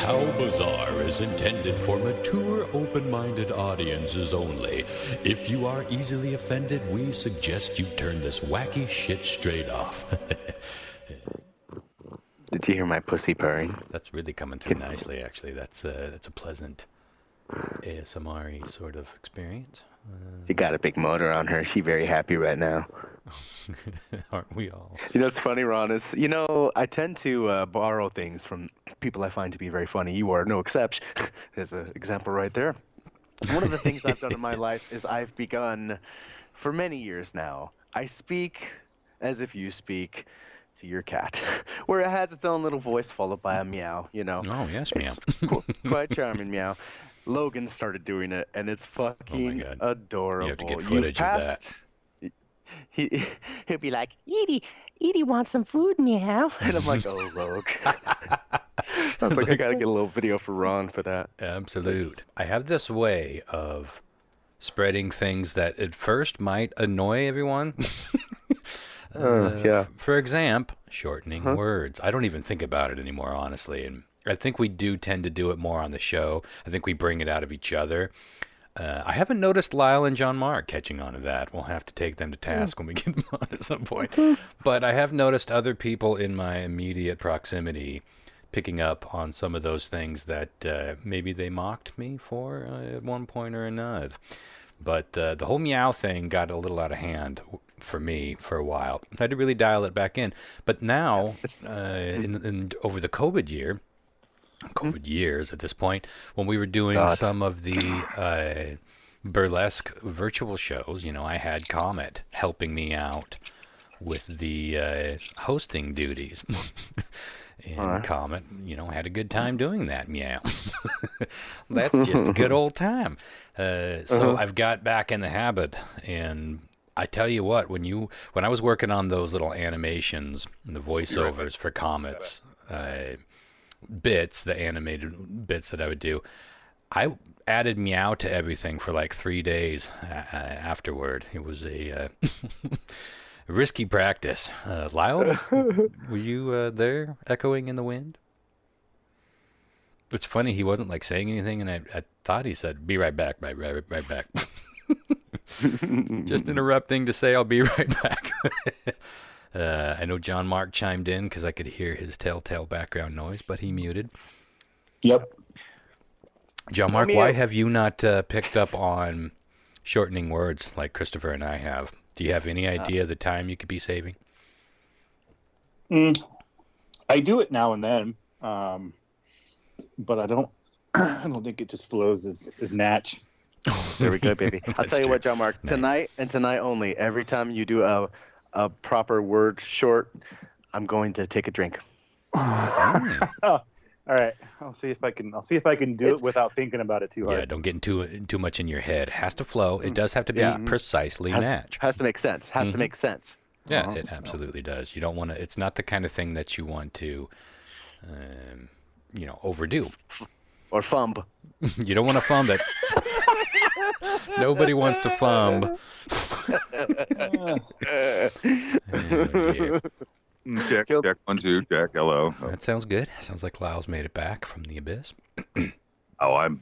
How Bizarre is intended for mature, open-minded audiences only. If you are easily offended, we suggest you turn this wacky shit straight off. Did you hear my pussy purring? That's really coming through nicely, actually. That's a pleasant ASMR-y sort of experience. She got a big motor on her. She's very happy right now. Aren't we all? You know, it's funny, Ron, is, I tend to borrow things from people I find to be very funny. You are no exception. There's an example right there. One of the things I've done in my life is I've begun, for many years now, I speak as if you speak to your cat, where it has its own little voice followed by a meow, Oh, yes, meow. Quite charming meow. Logan started doing it, and it's fucking adorable. You have to get footage of that. He'll be like, Edie wants some food, meow. And I'm like, oh, Log. I was like, I gotta get a little video for Ron for that. Absolute. I have this way of spreading things that at first might annoy everyone. Yeah. For example, shortening words. I don't even think about it anymore, honestly. And I think we do tend to do it more on the show. I think we bring it out of each other. I haven't noticed Lyle and John Mark catching on to that. We'll have to take them to task when we get them on at some point. But I have noticed other people in my immediate proximity picking up on some of those things that maybe they mocked me for at one point or another. But the whole meow thing got a little out of hand for me for a while. I had to really dial it back in. But now, over the COVID years at this point, when we were doing some of the burlesque virtual shows, I had Comet helping me out with the hosting duties. And Comet, had a good time doing that, meow. That's just a good old time. So I've got back in the habit, and I tell you what, when I was working on those little animations, the voiceovers for Comet's bits, the animated bits that I would do, I added meow to everything for like 3 days afterward. It was a risky practice. Lyle, were you there echoing in the wind? It's funny, he wasn't like saying anything, and I thought he said, "Be right back, right back." Just interrupting to say I'll be right back. I know John Mark chimed in because I could hear his telltale background noise, but he muted. Yep. John Mark, why have you not picked up on shortening words like Christopher and I have? Do you have any idea of the time you could be saving? I do it now and then, but I don't think it just flows as natch. There we go, baby. I'll tell you what, John Mark, tonight and tonight only, every time you do a proper word short, I'm going to take a drink. All right. I'll see if I can do it without thinking about it too hard. Yeah, don't get too much in your head. It has to flow. It does have to be precisely match. Has to make sense. Has to make sense. Yeah, it absolutely does. You don't want to. It's not the kind of thing that you want to, overdo. Or fumb. You don't want to fumb it. Nobody wants to fumb. Check 1 2 check. Hello. That sounds good. Sounds like Lyle's made it back from the abyss.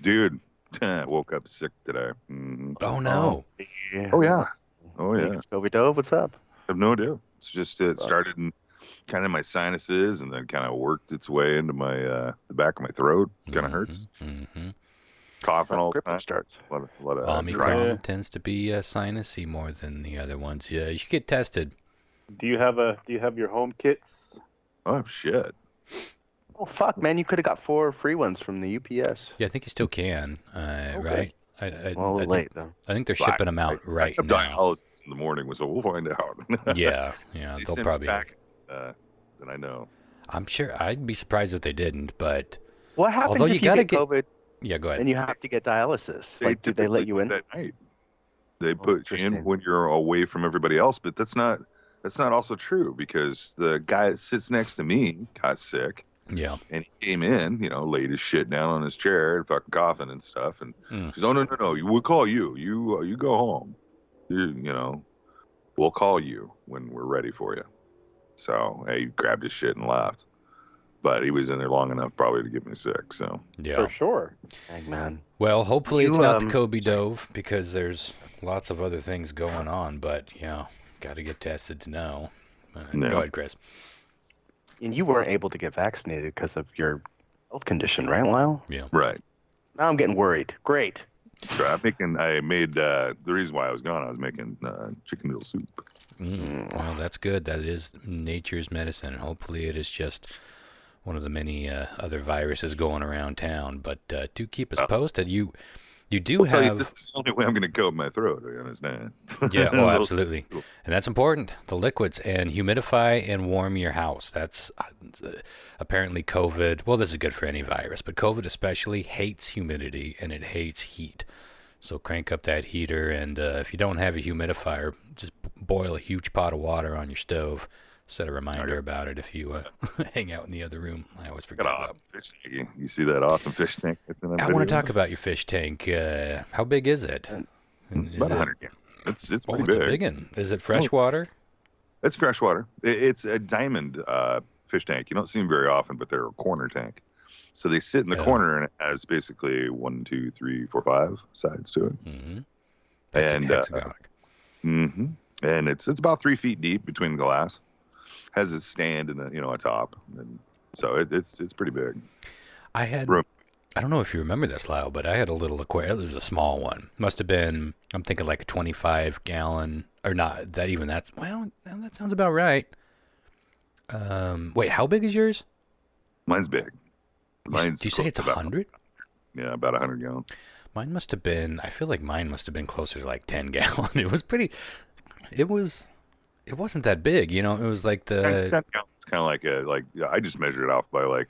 Dude. Woke up sick today. Mm-hmm. Oh no. Oh yeah. Scooby Dove, what's up? I have no idea. It's just it started in kind of my sinuses and then kind of worked its way into my the back of my throat. Kind of hurts. Mm-hmm. Coughing all the time. Starts. A lot of Omicron tends to be sinusy more than the other ones. Yeah, you should get tested. Do you have your home kits? Oh shit. Oh fuck, man! You could have got 4 free ones from the UPS. Yeah, I think you still can. Right? A little late though. I think they're shipping them out right now. Dialysis in the morning, so we'll find out. yeah, they'll probably. Back, then I know. I'm sure. I'd be surprised if they didn't. But what happens if you get COVID? Yeah, go ahead. And you have to get dialysis. Do they let you in? That night. They put you in when you're away from everybody else, but that's not also true because the guy that sits next to me got sick. Yeah. And he came in, laid his shit down on his chair and fucking coughing and stuff. And he goes, "Oh, no, we'll call you. You go home. We'll call you when we're ready for you." So he grabbed his shit and left. but he was in there long enough probably to get me sick. So Yeah. For sure. Dang, man. Well, hopefully it's You, not the Kobe dove because there's lots of other things going on. But yeah, got to get tested to know. No. Go ahead, Chris. And you weren't able to get vaccinated because of your health condition, right, Lyle? Yeah. right. Now I'm getting worried. Great. So I made the reason why I was gone. I was making chicken noodle soup. Well, that's good. That is nature's medicine. Hopefully it is just one of the many other viruses going around town. But do keep us posted. You do I'll tell you, have... this is the only way I'm going to coat my throat. You understand? Yeah, oh, absolutely. And that's important. The liquids, and humidify and warm your house. That's apparently COVID. Well, this is good for any virus, but COVID especially hates humidity and it hates heat. So crank up that heater, and if you don't have a humidifier, just boil a huge pot of water on your stove. Set a reminder about it if you hang out in the other room. I always forget Got an about awesome fish tank. You see that awesome fish tank that's in that I video? want to talk about your fish tank. How big is it? It's about 100 gallons. It's pretty it's big. a big one. Is it freshwater? It's freshwater. It's a diamond fish tank. You don't see them very often, but they're a corner tank. So they sit in the corner, and it has basically 1, 2, 3, 4, 5 sides to it. Mm-hmm. And hexagonic. And it's about 3 feet deep between the glass. Has a stand and a top, and so it's pretty big. I had. Room. I don't know if you remember this, Lyle, but I had a little aquarium. It was a small one. Must have been. I'm thinking like a 25-gallon, or not. That's well. That sounds about right. Wait, how big is yours? Mine's big. Do you say it's 100? Yeah, about 100 gallons. Mine must have been. I feel like mine must have been closer to like 10-gallon. It was pretty. It wasn't that big, It was like 10 gallons. It's kind of like I just measure it off by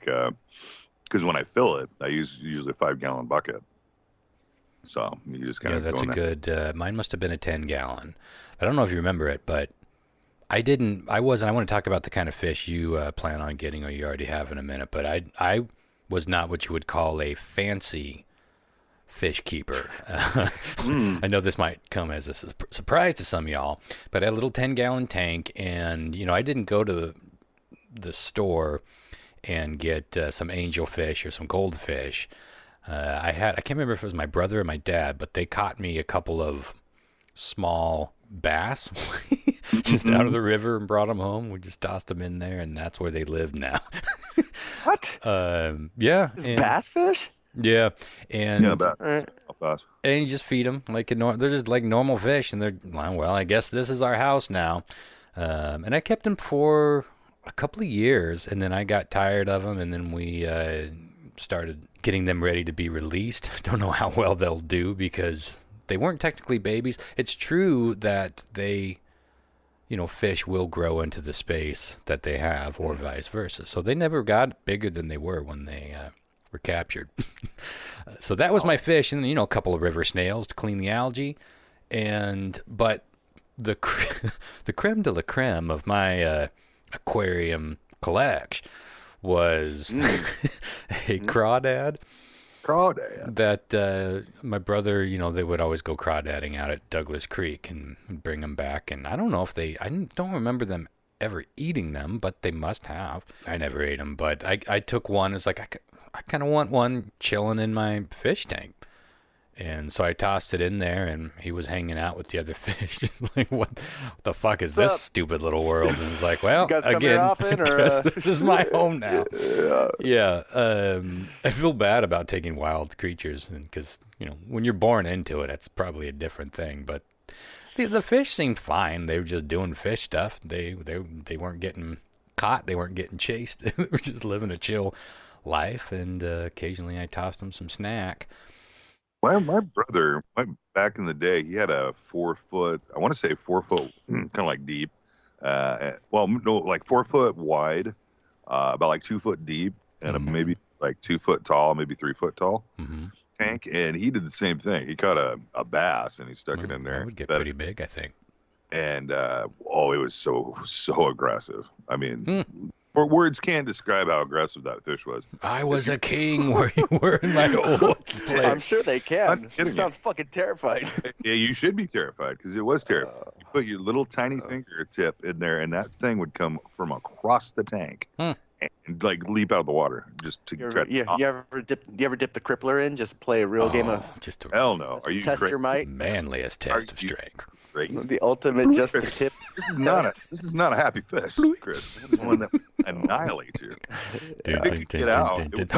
because when I fill it, I use usually a 5-gallon bucket. So you just kind of that's a good. Mine must have been a 10-gallon. I don't know if you remember it, but I wasn't. I want to talk about the kind of fish you plan on getting, or you already have in a minute. But I was not what you would call a fancy fish keeper. I know this might come as a surprise to some of y'all, but I had a little 10-gallon tank, and I didn't go to the store and get some angelfish or some goldfish. I can't remember if it was my brother or my dad, but they caught me a couple of small bass just out of the river and brought them home. We just tossed them in there, and that's where they live now. What? Yeah. Bass fish? Yeah, and bass. And you just feed them like they're just like normal fish, and they're well. I guess this is our house now, and I kept them for a couple of years, and then I got tired of them, and then we started getting them ready to be released. Don't know how well they'll do because they weren't technically babies. It's true that they, fish will grow into the space that they have, or vice versa. So they never got bigger than they were when they were captured. So that was my fish, and then, a couple of river snails to clean the algae, but the creme de la creme of my aquarium collection was a crawdad. Crawdad. That my brother, they would always go crawdadding out at Douglas Creek and bring them back, and I don't know if I don't remember them ever eating them, but they must have. I never ate them, but I took one. It's like I kind of want one chilling in my fish tank. And so I tossed it in there, and he was hanging out with the other fish. Just like, what the fuck is this stupid little world? And it's like, well, again, I guess this is my home now. Yeah. I feel bad about taking wild creatures, because, when you're born into it, it's probably a different thing. But the fish seemed fine. They were just doing fish stuff. They weren't getting caught. They weren't getting chased. They were just living a chill life, and occasionally I tossed them some snack. My brother, back in the day, he had a 4 foot, I want to say 4 foot, kind of like deep, like 4 foot wide, about like 2 foot deep, and maybe like 2 foot tall, maybe 3 foot tall tank. And he did the same thing. He caught a bass, and he stuck it in there. That would get pretty big, I think. And it was so aggressive. I mean, for words can't describe how aggressive that fish was. I was a king where you were in my old place. I'm sure they can. It sounds fucking terrifying. Yeah, you should be terrified, because it was terrifying. You put your little tiny fingertip in there, and that thing would come from across the tank. and like leap out of the water just to try to You ever dip the crippler in? Just play a real game of just a hell no. Are you test crazy? your might? manliest test of strength. Crazy? The ultimate just the tip. This is not a happy fish, Chris. This is one that annihilates you. Get out. It's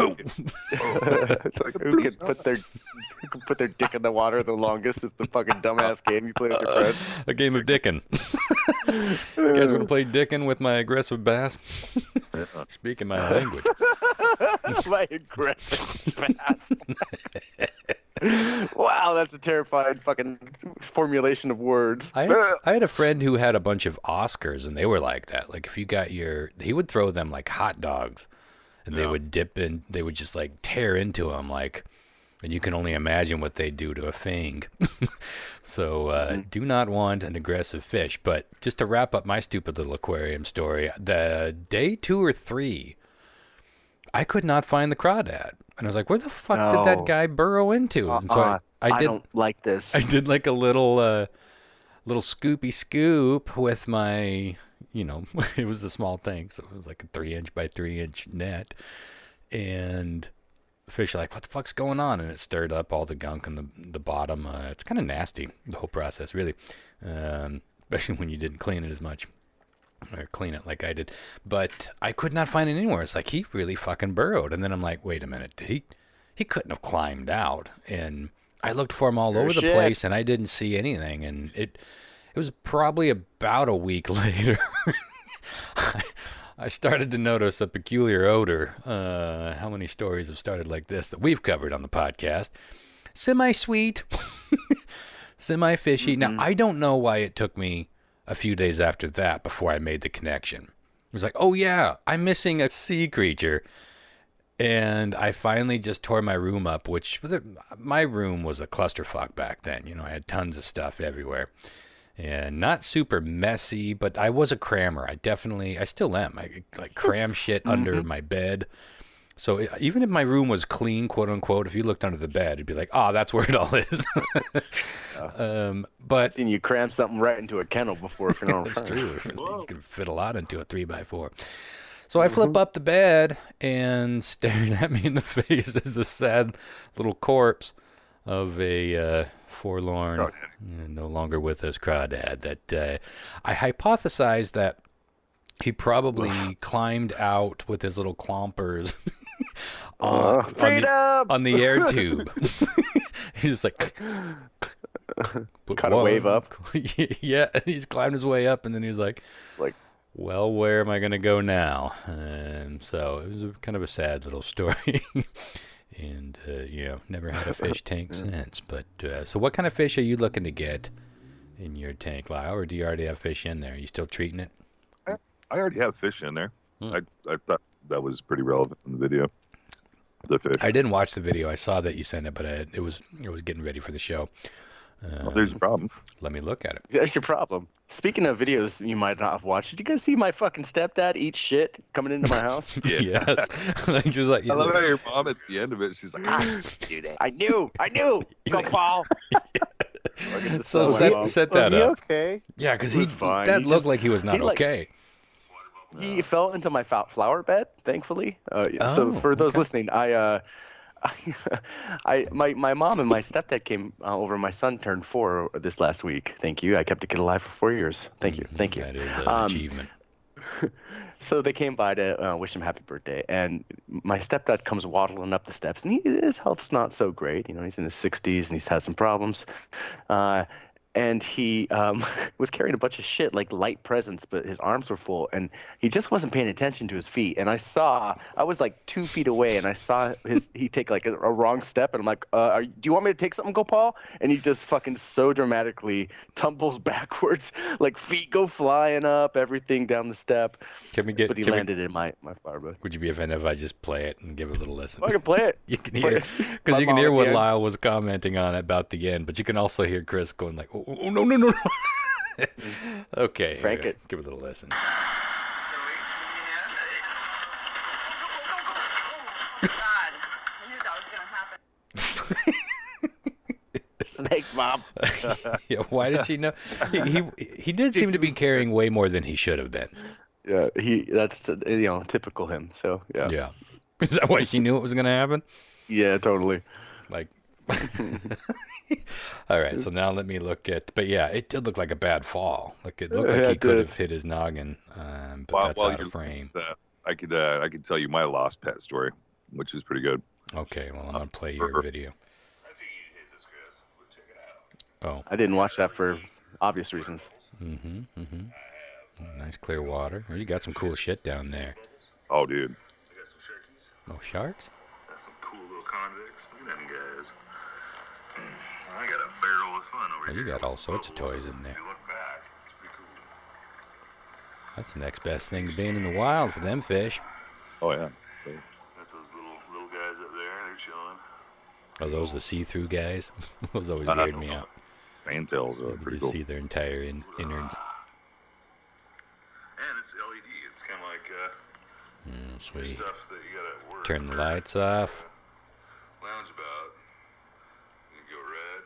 like Who can put their dick in the water the longest? It's the fucking dumbass game you play with your friends. A game of dickin'. You guys want to play dickin' with my aggressive bass? Speaking my language. My aggressive bass. Wow, that's a terrifying fucking formulation of words. I had a friend who had a bunch of Oscars, and they were like that. Like, if you got he would throw them like hot dogs, and they would dip in, they would just like tear into them, like, and you can only imagine what they do to a fang. So, do not want an aggressive fish. But just to wrap up my stupid little aquarium story, the day 2 or 3, I could not find the crawdad. And I was like, where the fuck did that guy burrow into? And so I don't like this. I did like a little scoopy scoop with my, it was a small tank. So it was like a 3-inch by 3-inch net. And the fish are like, what the fuck's going on? And it stirred up all the gunk on the bottom. It's kind of nasty, the whole process, really. Especially when you didn't clean it as much. Or clean it like I did, but I could not find it anywhere. It's like he really fucking burrowed, and then I'm like, wait a minute, did he couldn't have climbed out? And I looked for him all over the place, and I didn't see anything. And it was probably about a week later. I started to notice a peculiar odor. How many stories have started like this that we've covered on the podcast? Semi-sweet, semi-fishy. Now, I don't know why it took me a few days after that before I made the connection. It was like, oh yeah, I'm missing a sea creature. And I finally just tore my room up, which my room was a clusterfuck back then. I had tons of stuff everywhere. And not super messy, but I was a crammer. I still am. I like cram shit under my bed. So even if my room was clean, quote unquote, if you looked under the bed, it'd be like, oh, that's where it all is. But I've seen you cram something right into a kennel before. If you know it's true. You can fit a lot into a 3x4. So I flip up the bed, and staring at me in the face is the sad little corpse of a forlorn, no longer with us crawdad. That I hypothesized that he probably climbed out with his little clompers on the air tube. He was like, cut a wave up. Yeah, he's climbed his way up, and then he was like, well, where am I going to go now? And so it was kind of a sad little story. And, never had a fish tank since. But so what kind of fish are you looking to get in your tank, Lyle? Or do you already have fish in there? Are you still treating it? I already have fish in there. I thought that was pretty relevant in the video. The fish. I didn't watch the video. I saw that you sent it, but it was getting ready for the show. There's a problem. Let me look at it. That's your problem. Speaking of videos you might not have watched, did you guys see my fucking stepdad eat shit coming into my house? Yes. Like, just like, I love how your mom at the end of it, she's like, I knew. Go, Paul. So set that was he up. Okay. Yeah, because that looked like he was not okay. He fell into my flower bed, thankfully. So for those listening, my mom and my stepdad came over. My son turned 4 this last week. Thank you. I kept a kid alive for 4 years. Thank you. That is an achievement. So they came by to wish him happy birthday, and my stepdad comes waddling up the steps, and his health's not so great. He's in his 60s, and he's had some problems. And he was carrying a bunch of shit, like light presents, but his arms were full, and he just wasn't paying attention to his feet. And I was like 2 feet away, and I saw he take like a wrong step, and I'm like, do you want me to take something, go, Paul? And he just fucking so dramatically tumbles backwards, like feet go flying up, everything down the step. But he landed in my flower bed. Would you be offended if I just play it and give a little listen? I can play it. You can hear, because you can hear what Lyle was commenting on about the end, but you can also hear Chris going like, oh, no. Okay. Crank it. Give it a little listen. Thanks, Mom. Yeah, why did she know? He did seem to be carrying way more than he should have been. Yeah, that's typical him. So yeah, Yeah. Is that why she knew it was going to happen? yeah, totally. Like, all right. So now let me look at. But yeah, it did look like a bad fall. Like it looked like Yeah, he it could did. have hit his noggin, but While that's while out of you're frame. looking at that, I could tell you my lost pet story, which is pretty good. Okay. Well, I'm gonna play your For- video. Oh. I didn't watch that for obvious reasons. Mm-hmm. Mm-hmm. Nice clear water. Oh, you got some cool shit down there. Oh, dude. Oh, sharks? That's some cool little convicts. Look at them guys. I got a barrel of fun over Oh, here. you got all sorts of toys in there. If you look back, it's pretty cool. That's the next best thing to being in the wild for them fish. Oh, yeah. Got those little guys up there. They're chilling. Are those the see-through guys? Those always weird me out. Fantails are You pretty just cool. see their entire innards. And it's LED. It's kind of like Sweet. stuff that you got at work. Turn the lights off. Lounge about. You go red.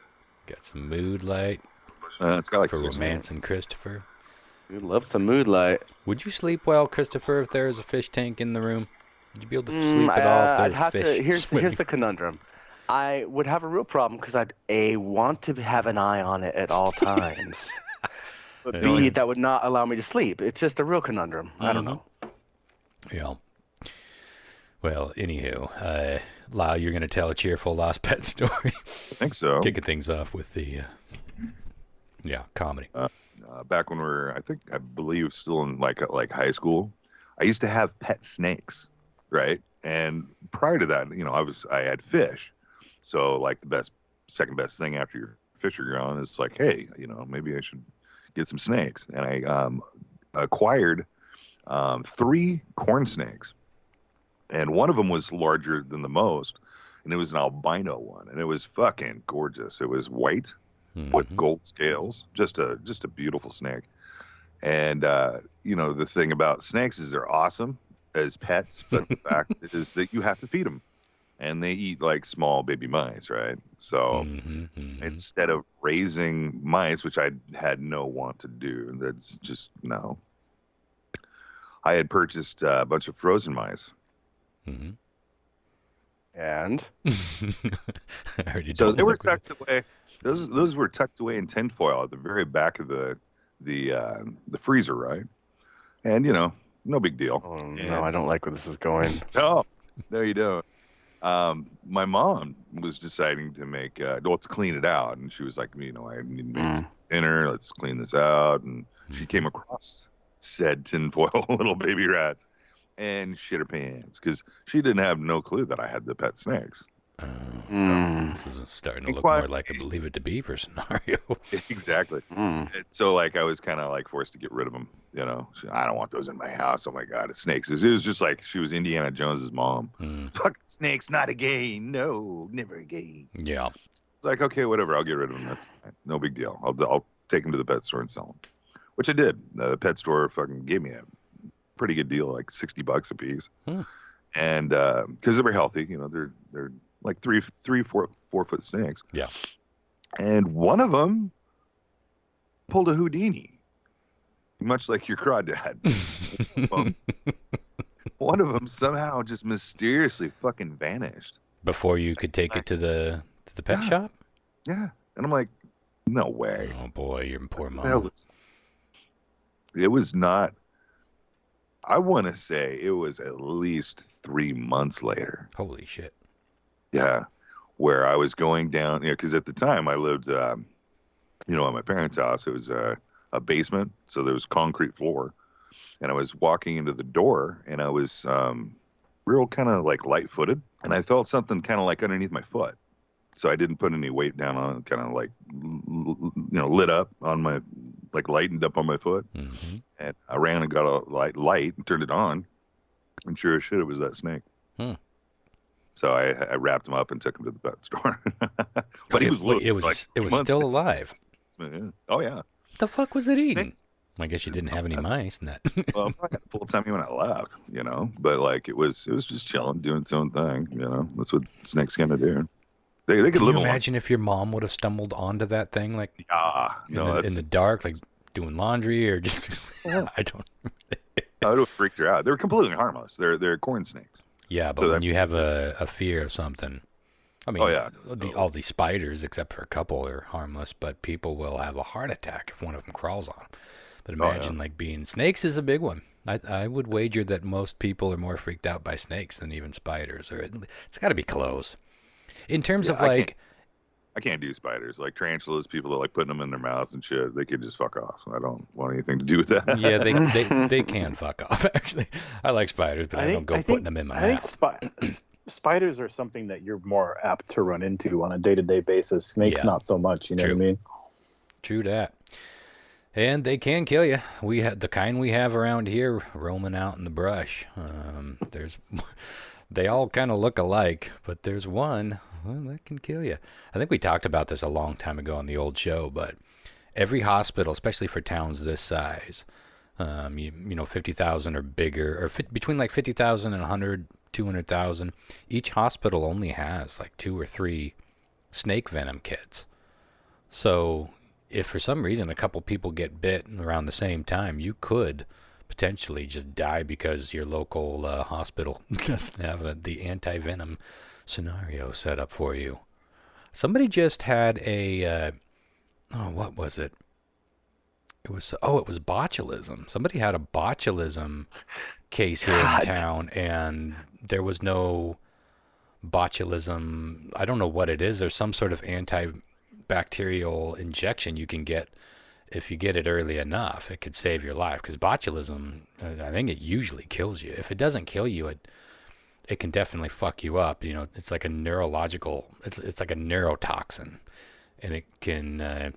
Got some mood light It's got like for 6 romance and Christopher. We love some mood light. Would you sleep well, Christopher, if there was a fish tank in the room? Would you be able to sleep at all if there I'd were have fish to. Here's swimming? the conundrum. I would have a real problem because I'd want to have an eye on it at all times, but Yeah. B, that would not allow me to sleep. It's just a real conundrum. I don't know. Yeah. Well, anywho, Lyle, you're going to tell a cheerful lost pet story. I think so. Kicking things off with the, comedy. Back when I believe still in like high school, I used to have pet snakes, right? And prior to that, I had fish. So like second best thing after your fish are gone is like, hey, maybe I should get some snakes. And I acquired 3 corn snakes, and one of them was larger than the most, and it was an albino one, and it was fucking gorgeous. It was white with gold scales, just a beautiful snake. And the thing about snakes is they're awesome as pets, but the fact is that you have to feed them, and they eat like small baby mice, right? So instead of raising mice, which I had no want to do, that's just no. I had purchased a bunch of frozen mice. And I already So don't they were look at tucked away. Those were tucked away in tinfoil at the very back of the freezer, right? And no big deal. oh no, I don't like where this is going. No, you don't. My mom was deciding to to clean it out, and she was like, I need to make dinner. Let's clean this out. And she came across said tinfoil little baby rats and shit her pants because she didn't have no clue that I had the pet snakes. This is starting to look more like a Believe It to Beaver scenario. Exactly. And so like I was kind of like forced to get rid of them. I don't want those in my house. Oh my god, it's snakes. It was just like she was Indiana Jones's mom. Fuck snakes, not again. No, never again. Yeah. It's like, okay, whatever. I'll get rid of them. That's fine. No big deal. I'll take them to the pet store and sell them, which I did. The pet store fucking gave me a pretty good deal, like $60 a piece. And because they were healthy, they're like 4 foot snakes. Yeah. And one of them pulled a Houdini, much like your crawdad. One of them somehow just mysteriously fucking vanished Before you could take it to the pet shop? Yeah. And I'm like, no way. Oh boy, your poor That mom. it was not. I want to say it was at least 3 months later. Holy shit. Yeah, where I was going down, because at the time I lived, at my parents' house. It was a basement, so there was concrete floor, and I was walking into the door, and I was real kind of like light-footed, and I felt something kind of like underneath my foot. So I didn't put any weight down on it, kind of like, lit up on my, like lightened up on my foot. And I ran and got a light and turned it on. And sure as shit, it was that snake. So I wrapped him up and took him to the pet store. But he was it was still alive. Oh, yeah. The fuck was it eating? I guess you didn't have any mice in that. Well, I had a full tummy when I left, But like it was just chilling, doing its own thing. That's what snakes kind of do. They could Can live you a long. imagine if your mom would have stumbled onto that thing, like Yeah, in the dark, like doing laundry or just? I don't. Oh, it would freak her out. They're completely harmless. They're corn snakes. Yeah, but So when you have a fear of something, I mean, Oh, yeah. all these spiders, except for a couple, are harmless, but people will have a heart attack if one of them crawls on them. But imagine, like, being snakes is a big one. I would wager that most people are more freaked out by snakes than even spiders, or it's got to be close. In terms of, like... I can't do spiders. Like tarantulas, people that like putting them in their mouths and shit, they could just fuck off. I don't want anything to do with that. Yeah, they can fuck off, actually. I like spiders, but I don't go putting them in my mouth. I think spiders are something that you're more apt to run into on a day-to-day basis. Snakes, not so much, you know what I mean? True that. And they can kill you. We have the kind we have around here roaming out in the brush. They all kind of look alike, but there's one that can kill you. I think we talked about this a long time ago on the old show, but every hospital, especially for towns this size, 50,000 or bigger, or between like 50,000 and 100, 200,000, each hospital only has like 2 or 3 snake venom kits. So if for some reason a couple people get bit around the same time, you could potentially just die because your local hospital doesn't have the anti-venom scenario set up for you. Somebody just had a what was it? It was botulism. Somebody had a botulism case here in town, and there was no botulism. I don't know what it is. There's some sort of antibacterial injection you can get. If you get it early enough, it could save your life. Because botulism, I think it usually kills you. If it doesn't kill you, it can definitely fuck you up. You know, it's like a neurological, it's like a neurotoxin, and it can.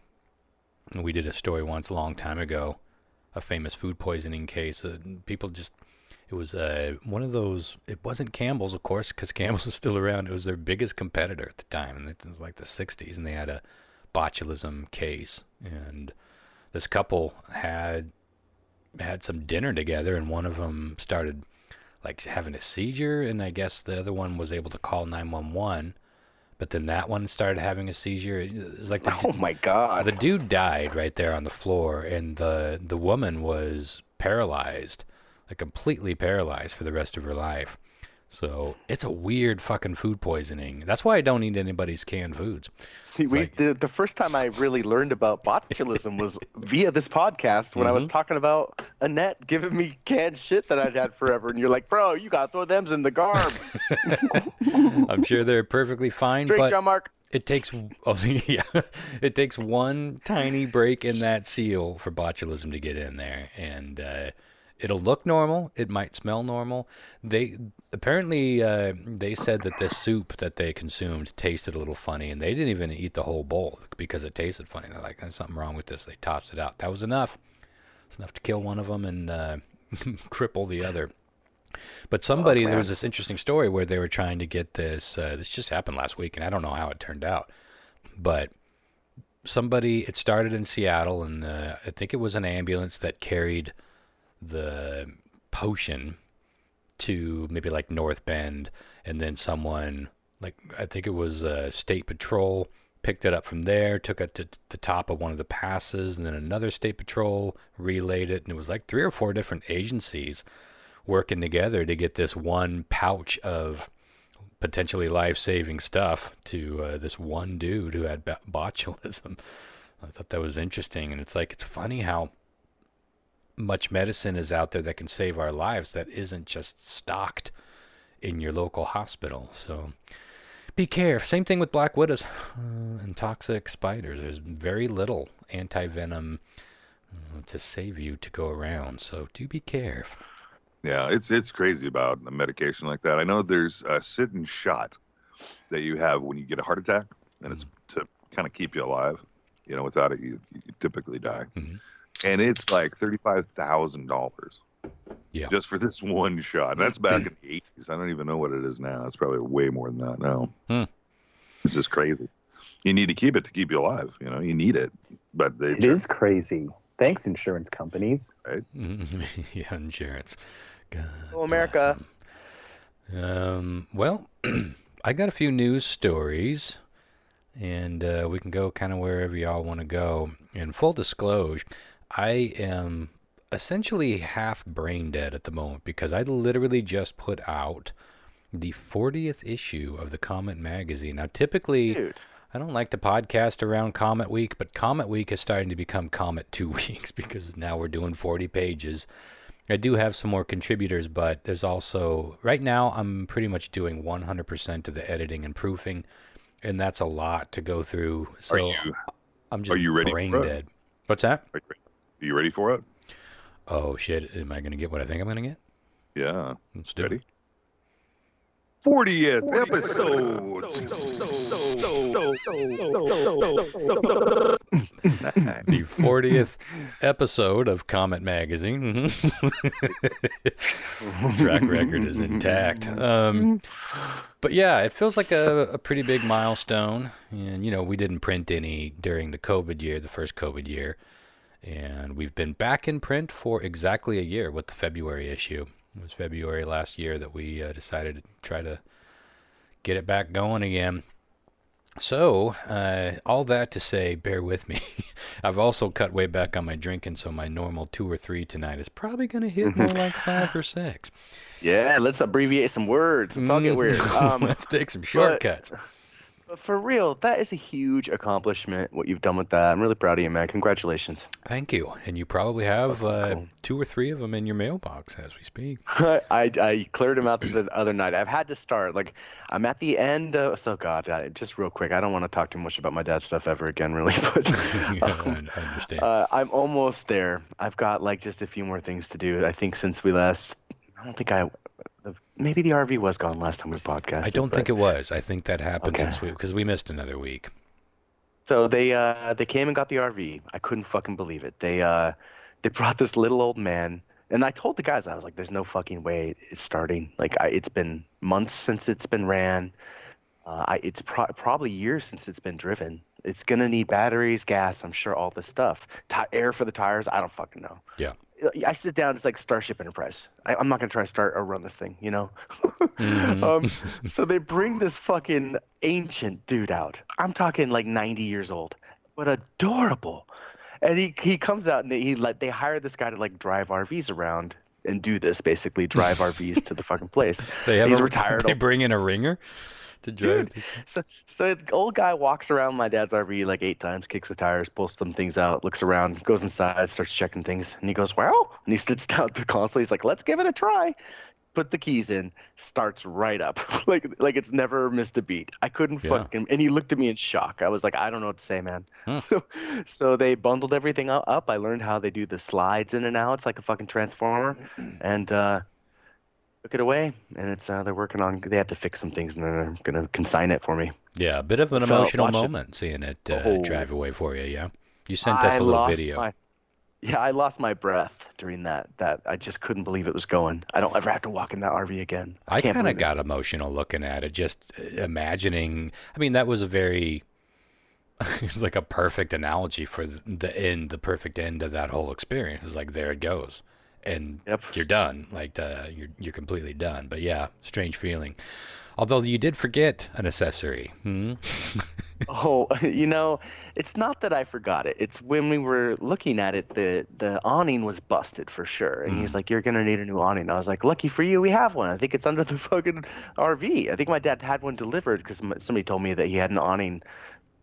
We did a story once a long time ago, a famous food poisoning case. People just, it was one of those. It wasn't Campbell's, of course, because Campbell's was still around. It was their biggest competitor at the time, and it was like the '60s, and they had a botulism case, and this couple had some dinner together, and one of them started like having a seizure, and I guess the other one was able to call 911, but then that one started having a seizure. It was like oh my God, the dude died right there on the floor, and the woman was paralyzed, like completely paralyzed for the rest of her life. So it's a weird fucking food poisoning. That's why I don't eat anybody's canned foods. The first time I really learned about botulism was via this podcast when I was talking about Annette giving me canned shit that I'd had forever. And you're like, bro, you got to throw them in the garb. I'm sure they're perfectly fine. Drink, but John Mark. It takes it takes one tiny break in that seal for botulism to get in there. And it'll look normal. It might smell normal. They apparently they said that this soup that they consumed tasted a little funny, and they didn't even eat the whole bowl because it tasted funny. They're like, "There's something wrong with this." They tossed it out. That was enough. It's enough to kill one of them and cripple the other. But there was this interesting story where they were trying to get this. This just happened last week, and I don't know how it turned out, but it started in Seattle, and I think it was an ambulance that carried the potion to maybe like North Bend, and then someone, like I think it was State Patrol, picked it up from there, took it to the top of one of the passes, and then another State Patrol relayed it, and it was like 3 or 4 different agencies working together to get this one pouch of potentially life-saving stuff to this one dude who had botulism. I thought that was interesting, and it's funny how much medicine is out there that can save our lives that isn't just stocked in your local hospital. So be careful. Same thing with black widows and toxic spiders. There's very little anti-venom to save you to go around. So do be careful. Yeah, it's crazy about a medication like that. I know there's a sit-and shot that you have when you get a heart attack, and it's to kind of keep you alive. You know, without it, you typically die. Mm-hmm. And it's like $35,000 just for this one shot. And that's back in the 80s. I don't even know what it is now. It's probably way more than that now. It's just crazy. You need to keep it to keep you alive. You know, you need it. But it is crazy. Thanks, insurance companies. Right? Yeah, insurance. God, oh, America. Awesome. Well, I got a few news stories, and we can go kind of wherever y'all want to go. In full disclosure, I am essentially half brain dead at the moment because I literally just put out the 40th issue of the Comet magazine. Now, typically, Dude. I don't like to podcast around Comet Week, but Comet Week is starting to become Comet 2 weeks because now we're doing 40 pages. I do have some more contributors, but there's also, right now, I'm pretty much doing 100% of the editing and proofing, and that's a lot to go through. So I'm just ready brain for it? dead. What's that? Are you ready for it? Oh, shit. Am I going to get what I think I'm going to get? Yeah. Let's do Ready? it. 40th episode. The 40th episode of Comet Magazine. Track record is intact. But yeah, it feels like a pretty big milestone. And, we didn't print any during the COVID year, the first COVID year. And we've been back in print for exactly a year with the February issue. It was February last year that we decided to try to get it back going again. So, all that to say, bear with me. I've also cut way back on my drinking, so my normal 2 or 3 tonight is probably going to hit more like 5 or 6. Yeah, let's abbreviate some words. Let's all get weird. Let's take some shortcuts. But for real, that is a huge accomplishment, what you've done with that. I'm really proud of you, man. Congratulations. Thank you. And you probably have 2 or 3 of them in your mailbox as we speak. I cleared them out the other night. I've had to start. Like, I'm at the end. Just real quick. I don't want to talk too much about my dad's stuff ever again, really. But I understand. I'm almost there. I've got, just a few more things to do. I think since we last... Maybe the RV was gone last time we podcasted. I don't think it was. I think that happened because we missed another week. So they came and got the RV. I couldn't fucking believe it. They brought this little old man, and I told the guys, I was like, "There's no fucking way it's starting. It's been months since it's been ran. It's probably years since it's been driven. It's gonna need batteries, gas, I'm sure, all this stuff. Air for the tires. I don't fucking know." Yeah. I sit down. It's like Starship Enterprise. I'm not gonna try to start or run this thing, Mm-hmm. So they bring this fucking ancient dude out. I'm talking like 90 years old, but adorable. And he comes out and they hire this guy to drive RVs around and do this, basically drive RVs to the fucking place. He's retired. They bring in a ringer to drive. Dude, so the old guy walks around my dad's RV like 8 times, kicks the tires, pulls some things out, looks around, goes inside, starts checking things, and he goes, "Well," and he sits down at the console. He's like, "Let's give it a try." Put the keys in, starts right up, like it's never missed a beat. I couldn't fucking, and he looked at me in shock. I was like, I don't know what to say, man. So they bundled everything up. I learned how they do the slides in and out. It's like a fucking transformer, and took it away, and it's they're working on. They have to fix some things, and they're gonna consign it for me. Yeah, a bit of an emotional moment seeing it drive away for you. Yeah, you sent us a little video. I lost my breath during that. I just couldn't believe it was going. I don't ever have to walk in that RV again. I kind of got emotional looking at it, just imagining. I mean, that was it was like a perfect analogy for the perfect end of that whole experience. It's like, there it goes. And you're done. You're completely done. But yeah, strange feeling. Although you did forget an accessory. Oh, it's not that I forgot it. It's when we were looking at it, the awning was busted for sure. And he's like, "You're going to need a new awning." I was like, "Lucky for you, we have one. I think it's under the fucking RV." I think my dad had one delivered because somebody told me that he had an awning.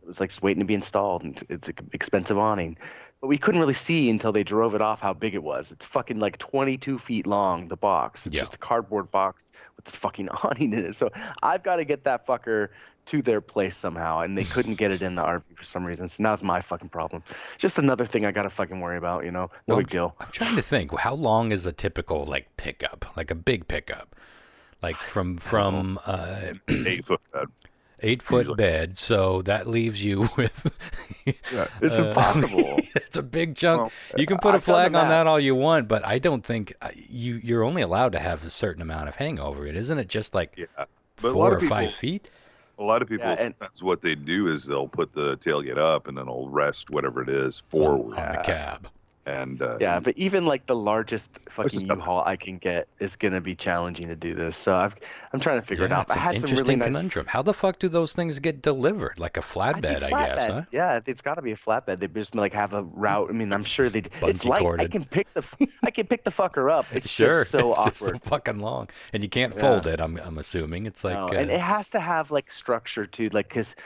It was just waiting to be installed, and it's an expensive awning. But we couldn't really see until they drove it off how big it was. It's fucking 22 feet long, the box. It's just a cardboard box with this fucking awning in it. So I've got to get that fucker to their place somehow, and they couldn't get it in the RV for some reason. So now it's my fucking problem. Just another thing I got to fucking worry about, No big deal. I'm trying to think. How long is a typical, pickup? Like a big pickup? From 8 foot bed. 8 foot bed, so that leaves you with it's impossible. It's a big chunk. Well, you can put a flag on that all you want, but I don't think you're only allowed to have a certain amount of hang over it. Isn't it just 4 or 5 feet? A lot of people, sometimes what they do is they'll put the tailgate up and then they'll rest whatever it is forward on the cab. And Yeah, but even like the largest fucking just got- U-Haul I can get is gonna be challenging to do this. So I'm trying to figure it Yeah, out. it's I an had some really interesting nice. conundrum. How the fuck do those things get delivered? Like a I think flatbed, I guess, flatbed. huh? Yeah, it's got to be a flatbed. They just like have a route. I mean, I'm sure they. It's Bungee light. corded. I can pick the fucker up. It's Sure, just so it's just so awkward. fucking long, and you can't Yeah. fold it. I'm assuming it's like No, and it has to have like structure too, like because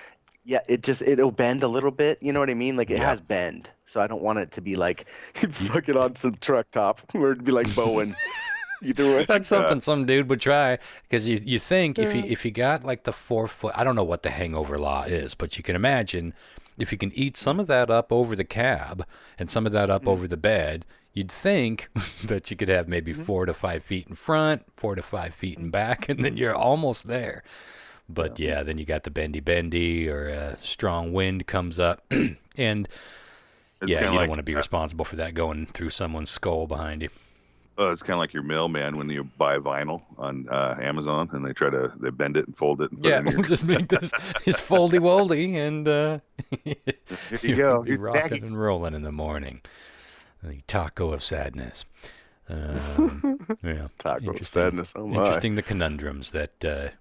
yeah, it'll bend a little bit. You know what I mean? Like it Yeah. has bend, so I don't want it to be like fucking on some truck top where it'd be like Bowen. Either way. That's something some dude would try, because you think if you got like the 4 foot, I don't know what the hangover law is, but you can imagine if you can eat some of that up over the cab and some of that up over the bed, you'd think that you could have maybe 4 to 5 feet in front, 4 to 5 feet in back, and then you're almost there. But yeah, then you got the bendy, or a strong wind comes up, and it's yeah, kinda you like, don't want to be responsible for that going through someone's skull behind you. it's kind of like your mailman when you buy vinyl on Amazon and they bend it and fold it and put Yeah, it in your we'll just make this his foldy woldy, and Here you go. be You're rocking back. and rolling in the morning. The taco of sadness. Yeah, Taco of interesting. sadness. Oh my. Interesting, the conundrums that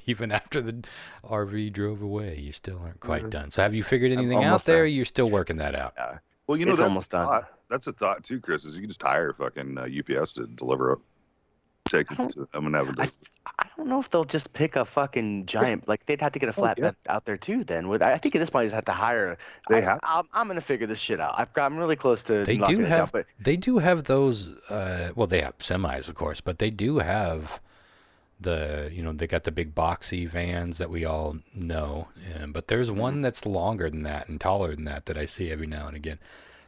even after the RV drove away, you still aren't quite done. So have you figured anything out almost there? Or done. you're still working that out? Yeah. Well, you know, It's that's almost a done. thought. That's a thought too, Chris. Is you can just hire fucking UPS to deliver up. Take it to. I'm gonna have a. I don't know if they'll just pick a fucking giant. Like they'd have to get a flatbed out there too. Then I think at this point you just have to hire. I'm gonna figure this shit out. I'm really close to. They knocking do it down, have but they do have those. Well, they have semis, of course, but they do have they got the big boxy vans that we all know. But there's one that's longer than that and taller than that I see every now and again.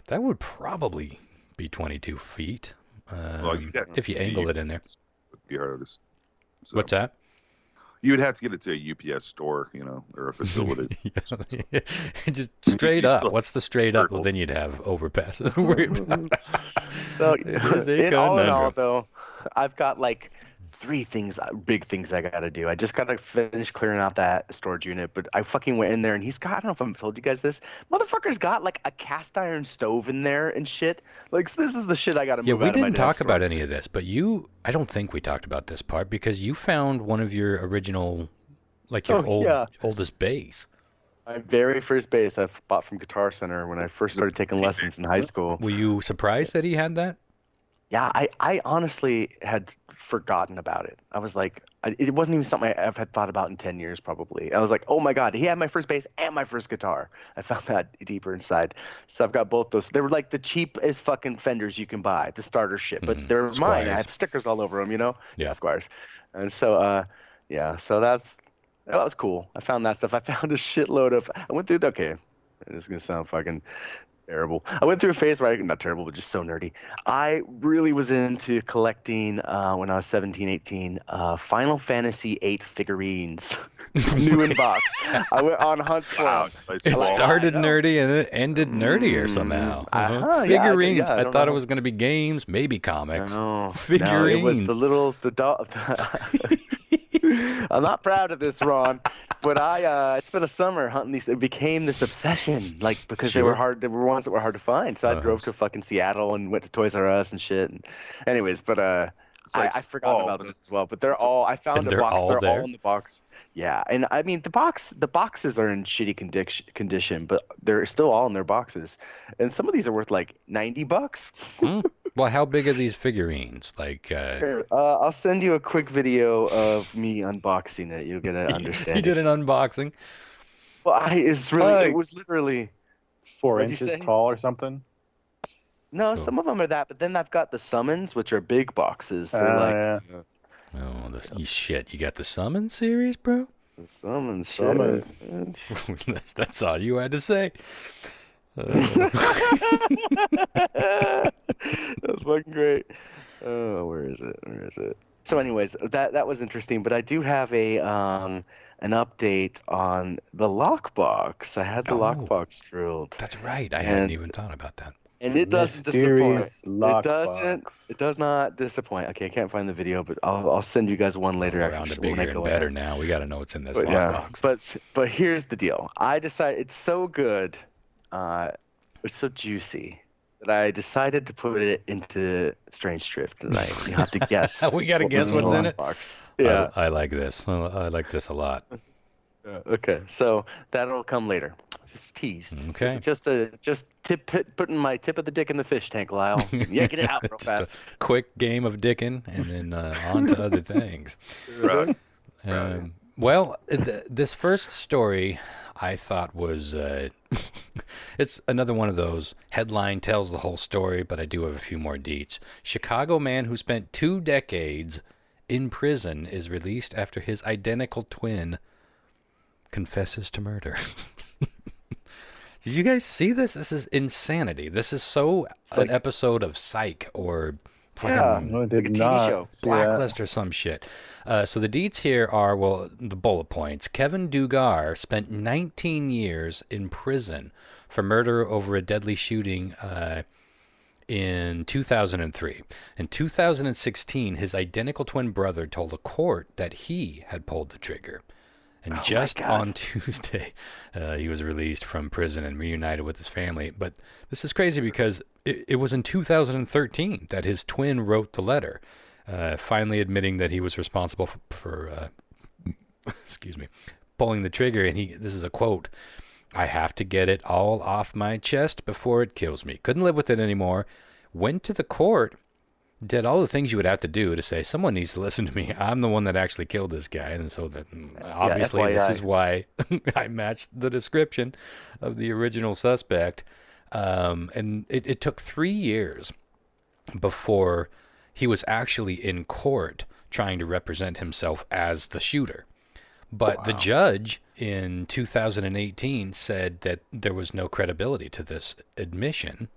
That would probably be 22 feet if you angle it in there. Would be hard to, so. What's that? You would have to get it to a UPS store, or a facility. Just straight You up. still- What's the straight up? Well, circles. then you'd have overpasses to worry about. So, It is a in all conundrum. though, I've got like 3 big things I gotta do. I just gotta finish clearing out that storage unit, but I fucking went in there and he's got, I don't know if I've told you guys this, motherfucker's got like a cast iron stove in there and shit. Like this is the shit I gotta Yeah, move we out of my didn't desk talk for. about any of this, but I don't think we talked about this part because you found one of your original, like your oldest bass. My very first bass I bought from Guitar Center when I first started taking lessons in high school. Were you surprised that he had that? Yeah, I honestly had forgotten about it. I was like, it wasn't even something I've had thought about in 10 years probably. I was like, oh my God, he had my first bass and my first guitar. I found that deeper inside. So I've got both those. They were like the cheapest fucking Fenders you can buy, the starter shit, but they're mine. Squires. I have stickers all over them, Yeah. Squires. And so, so that was cool. I found that stuff. I found a shitload of, I went through, okay, this is going to sound fucking terrible. I went through a phase where not terrible, but just so nerdy. I really was into collecting, when I was 17, 18, Final Fantasy VIII figurines, new in box. I went on hunts for Wow. them. It started I know. nerdy and it ended nerdier somehow. Uh-huh, Figurines. I I don't thought it know. was going to be games, maybe comics. No, Figurines. it was the dog. I'm not proud of this, Ron, but I spent a summer hunting these. It became this obsession, like because they were Sure. hard. They were ones that were hard to find. So I drove to fucking Seattle and went to Toys R Us and shit. And anyways, but like I forgot small, about but them as well. But they're all. I found And a they're box. all They're there? all in the box. Yeah, and I mean the boxes are in shitty condition, but they're still all in their boxes. And some of these are worth like $90. Well, how big are these figurines? Like, Here, I'll send you a quick video of me unboxing it. You'll get an understanding. you did an unboxing. Well, it was literally 4 What'd you inches say? tall or something. no. So- Some of them are that, but then I've got the summons, which are big boxes. They're like Yeah. Oh, shit. You got the Summon series, bro? the summons. Summons. Shit. That's all you had to say. That's fucking great. Oh, where is it? Where is it? So, anyways, that was interesting. But I do have an update on the lockbox. I had the Oh. lockbox drilled. That's right. I hadn't And- even thought about that. And it doesn't Mysterious disappoint. lockbox. It does not disappoint. Okay, I can't find the video, but I'll send you guys one later. We're on to actually, when I bigger go and better in. now. We got to know what's in this But lockbox. but here's the deal. I decided it's so good, it's so juicy that I decided to put it into Strange Drift tonight. You have to guess. We got to what was guess what's the in it. box. Yeah. I like this. I like this a lot. Okay, so that'll come later. Just teased. Okay. Just putting my tip of the dick in the fish tank, Lyle. Yanking it out real Just fast. a quick game of dicking, and then on to other things. Right. Well, this first story I thought was it's another one of those headline tells the whole story, but I do have a few more deets. Chicago man who spent 2 decades in prison is released after his identical twin confesses to murder. Did you guys see this? This is insanity. This is an episode of Psych or fucking No, I did like a TV not show. see that. Blacklist or some shit. So the deets here are, well, the bullet points. Kevin Dugar spent 19 years in prison for murder over a deadly shooting in 2003. In 2016, his identical twin brother told a court that he had pulled the trigger. And just on Tuesday, he was released from prison and reunited with his family. But this is crazy because it was in 2013 that his twin wrote the letter, finally admitting that he was responsible for excuse me, pulling the trigger. And this is a quote, "I have to get it all off my chest before it kills me. Couldn't live with it anymore. Went to the court. Did all the things you would have to do to say, someone needs to listen to me. I'm the one that actually killed this guy." And so that obviously this is why I matched the description of the original suspect. And it took 3 years before he was actually in court trying to represent himself as the shooter. But the judge in 2018 said that there was no credibility to this admission.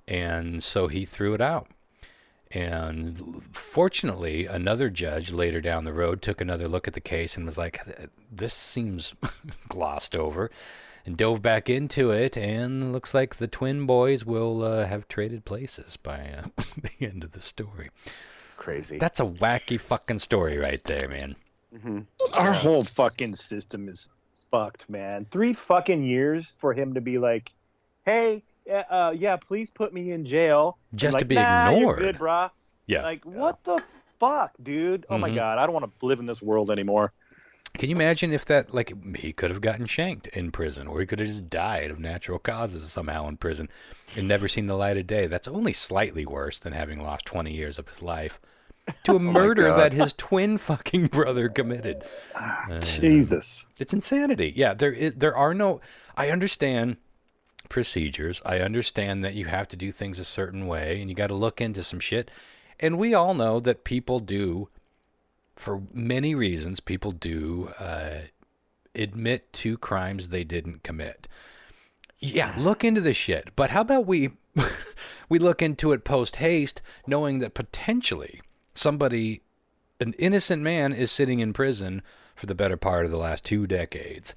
And so he threw it out. And fortunately, another judge later down the road took another look at the case and was like, this seems glossed over, and dove back into it. And looks like the twin boys will have traded places by the end of the story. Crazy. That's a wacky fucking story right there, man. Mm-hmm. Our whole fucking system is fucked, man. 3 fucking years for him to be like, hey, yeah, please put me in jail. Just like, to be nah, ignored. You're good, brah. Yeah. Like, what the fuck, dude? Oh my God, I don't want to live in this world anymore. Can you imagine if that, like, he could have gotten shanked in prison, or he could have just died of natural causes somehow in prison and never seen the light of day? That's only slightly worse than having lost 20 years of his life to a murder that his twin fucking brother committed. Jesus. It's insanity. Yeah, there are no, I understand procedures. I understand that you have to do things a certain way and you got to look into some shit. And we all know that people do, for many reasons, people do admit to crimes they didn't commit. Yeah, look into this shit. But how about we look into it post haste, knowing that potentially somebody, an innocent man, is sitting in prison for the better part of the last 2 decades.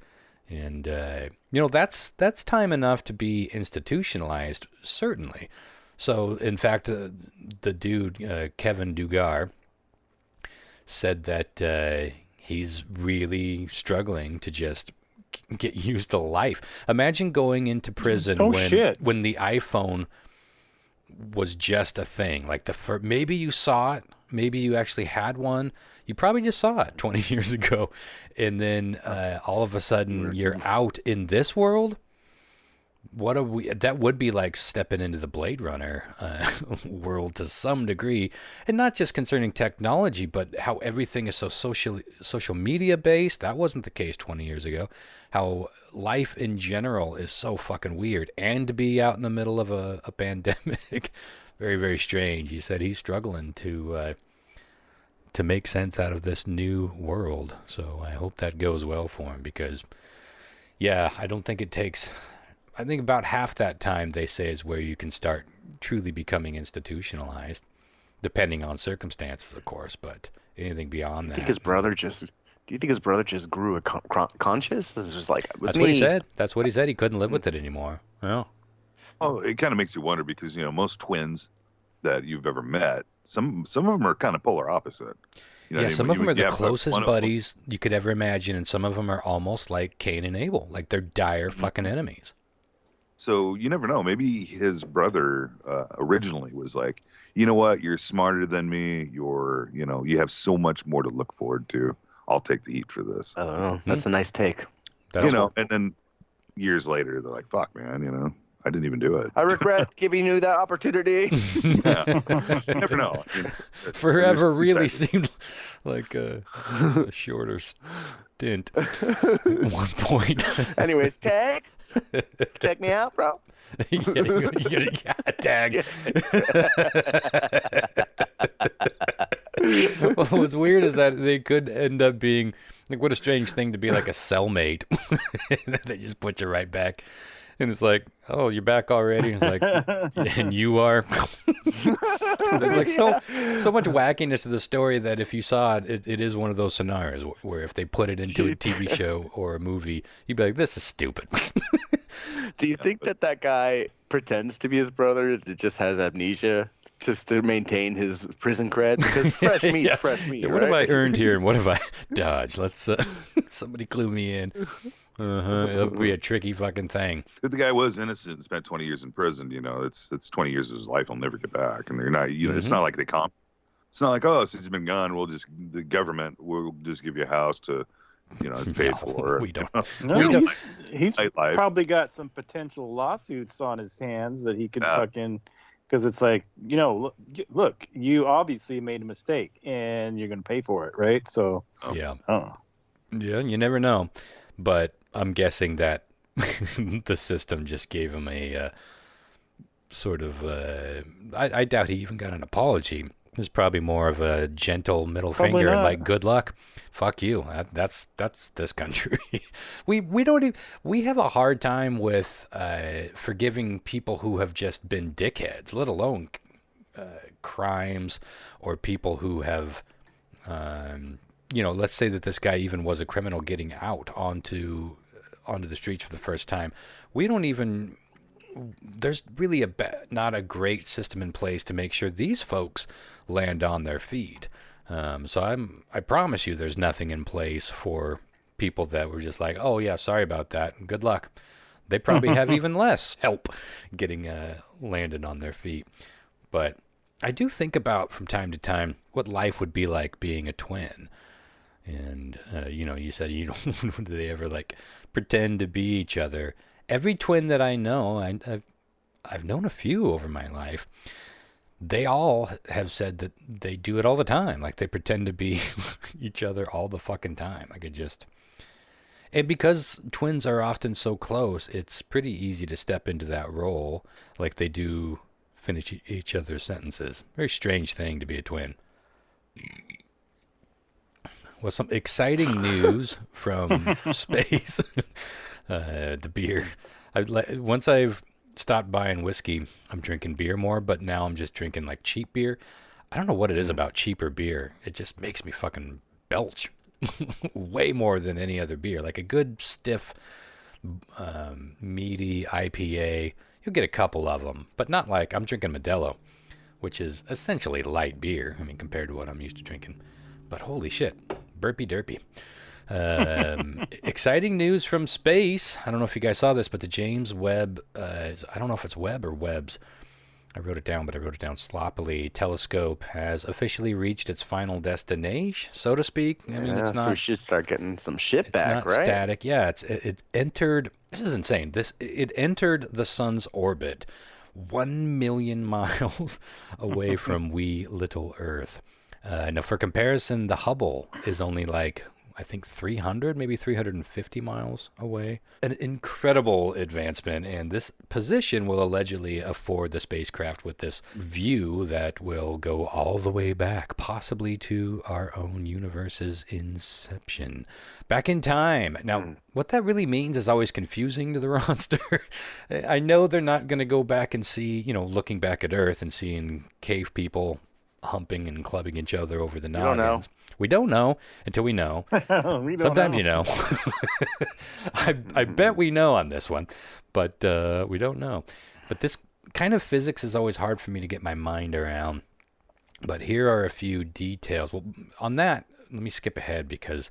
And, that's time enough to be institutionalized, certainly. So, in fact, the dude, Kevin Dugar, said that he's really struggling to just get used to life. Imagine going into prison when the iPhone was just a thing. Like maybe you saw it, maybe you actually had one. You probably just saw it 20 years ago, and then all of a sudden you're out in this world. That would be like stepping into the Blade Runner world to some degree, and not just concerning technology, but how everything is so social media based. That wasn't the case 20 years ago. How life in general is so fucking weird, and to be out in the middle of a pandemic, very, very strange. He said he's struggling to make sense out of this new world. So I hope that goes well for him, because, yeah, I don't think it takes. I think about half that time, they say, is where you can start truly becoming institutionalized, depending on circumstances, of course. But anything beyond that. Do you think his brother just grew a conscience? This is just like that's what he said. That's what he said. He couldn't live with it anymore. Yeah. Well, it kind of makes you wonder, because most twins that you've ever met, some of them are kind of polar opposite. Some of them are the closest buddies you could ever imagine, and some of them are almost like Cain and Abel, like they're dire fucking enemies. So you never know. Maybe his brother originally was like, you know what? You're smarter than me. You have so much more to look forward to. I'll take the heat for this. I don't know. That's a nice take. That's And then years later, they're like, fuck, man, I didn't even do it. I regret giving you that opportunity. Yeah. You never know. Forever really seemed like a shorter stint at one point. Anyways, tag me out, bro. You gotta tag. Well, what's weird is that they could end up being like, what a strange thing to be like a cellmate. They just put you right back, and it's like, oh, you're back already. And it's like, and you are. There's like so much wackiness to the story that if you saw it, it is one of those scenarios where if they put it into a TV show or a movie, you'd be like, this is stupid. Do you think that guy pretends to be his brother that just has amnesia just to maintain his prison cred? Because fresh meat's fresh meat, What right? have I earned here and what have I dodged? Let's somebody clue me in. It'll be a tricky fucking thing. If the guy was innocent and spent 20 years in prison, it's 20 years of his life he'll never get back. And they're not, it's not like it's not like, oh, since he's been gone, the government will just give you a house to, it's paid for. We don't. No, he's probably got some potential lawsuits on his hands that he could fucking, because it's like, look, you obviously made a mistake and you're going to pay for it, right? So, yeah. Oh. Yeah, you never know. But I'm guessing that the system just gave him a sort of, I doubt he even got an apology. It was probably more of a gentle middle finger, and like, good luck. Fuck you. That's this country. We have a hard time with forgiving people who have just been dickheads, let alone crimes or people who have, let's say that this guy even was a criminal getting out onto the streets for the first time. We don't even. There's really not a great system in place to make sure these folks land on their feet. So I promise you there's nothing in place for people that were just like, oh yeah, sorry about that, good luck. They probably have even less help getting landed on their feet. But I do think about from time to time what life would be like being a twin. And you said you don't do they ever like pretend to be each other. Every twin that I know, I've known a few over my life, they all have said that they do it all the time. Like they pretend to be each other all the fucking time. And because twins are often so close, it's pretty easy to step into that role like they do finish each other's sentences. Very strange thing to be a twin. Well, some exciting news from space. The beer. Once I've stopped buying whiskey, I'm drinking beer more, but now I'm just drinking like cheap beer. I don't know what it is about cheaper beer. It just makes me fucking belch way more than any other beer. Like a good stiff, meaty IPA, you'll get a couple of them, but not like I'm drinking Modelo, which is essentially light beer. I mean, compared to what I'm used to drinking. But holy shit, burpy derpy. Exciting news from space. I don't know if you guys saw this, but the James Webb, I don't know if it's Webb or Webb's. I wrote it down, but I wrote it down sloppily. Telescope has officially reached its final destination, so to speak. I mean, it's not. So we should start getting some shit back, right? It's not static. Yeah, it entered. This is insane. It entered the sun's orbit, 1 million miles away from wee little Earth. Now, for comparison, the Hubble is only like, I think 300, maybe 350 miles away. An incredible advancement, and this position will allegedly afford the spacecraft with this view that will go all the way back, possibly to our own universe's inception. Back in time. Now, what that really means is always confusing to the roster. I know they're not going to go back and see, looking back at Earth and seeing cave people humping and clubbing each other over the noggins. We don't know until we know. Sometimes you know. I bet we know on this one, but we don't know. But this kind of physics is always hard for me to get my mind around. But here are a few details. Well, on that, let me skip ahead because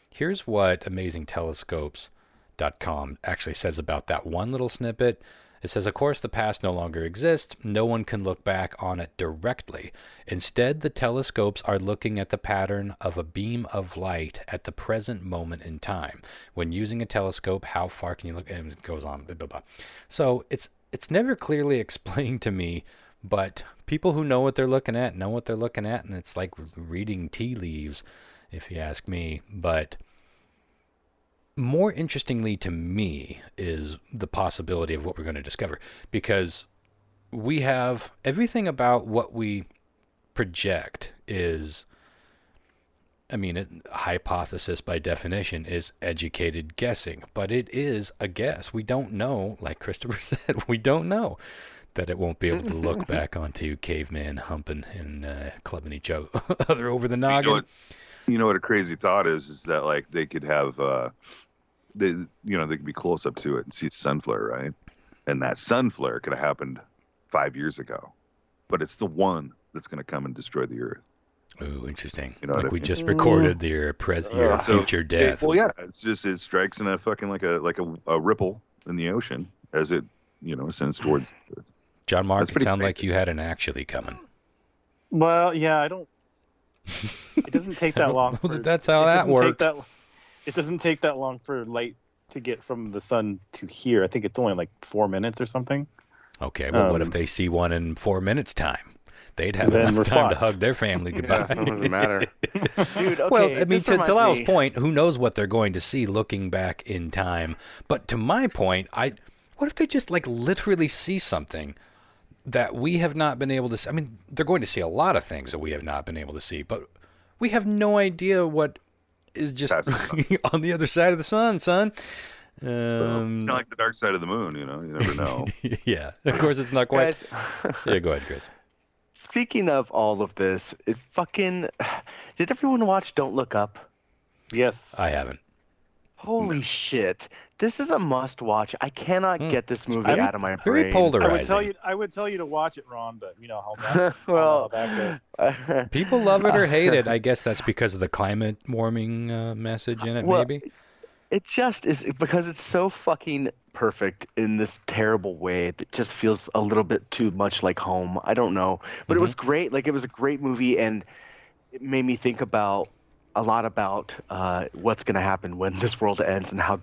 here's what AmazingTelescopes.com actually says about that one little snippet. It says, of course, the past no longer exists. No one can look back on it directly. Instead, the telescopes are looking at the pattern of a beam of light at the present moment in time. When using a telescope, how far can you look? And it goes on, blah, blah, blah. So it's never clearly explained to me, but people who know what they're looking at know what they're looking at, and it's like reading tea leaves, if you ask me. But more interestingly to me is the possibility of what we're going to discover, because we have everything about what we project is, I mean, hypothesis by definition is educated guessing, but it is a guess. We don't know, like Christopher said, we don't know that it won't be able to look back onto caveman humping and clubbing each other over the noggin. You know what a crazy thought is that like they could have they could be close up to it and see sun flare, right? And that sun flare could have happened 5 years ago, but it's the one that's going to come and destroy the Earth. Ooh, interesting. You know like what I we mean? just recorded your future death. Well, yeah, it's just it strikes in a fucking like a ripple in the ocean as it ascends towards the Earth. John Mark, it sounded crazy. like you had an actually coming. Well, yeah, I don't. It doesn't take that long. That's how that works. It doesn't take that long for light to get from the sun to here. I think it's only like 4 minutes or something. Okay, well, what if they see one in 4 minutes' time? They'd have enough time to hug their family goodbye. Yeah, it doesn't matter. Dude, okay, well, I mean, to Lyle's me. point, who knows what they're going to see looking back in time? But to my point, what if they just like literally see something that we have not been able to see? I mean, they're going to see a lot of things that we have not been able to see, but we have no idea what is just on the other side of the sun, son. It's kind of like the dark side of the moon, you never know. Yeah, of course it's not quite. Yeah, go ahead, Chris. Speaking of all of this, did everyone watch Don't Look Up? Yes. I haven't. Holy shit. This is a must watch. I cannot get this movie out of my brain. Very polarizing. I would tell you to watch it, Ron, but you know how well, that goes. People love it or hate it. I guess that's because of the climate warming message in it, maybe. It just is because it's so fucking perfect in this terrible way that just feels a little bit too much like home. I don't know. But it was great. Like, it was a great movie, and it made me think a lot about what's going to happen when this world ends and how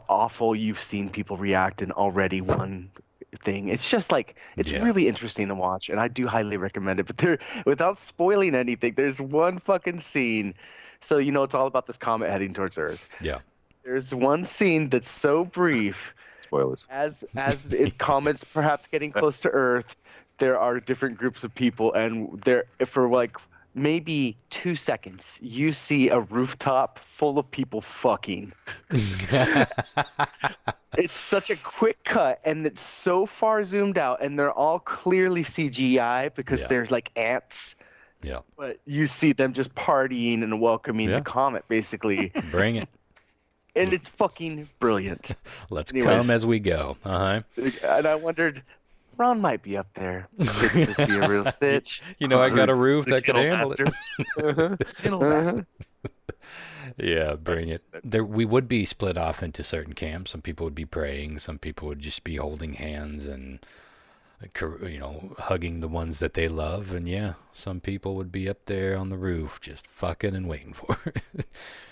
awful you've seen people react in already one thing. It's just like, it's really interesting to watch, and I do highly recommend it. But without spoiling anything, there's one fucking scene. So, it's all about this comet heading towards Earth. Yeah. There's one scene that's so brief. Spoilers. As it comets perhaps getting close to Earth, there are different groups of people, and for like maybe 2 seconds, you see a rooftop full of people fucking. It's such a quick cut, and it's so far zoomed out, and they're all clearly CGI because they're like ants. Yeah. But you see them just partying and welcoming the comet, basically. Bring it. And it's fucking brilliant. Let's come as we go. Uh-huh. And I wondered, Ron might be up there. Could this be a real stitch? I got a roof that could handle it. Yeah, bring it. We would be split off into certain camps. Some people would be praying. Some people would just be holding hands and hugging the ones that they love. And some people would be up there on the roof just fucking and waiting for it.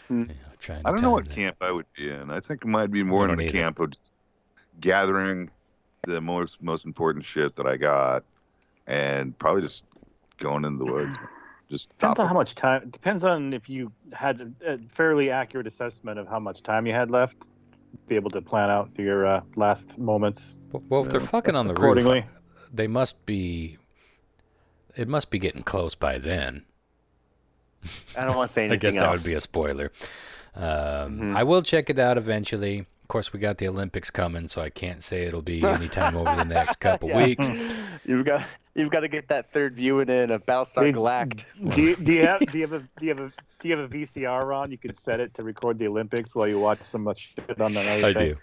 I don't know what camp I would be in. I think it might be more in the camp of just gathering the most important shit that I got and probably just going in the woods. Just depends on how much time. Depends on if you had a fairly accurate assessment of how much time you had left. Be able to plan out your last moments. Well, if they're fucking on the roof, they must be. It must be getting close by then. I don't want to say anything I guess else. that would be a spoiler. I will check it out eventually. Of course, we got the Olympics coming, so I can't say it'll be anytime over the next couple weeks. You've got to get that third viewing in of Battlestar Galactica. Do you have a VCR, Ron? You can set it to record the Olympics while you watch so much shit on the other I thing.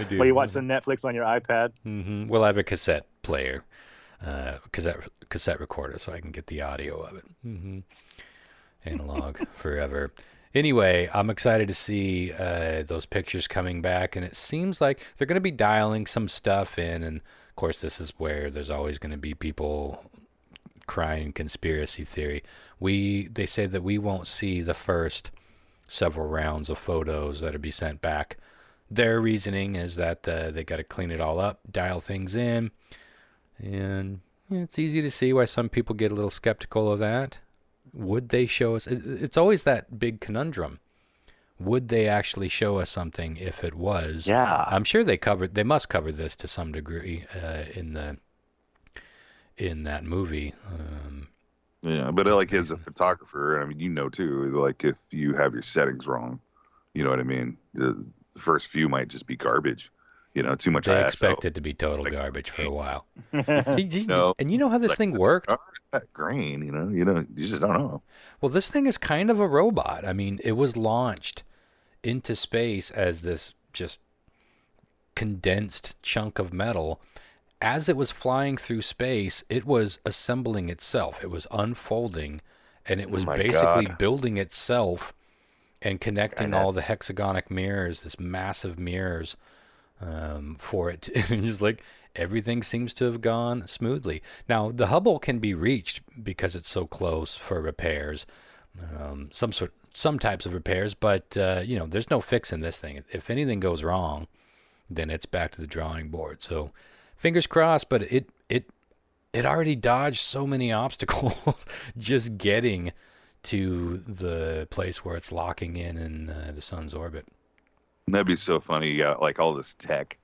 do. While you watch the Netflix on your iPad. Mm-hmm. Well, I have a cassette player, cassette recorder, so I can get the audio of it. Mm-hmm. Analog forever. Anyway, I'm excited to see those pictures coming back, and it seems like they're going to be dialing some stuff in. And of course, this is where there's always going to be people crying conspiracy theory. They say that we won't see the first several rounds of photos that'll be sent back. Their reasoning is that they got to clean it all up, dial things in, and it's easy to see why some people get a little skeptical of that. Would they show us? It's always that big conundrum. Would they actually show us something if it was? Yeah. I'm sure they must cover this to some degree in that movie. Yeah, but like as a photographer, I mean, you know too, like if you have your settings wrong, you know what I mean? The first few might just be garbage. Too much ISO. They expect it to be total garbage for a while. No, and you know how this thing worked? That grain, you just don't know. Well, this thing is kind of a robot. I mean, it was launched into space as this just condensed chunk of metal. As it was flying through space, it was assembling itself. It was unfolding, and it was basically building itself and connecting all the hexagonic mirrors, this massive mirrors, for it. And just like everything seems to have gone smoothly. Now, the Hubble can be reached because it's so close for repairs, some types of repairs, but there's no fixing this thing. If anything goes wrong, then it's back to the drawing board. So fingers crossed, but it already dodged so many obstacles just getting to the place where it's locking in the sun's orbit. That'd be so funny. You got like all this tech,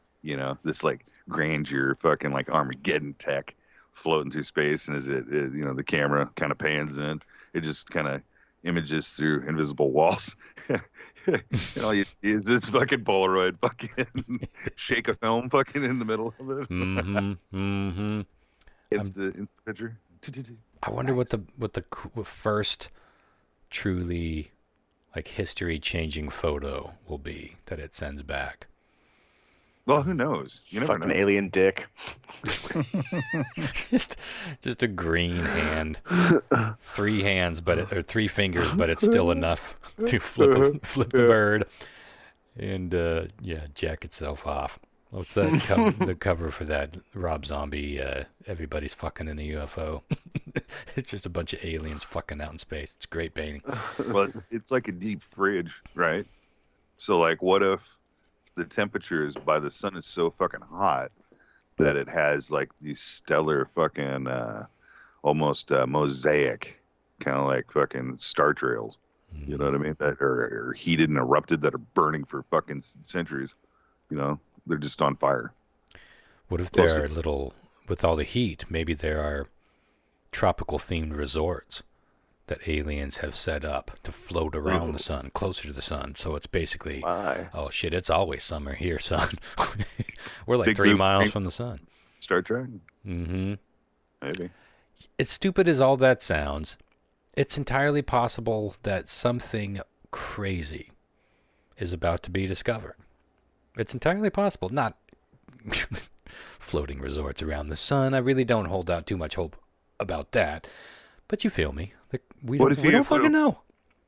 this like grandeur, fucking like Armageddon tech floating through space, and as the camera kind of pans in, it just kind of images through invisible walls. All you see is this fucking Polaroid fucking shake a film fucking in the middle of it. Insta picture. I wonder what the first truly like history-changing photo will be that it sends back. Well, who knows? You never fucking know. alien dick. just a green hand, 3 hands, or 3 fingers, but it's still enough to flip the bird, and jack itself off. What's that? The cover for that Rob Zombie? Everybody's fucking in a UFO. It's just a bunch of aliens fucking out in space. It's a great painting. Well, it's like a deep fridge, right? So, like, what if the temperatures by the sun is so fucking hot that it has like these stellar fucking almost mosaic kind of like fucking star trails, you know what I mean, that are heated and erupted, that are burning for fucking centuries, they're just on fire. What if there are with all the heat, maybe there are tropical themed resorts that aliens have set up to float around the sun, closer to the sun. So it's basically, oh shit, it's always summer here, son. We're like 3 miles from the sun. Star Trek? Mm-hmm. Maybe. As stupid as all that sounds, it's entirely possible that something crazy is about to be discovered. It's entirely possible. Not floating resorts around the sun. I really don't hold out too much hope about that. But you feel me. We don't fucking know.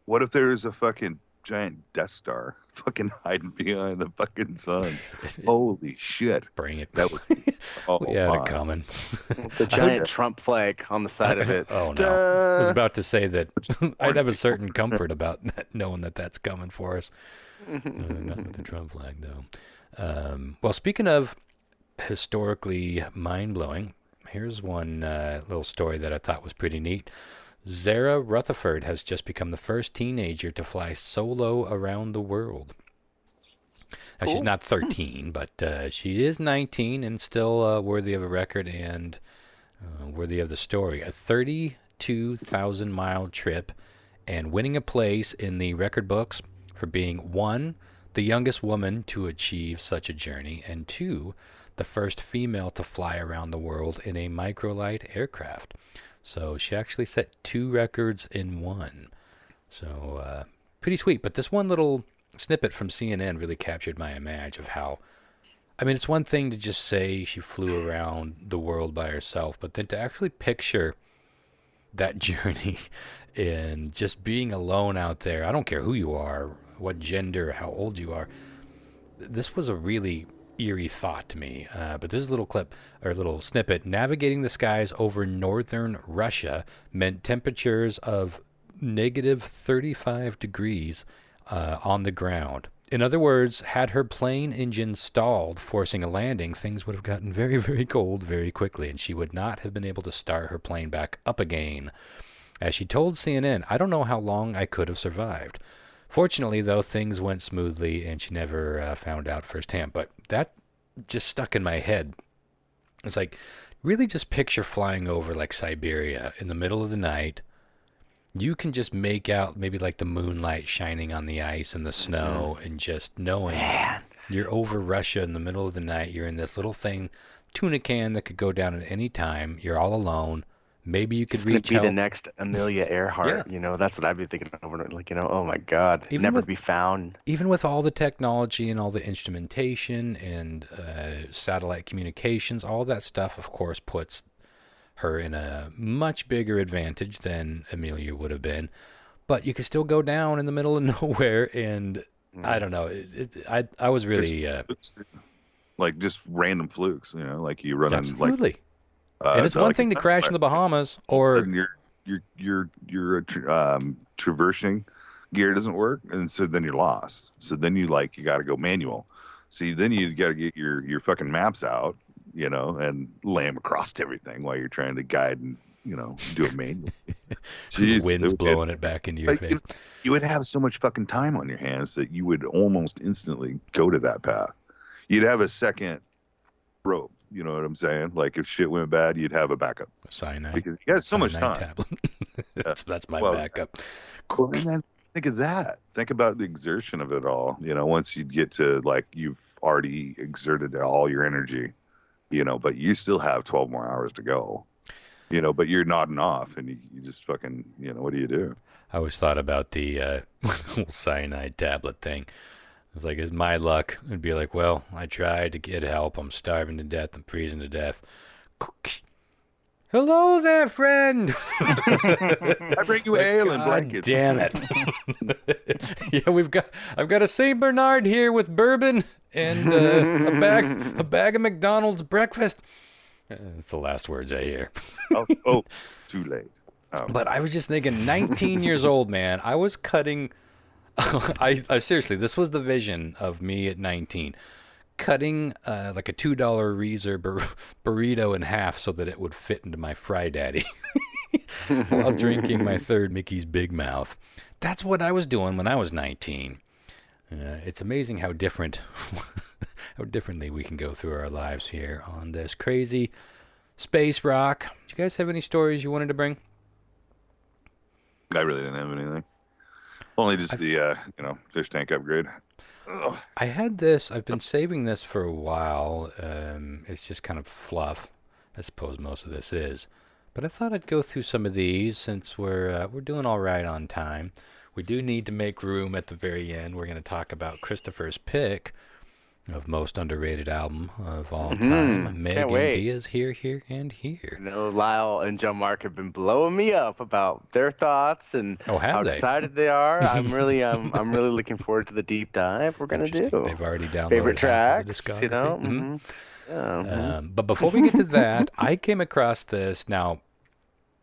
What if there is a fucking giant Death Star fucking hiding behind the fucking sun? Holy shit. Bring it. That would we had it coming. The giant Trump flag on the side of it. Oh, no. I was about to say that I'd have a certain comfort about that, knowing that that's coming for us. Not with the Trump flag, though. Well, speaking of historically mind-blowing, here's one little story that I thought was pretty neat. Zara Rutherford has just become the first teenager to fly solo around the world. Now, she's not 13, but she is 19 and still worthy of a record and worthy of the story. A 32,000-mile trip and winning a place in the record books for being, 1, the youngest woman to achieve such a journey, and 2, the first female to fly around the world in a microlight aircraft. So she actually set 2 records in 1. So pretty sweet. But this one little snippet from CNN really captured my image of how, I mean, it's one thing to just say she flew around the world by herself, but then to actually picture that journey and just being alone out there. I don't care who you are, what gender, how old you are. This was a really eerie thought to me. But this little clip, or little snippet, navigating the skies over northern Russia meant temperatures of negative 35 degrees on the ground. In other words, had her plane engine stalled, forcing a landing, things would have gotten very, very cold very quickly, and she would not have been able to start her plane back up again. As she told CNN, "I don't know how long I could have survived." Fortunately, though, things went smoothly, and she never found out firsthand. But that just stuck in my head. It's like, really just picture flying over like Siberia in the middle of the night. You can just make out maybe like the moonlight shining on the ice and the snow, and just knowing you're over Russia in the middle of the night. You're in this little thing, tuna can that could go down at any time. You're all alone. Maybe you could reach be help. the next Amelia Earhart. Yeah. That's what I'd be thinking over. Like, oh my God, never to be found. Even with all the technology and all the instrumentation and satellite communications, all that stuff, of course, puts her in a much bigger advantage than Amelia would have been. But you could still go down in the middle of nowhere, and I don't know. I was really like just random flukes, like you run absolutely. on like. And it's one thing to crash in the Bahamas, or your traversing gear doesn't work, and so then you're lost. So then you got to go manual. So then you got to get your fucking maps out, and lay them across everything while you're trying to guide and do it manual. The wind's blowing it back into your face. You would have so much fucking time on your hands that you would almost instantly go to that path. You'd have a second rope. You know what I'm saying? Like if shit went bad, you'd have a backup. Cyanide. Because you got so much time. Tablet. that's my backup. Well, and then think of that. Think about the exertion of it all. Once you get to you've already exerted all your energy, but you still have 12 more hours to go. But you're nodding off, and you just fucking, what do you do? I always thought about the cyanide tablet thing. It's like, it's my luck. It'd be like, well, I tried to get help. I'm starving to death. I'm freezing to death. Hello there, friend. I bring you ale and blankets. Damn it. Yeah, I've got a Saint Bernard here with bourbon and a bag of McDonald's breakfast. That's the last words I hear. Oh, too late. Oh. But I was just thinking, 19 years old, man. I was cutting. I seriously, this was the vision of me at 19, cutting like a $2 Reezer burrito in half so that it would fit into my Fry Daddy while drinking my third Mickey's Big Mouth. That's what I was doing when I was 19. It's amazing how differently we can go through our lives here on this crazy space rock. Do you guys have any stories you wanted to bring? I really didn't have anything. Only just the fish tank upgrade. Ugh. I had this. I've been saving this for a while. It's just kind of fluff. I suppose most of this is. But I thought I'd go through some of these since we're doing all right on time. We do need to make room at the very end. We're going to talk about Christopher's pick of most underrated album of all time. Meg and Diaz, here, and here. Lyle and John Mark have been blowing me up about their thoughts and how excited they are. I'm really looking forward to the deep dive we're gonna do. They've already downloaded favorite tracks, discography. But before we get to that, I came across this. Now,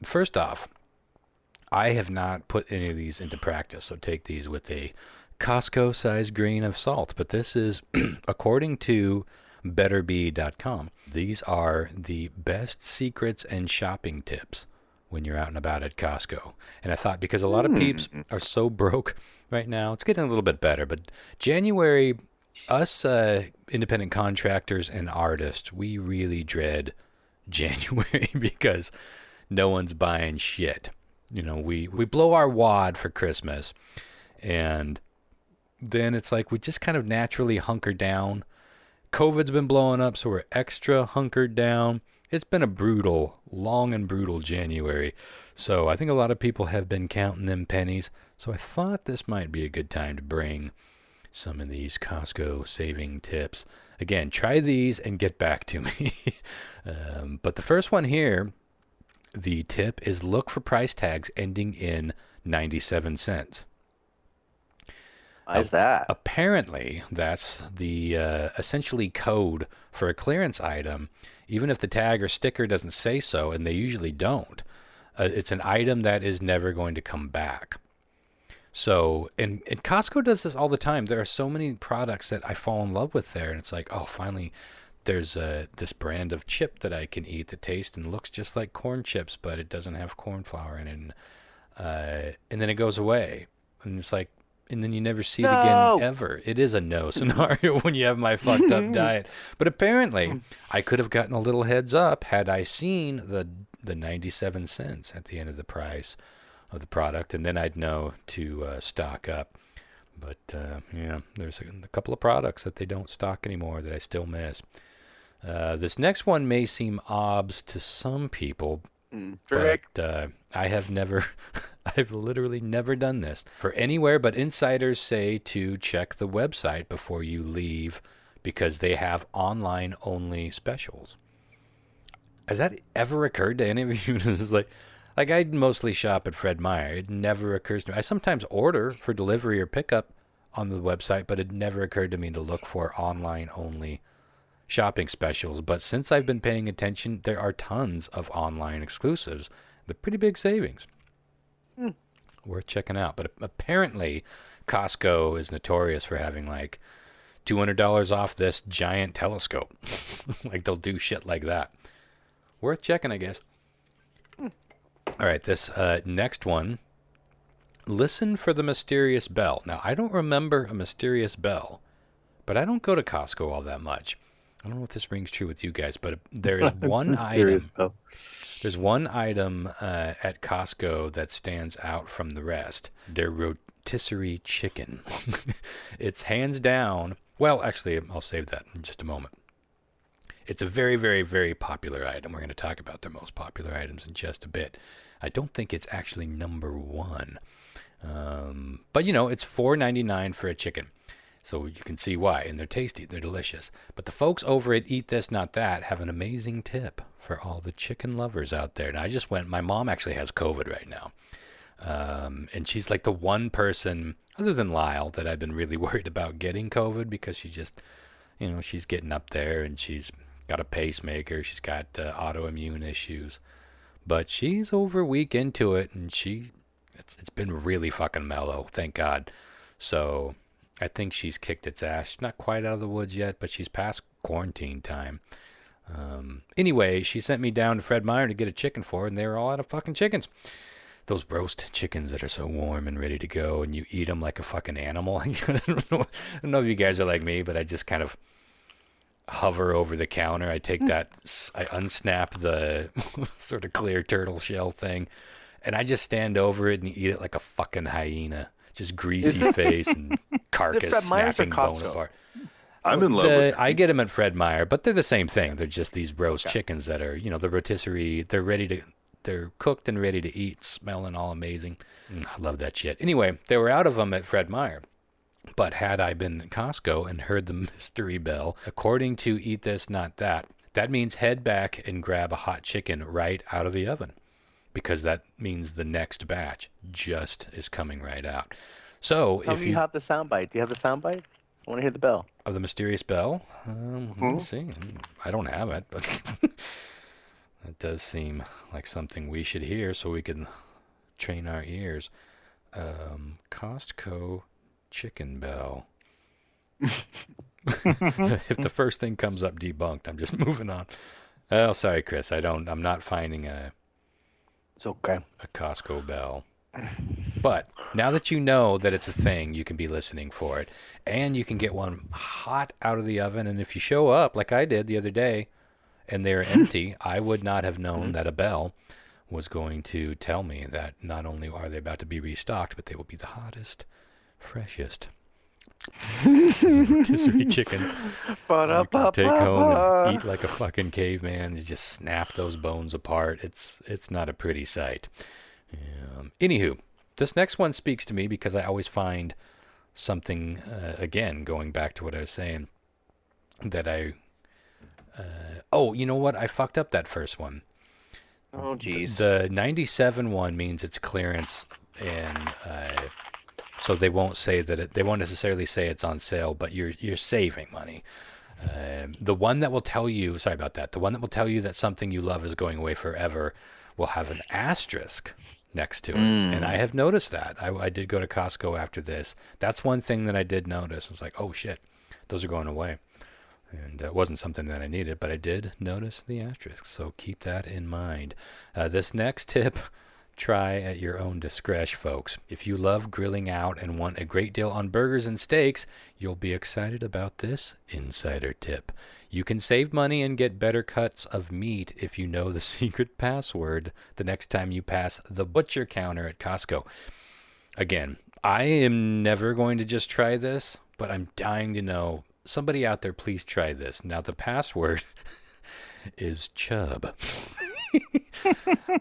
first off, I have not put any of these into practice, so take these with a Costco-sized grain of salt. But this is, according to betterbe.com, these are the best secrets and shopping tips when you're out and about at Costco. And I thought, because a lot of peeps are so broke right now, it's getting a little bit better. But January, us independent contractors and artists, we really dread January because no one's buying shit. We blow our wad for Christmas, and then it's like we just kind of naturally hunker down. COVID's been blowing up, so we're extra hunkered down. It's been a long and brutal January. So I think a lot of people have been counting them pennies. So I thought this might be a good time to bring some of these Costco saving tips. Again, try these and get back to me. But the first one here, the tip is look for price tags ending in 97 cents. Why is that? Apparently, that's the essentially code for a clearance item, even if the tag or sticker doesn't say so, and they usually don't. It's an item that is never going to come back. So, and Costco does this all the time. There are so many products that I fall in love with there, and it's like, oh, finally, there's this brand of chip that I can eat that tastes and looks just like corn chips, but it doesn't have corn flour in it. And then it goes away, and it's like, and then you never see it again ever. It is a no scenario when you have my fucked up diet. But apparently, I could have gotten a little heads up had I seen the 97 cents at the end of the price of the product, and then I'd know to stock up. But yeah, there's a couple of products that they don't stock anymore that I still miss. This next one may seem obs to some people, but I have never, I've literally never done this. For anywhere but insiders say to check the website before you leave because they have online only specials. Has that ever occurred to any of you? This is like I mostly shop at Fred Meyer. It never occurs to me. I sometimes order for delivery or pickup on the website, but it never occurred to me to look for online only shopping specials. But since I've been paying attention, there are tons of online exclusives. They're pretty big savings. Worth checking out. But apparently, Costco is notorious for having like $200 off this giant telescope. Like they'll do shit like that. Worth checking, I guess. All right, this next one. Listen for the mysterious bell. Now, I don't remember a mysterious bell, but I don't go to Costco all that much. I don't know if this rings true with you guys, but there is one item. Bell. There's one item at Costco that stands out from the rest. Their rotisserie chicken. It's hands down. Well, actually, I'll save that in just a moment. It's a very, very, very popular item. We're going to talk about their most popular items in just a bit. I don't think it's actually number one. But, you know, it's $4.99 for a chicken. So you can see why. And they're tasty. They're delicious. But the folks over at Eat This Not That have an amazing tip for all the chicken lovers out there. Now, I just went. My mom actually has COVID right now. And she's like the one person, other than Lyle, that I've been really worried about getting COVID because she just, you know, she's getting up there and she's got a pacemaker. She's got autoimmune issues. But she's over a week into it, and it's been really fucking mellow, thank God. So I think she's kicked its ass. She's not quite out of the woods yet, but she's past quarantine time. Anyway, she sent me down to Fred Meyer to get a chicken for her, and they were all out of fucking chickens. Those roast chickens that are so warm and ready to go, and you eat them like a fucking animal. I don't know if you guys are like me, but I just kind of hover over the counter. I take that, I unsnap the sort of clear turtle shell thing, and I just stand over it and eat it like a fucking hyena. Just greasy face and carcass snapping bone apart. I'm in love with it. I get them at Fred Meyer, but they're the same thing. They're just these roast chickens that are, you know, the rotisserie. They're cooked and ready to eat, smelling all amazing. I love that shit. Anyway, they were out of them at Fred Meyer. But had I been at Costco and heard the mystery bell, according to Eat This Not That, that means head back and grab a hot chicken right out of the oven, because that means the next batch just is coming right out. So if you have the soundbite, do you have the soundbite? I want to hear the bell. Of the mysterious bell? Let's see. I don't have it, but it does seem like something we should hear so we can train our ears. Costco chicken bell. If the first thing comes up debunked, I'm just moving on. Oh, sorry, Chris. I'm not finding it's okay. A Costco bell. But now that you know that it's a thing, you can be listening for it. And you can get one hot out of the oven. And if you show up, like I did the other day, and they're empty, I would not have known that a bell was going to tell me that not only are they about to be restocked, but they will be the hottest, freshest rotisserie chickens you can take home and eat like a fucking caveman. You just snap those bones apart. It's not a pretty sight. Anywho, this next one speaks to me because I always find something, again, going back to what I was saying, that you know what? I fucked up that first one. Oh, geez. The 97 one means it's clearance, and so they won't say that they won't necessarily say it's on sale, but you're saving money. The one that will tell you, sorry about that, the one that will tell you that something you love is going away forever will have an asterisk next to it. And I have noticed that. I did go to Costco after this. That's one thing that I did notice. It's like, oh shit, those are going away. And it wasn't something that I needed, but I did notice the asterisk. So keep that in mind. This next tip, try at your own discretion, folks. If you love grilling out and want a great deal on burgers and steaks, you'll be excited about this insider tip. You can save money and get better cuts of meat if you know the secret password the next time you pass the butcher counter at Costco. Again, I am never going to just try this, but I'm dying to know. Somebody out there, please try this. Now, the password is chub.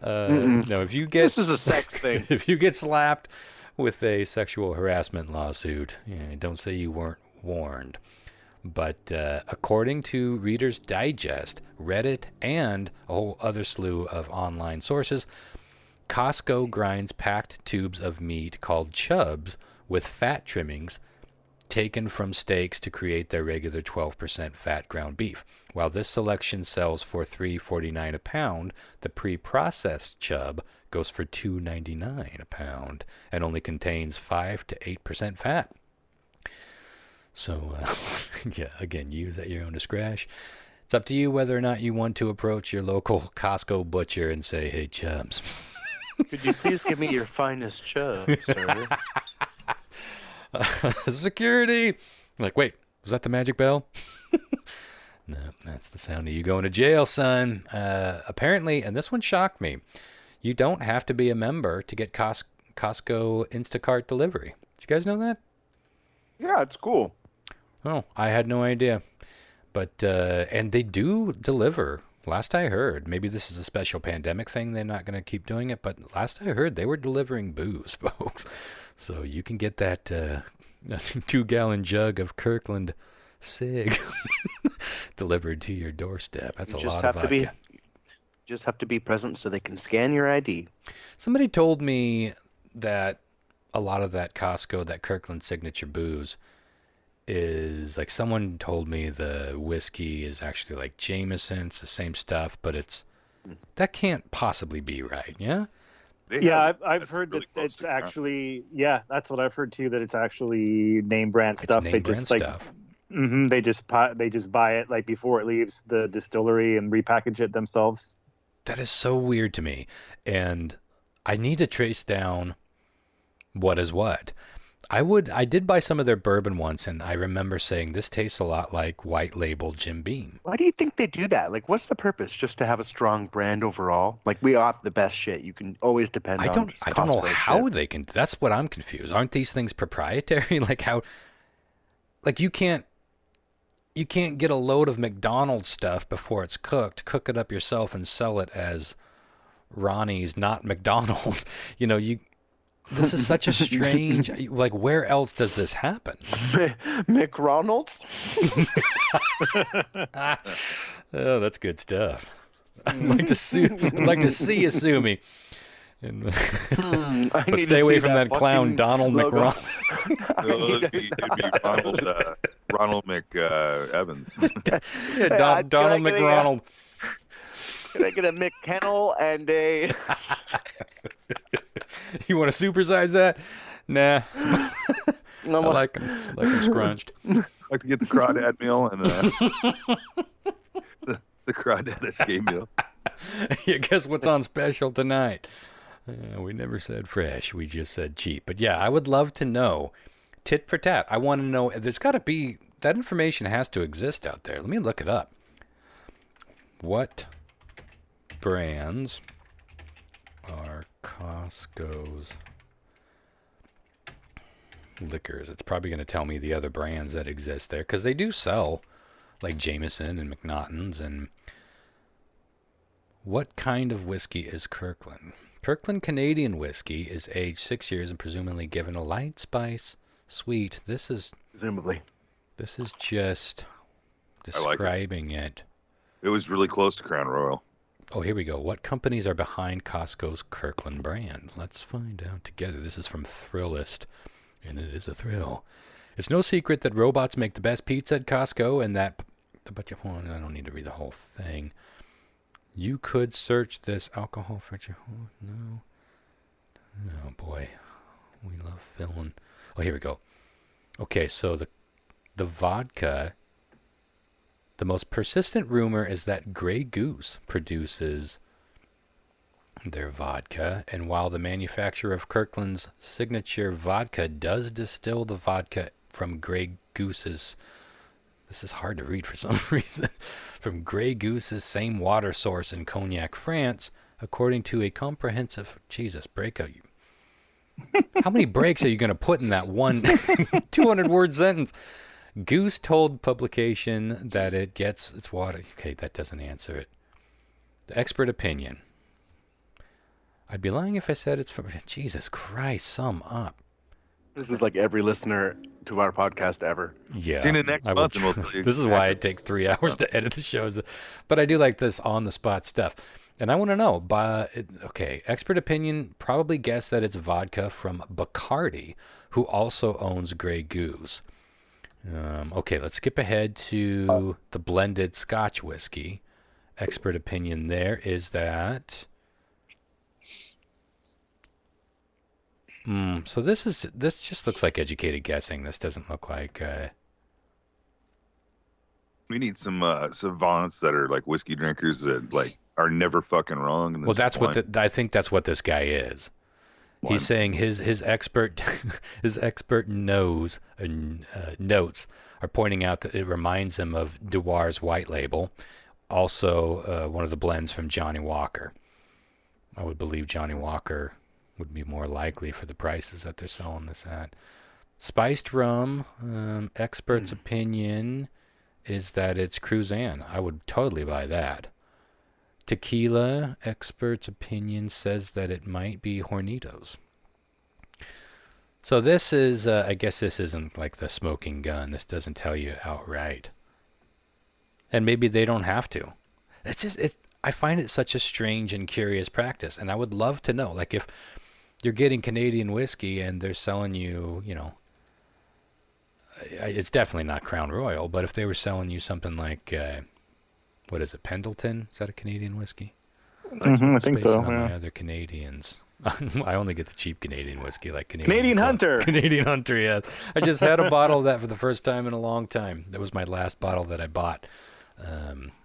No, if you get This is a sex thing. if you get slapped with a sexual harassment lawsuit, don't say you weren't warned. But according to Reader's Digest, Reddit, and a whole other slew of online sources, Costco grinds packed tubes of meat called chubs with fat trimmings taken from steaks to create their regular 12% fat ground beef. While this selection sells for $3.49 a pound, the pre-processed chub goes for $2.99 a pound and only contains 5 to 8% fat. So, yeah, again, use at your own discretion. It's up to you whether or not you want to approach your local Costco butcher and say, hey, chubs. Could you please give me your finest chub, sir? Security! Like, wait, was that the magic bell? No, that's the sound of you going to jail, son. Apparently, and this one shocked me, you don't have to be a member to get Costco Instacart delivery. Did you guys know that? Yeah, it's cool. Oh, I had no idea. But, and they do deliver. Last I heard, maybe this is a special pandemic thing, they're not going to keep doing it, but last I heard, they were delivering booze, folks. So you can get that 2-gallon jug of Kirkland Sig delivered to your doorstep. That's a lot of vodka. Just have to be present so they can scan your ID. Somebody told me that a lot of that Costco, that Kirkland signature booze, is like, someone told me the whiskey is actually like Jameson. It's the same stuff, but that can't possibly be right. Yeah. Yeah, I've heard that it's actually, that's what I've heard too, that it's actually name brand stuff. Name brand stuff. They just buy it like before it leaves the distillery and repackage it themselves. That is so weird to me, and I need to trace down what is what. I did buy some of their bourbon once, and I remember saying this tastes a lot like white label Jim Beam. Why do you think they do that? Like, what's the purpose? Just to have a strong brand overall? Like, we offer the best shit. You can always depend on. I don't know how they can. That's what I'm confused. Aren't these things proprietary? Like how? Like you can't get a load of McDonald's stuff before it's cooked, cook it up yourself, and sell it as Ronnie's, not McDonald's. This is such a strange, like, where else does this happen? McRonald's? Oh, that's good stuff. I'd like to see you sue me. But stay away from that clown Donald McRonald. It'd be Ronald McEvans. Yeah, Donald McRonald. Can I get a McKennel and a... You want to supersize that? Nah. I like them scrunched. I'd like to get the crawdad meal and the crawdad escape meal. Yeah, guess what's on special tonight? We never said fresh. We just said cheap. But yeah, I would love to know, tit for tat. I want to know. There's got to be, that information has to exist out there. Let me look it up. What brands are Costco's liquors? It's probably going to tell me the other brands that exist there, because they do sell like Jameson and McNaughton's. And what kind of whiskey is Kirkland? Kirkland Canadian whiskey is aged 6 years and presumably given a light spice sweet. This is just describing it. It was really close to Crown Royal. Oh, here we go. What companies are behind Costco's Kirkland brand? Let's find out together. This is from Thrillist, and it is a thrill. It's no secret that robots make the best pizza at Costco, and that... But I don't need to read the whole thing. You could search this alcohol for your... No. Oh, boy. We love filling. Oh, here we go. Okay, so the vodka... The most persistent rumor is that Grey Goose produces their vodka, and while the manufacturer of Kirkland's signature vodka does distill the vodka from Grey Goose's, this is hard to read for some reason, from Grey Goose's same water source in Cognac, France, according to a comprehensive, Jesus, breakout. How many breaks are you going to put in that one 200-word sentence? Goose told publication that it gets its water. Okay, that doesn't answer it. The expert opinion. I'd be lying if I said it's from... Jesus Christ, sum up. This is like every listener to our podcast ever. Yeah. Tune in next month and we'll tell you. This is why it takes 3 hours to edit the shows. But I do like this on-the-spot stuff. And I want to know, okay, expert opinion probably guessed that it's vodka from Bacardi, who also owns Grey Goose. Okay, let's skip ahead to the blended Scotch whiskey. Expert opinion there is that... so this just looks like educated guessing. This doesn't look like... We need some savants that are like whiskey drinkers that like are never fucking wrong. Well, that's what I think that's what this guy is. He's saying his expert notes are pointing out that it reminds him of Dewar's White Label, also one of the blends from Johnny Walker. I would believe Johnny Walker would be more likely for the prices that they're selling this at. Spiced rum, expert's opinion is that it's Cruzan. I would totally buy that. Tequila, expert's opinion says that it might be Hornitos. So this is, I guess this isn't like the smoking gun. This doesn't tell you outright. And maybe they don't have to. I find it such a strange and curious practice. And I would love to know, like if you're getting Canadian whiskey and they're selling you, it's definitely not Crown Royal, but if they were selling you something like... what is it, Pendleton? Is that a Canadian whiskey? I think so. Yeah. My other Canadians. I only get the cheap Canadian whiskey, like Canadian Hunter. Canadian Hunter, yeah. I just had a bottle of that for the first time in a long time. That was my last bottle that I bought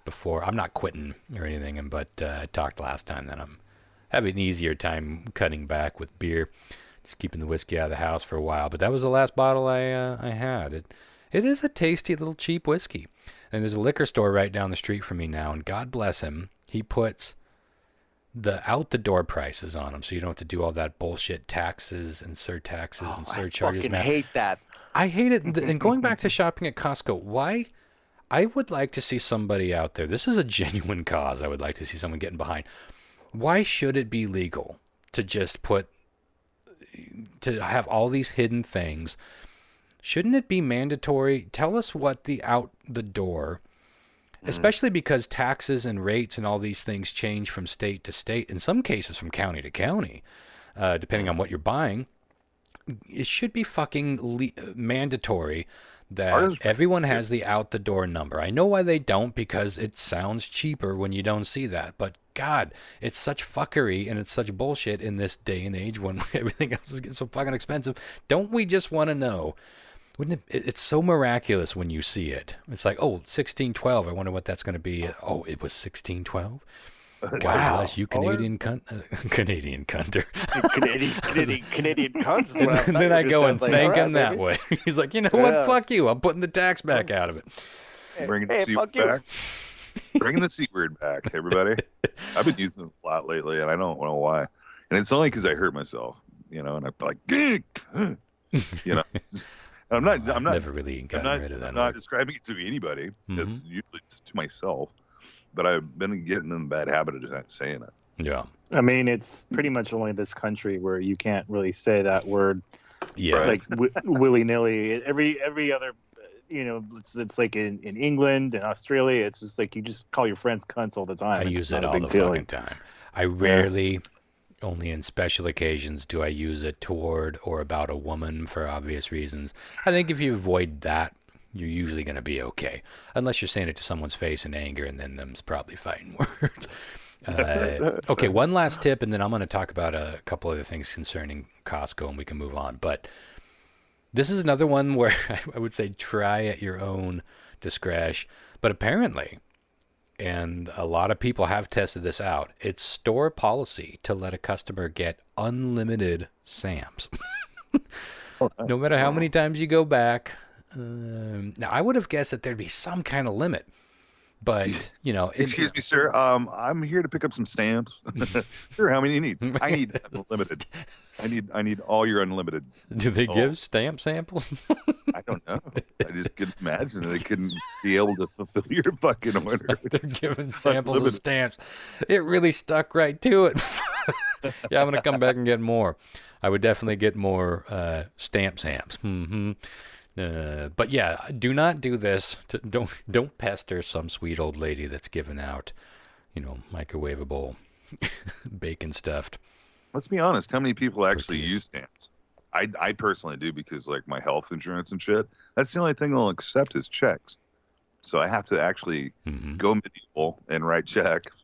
before. I'm not quitting or anything, but I talked last time that I'm having an easier time cutting back with beer, just keeping the whiskey out of the house for a while. But that was the last bottle I had. It is a tasty little cheap whiskey. And there's a liquor store right down the street from me now, and God bless him, he puts the out-the-door prices on them, so you don't have to do all that bullshit taxes and surtaxes and surcharges. I fucking hate that. I hate it. And going back to shopping at Costco, why? I would like to see somebody out there. This is a genuine cause I would like to see someone getting behind. Why should it be legal to just to have all these hidden things? Shouldn't it be mandatory? Tell us what the out the door, especially because taxes and rates and all these things change from state to state, in some cases from county to county, depending on what you're buying. It should be fucking mandatory that everyone has the out the door number. I know why they don't, because it sounds cheaper when you don't see that. But God, it's such fuckery and it's such bullshit in this day and age when everything else is getting so fucking expensive. Don't we just want to know? Wouldn't it's so miraculous when you see it. It's like, oh, 1612. I wonder what that's going to be. Oh, it was 1612. God bless you, Canadian Canadian cunter. Canadian cunts. Then I go and thank him that way. He's like, you know what? Fuck you. I'm putting the tax back out of it. Bringing the C word back. Bringing the C word back, everybody. I've been using it a lot lately, and I don't know why. And it's only because I hurt myself, and I'm like, I'm never really gotten rid of that. I'm not describing it to anybody. It's usually to myself. But I've been getting in the bad habit of saying it. Yeah. I mean, it's pretty much only this country where you can't really say that word. Yeah. Like willy nilly. Every other it's like in England and Australia, it's just like you just call your friends cunts all the time. I It's use not it a all big the deal. fucking time. I rarely, only in special occasions, do I use it toward or about a woman for obvious reasons. I think if you avoid that, you're usually going to be okay. Unless you're saying it to someone's face in anger, and then them's probably fighting words. Okay, one last tip, and then I'm going to talk about a couple other things concerning Costco, and we can move on. But this is another one where I would say try at your own discretion. But apparently, and a lot of people have tested this out, it's store policy to let a customer get unlimited stamps. No matter how many times you go back. Now, I would have guessed that there'd be some kind of limit. But, Excuse me, sir. I'm here to pick up some stamps. Sure, how many you need? I need unlimited. I need all your unlimited. Do they give stamp samples? I don't know. I just could imagine they couldn't be able to fulfill your fucking order. They're giving samples of stamps. It really stuck right to it. Yeah, I'm going to come back and get more. I would definitely get more stamps. Mm-hmm. But yeah, do not do this. Don't pester some sweet old lady that's giving out, microwavable bacon stuffed. Let's be honest. How many people actually use stamps? I personally do, because like my health insurance and shit. That's the only thing they'll accept is checks. So I have to actually go medieval and write checks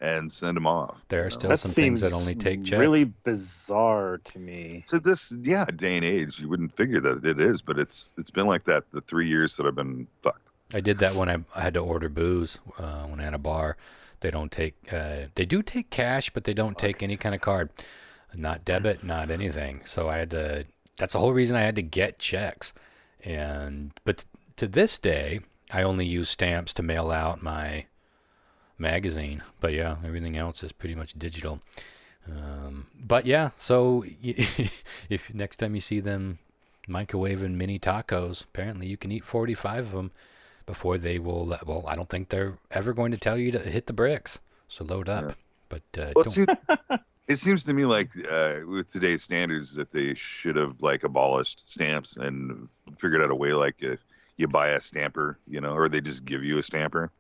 and send them off. There are still some things that only take checks. Really bizarre to me. So this, day and age, you wouldn't figure that it is, but it's been like that the 3 years that I've been fucked. I did that when I had to order booze when I had a bar. They don't take. They do take cash, but they don't take any kind of card, not debit, not anything. So I had to. That's the whole reason I had to get checks. But to this day, I only use stamps to mail out my magazine. But yeah, everything else is pretty much digital. But yeah, so if next time you see them microwaving mini tacos, apparently you can eat 45 of them before they will. Well, I don't think they're ever going to tell you to hit the bricks. So load up. Yeah. But it seems to me like with today's standards that they should have like abolished stamps and figured out a way like if you buy a stamper, or they just give you a stamper,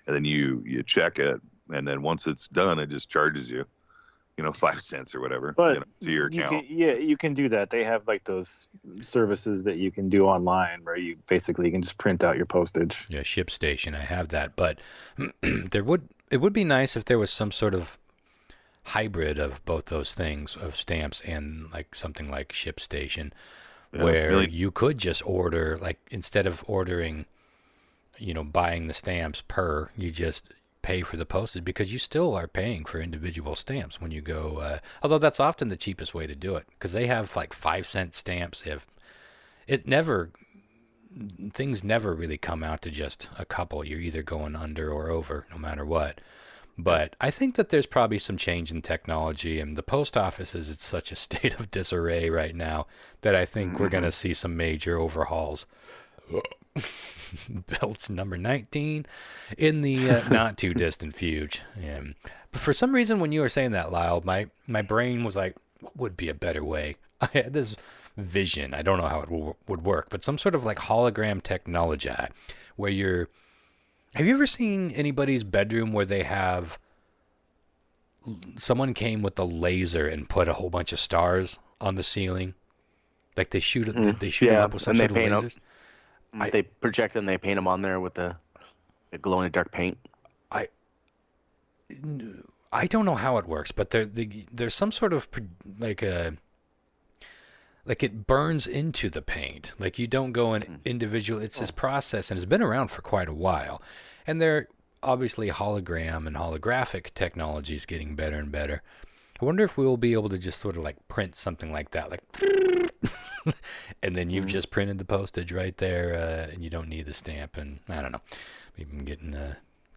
and then you check it, and then once it's done, it just charges you, 5 cents or whatever, but to your account. You can do that. They have like those services that you can do online where you basically can just print out your postage. Yeah, ShipStation. I have that, but it would be nice if there was some sort of hybrid of both those things, of stamps and like something like ShipStation, where you could just order, like instead of ordering, buying the stamps per, you just pay for the postage, because you still are paying for individual stamps when you go, although that's often the cheapest way to do it, because they have like 5-cent stamps. Things never really come out to just a couple. You're either going under or over, no matter what. But I think that there's probably some change in technology, and the post office is in such a state of disarray right now that I think we're going to see some major overhauls. Belts number 19 in the not too distant future. But for some reason, when you were saying that, Lyle, my brain was like, what would be a better way? I had this vision. I don't know how it would work, but some sort of like hologram technology where have you ever seen anybody's bedroom where they have someone came with a laser and put a whole bunch of stars on the ceiling? Like they shoot them up with some sort of lasers? They project and they paint them on there with the glow-in-the-dark paint. I don't know how it works, but there's some sort of like it burns into the paint. Like you don't go in individual. It's this process, and it's been around for quite a while. And they're obviously hologram and holographic technology is getting better and better. I wonder if we'll be able to just sort of like print something like that, like, and then you've just printed the postage right there, and you don't need the stamp. And I don't know, maybe I'm getting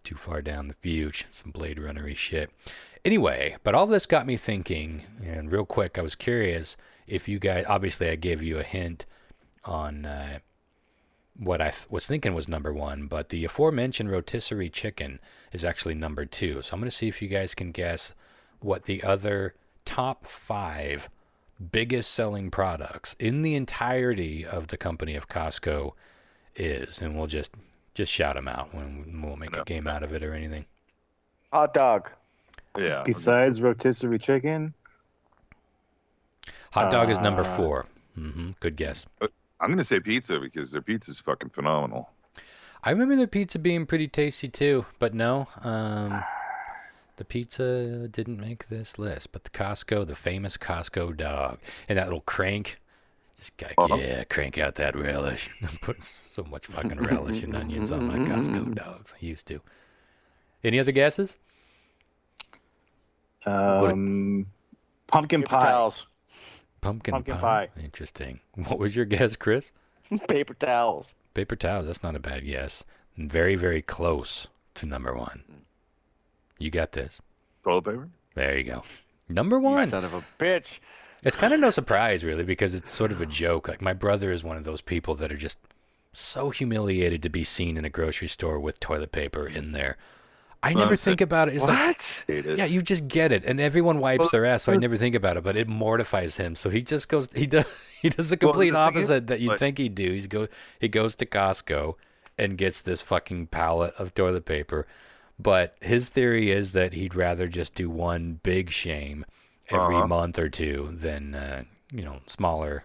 too far down the future, some Blade Runner-y shit. Anyway, but all this got me thinking, and real quick, I was curious if you guys, obviously I gave you a hint on what I was thinking was number 1, but the aforementioned rotisserie chicken is actually number 2. So I'm going to see if you guys can guess what the other top 5 biggest selling products in the entirety of the company of Costco is, and we'll just shout them out when we'll make a game out of it or anything. Hot dog. Yeah. Besides rotisserie chicken, Hot dog is number 4. Good guess. I'm gonna say pizza because their pizza's fucking phenomenal. I remember their pizza being pretty tasty too, but no, the pizza didn't make this list. But the famous Costco dog, and that little crank, just crank out that relish. Put so much fucking relish and onions on my Costco dogs. I used to. Any other guesses? pumpkin Paper pie. towels. Pumpkin pie. Interesting. What was your guess, Chris? Paper towels. Paper towels. That's not a bad guess. Very, very close to number 1. You got this. Toilet paper? There you go. Number 1. You son of a bitch. It's kind of no surprise, really, because it's sort of a joke. Like, my brother is one of those people that are just so humiliated to be seen in a grocery store with toilet paper in there. I never think about it. It's what? Yeah, you just get it, and everyone wipes their ass, so I never think about it. But it mortifies him, so he just goes. He does the complete opposite that you'd think he'd do. He goes to Costco and gets this fucking pallet of toilet paper. But his theory is that he'd rather just do one big shame every month or two than smaller,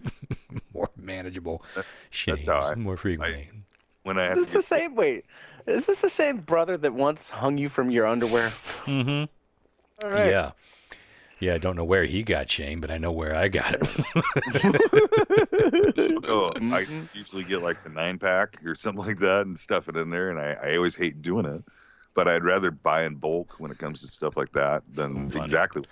more manageable shames more frequently. Is this the same brother that once hung you from your underwear? Mm-hmm. All right. Yeah. Yeah, I don't know where he got shame, but I know where I got it. I usually get like the 9-pack or something like that and stuff it in there, and I always hate doing it. But I'd rather buy in bulk when it comes to stuff like that than exactly.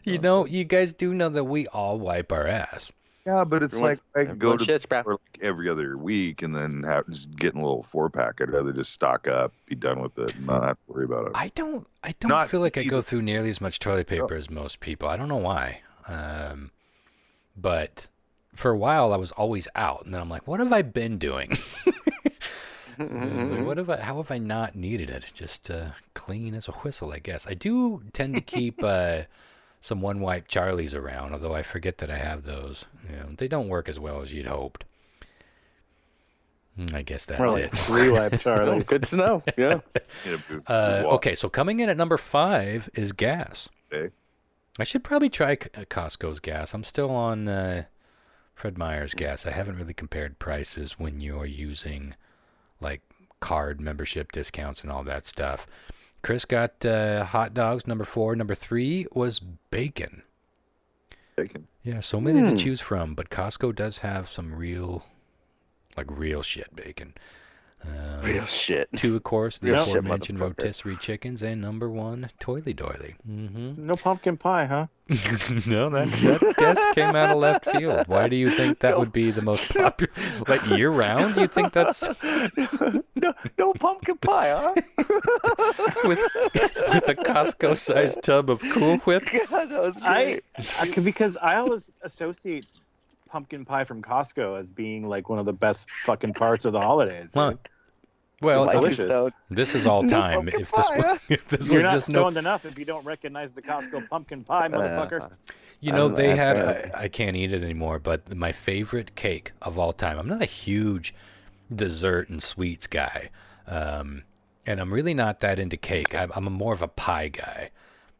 You guys do know that we all wipe our ass. Yeah, but it's like I go to shits, the store like every other week and then just getting a little 4-pack. I'd rather just stock up, be done with it, and not have to worry about it. I don't feel like I go through nearly as much toilet paper as most people. I don't know why. But for a while I was always out, and then I'm like, what have I been doing? How have I not needed it? Just clean as a whistle, I guess. I do tend to keep some one-wipe Charlies around, although I forget that I have those. They don't work as well as you'd hoped. I guess that's it. 3-wipe Charlies. Good to know. Yeah. Okay, so coming in at number 5 is gas. Okay. I should probably try Costco's gas. I'm still on Fred Meyer's gas. I haven't really compared prices when you're using like card membership discounts and all that stuff. Chris got hot dogs, number 4. Number 3 was bacon. Bacon. Yeah, so many to choose from, but Costco does have some real shit bacon. Real shit. 2, of course, the Real shit, aforementioned motherfucker. rotisserie chickens, and number 1, toily doily. No pumpkin pie, huh? No, that guess came out of left field. Why do you think that would be the most popular? Like year-round, you think that's... No pumpkin pie, huh? with a Costco-sized tub of Cool Whip? God, that was great. Because I always associate pumpkin pie from Costco as being like one of the best fucking parts of the holidays. Huh. Well, Delicious. this is all time. pumpkin If this pie, was, huh? if this You're was not just stoned enough if you don't recognize the Costco pumpkin pie, motherfucker. they had. I can't eat it anymore. But my favorite cake of all time. I'm not a huge dessert and sweets guy, and I'm really not that into cake. I'm more of a pie guy,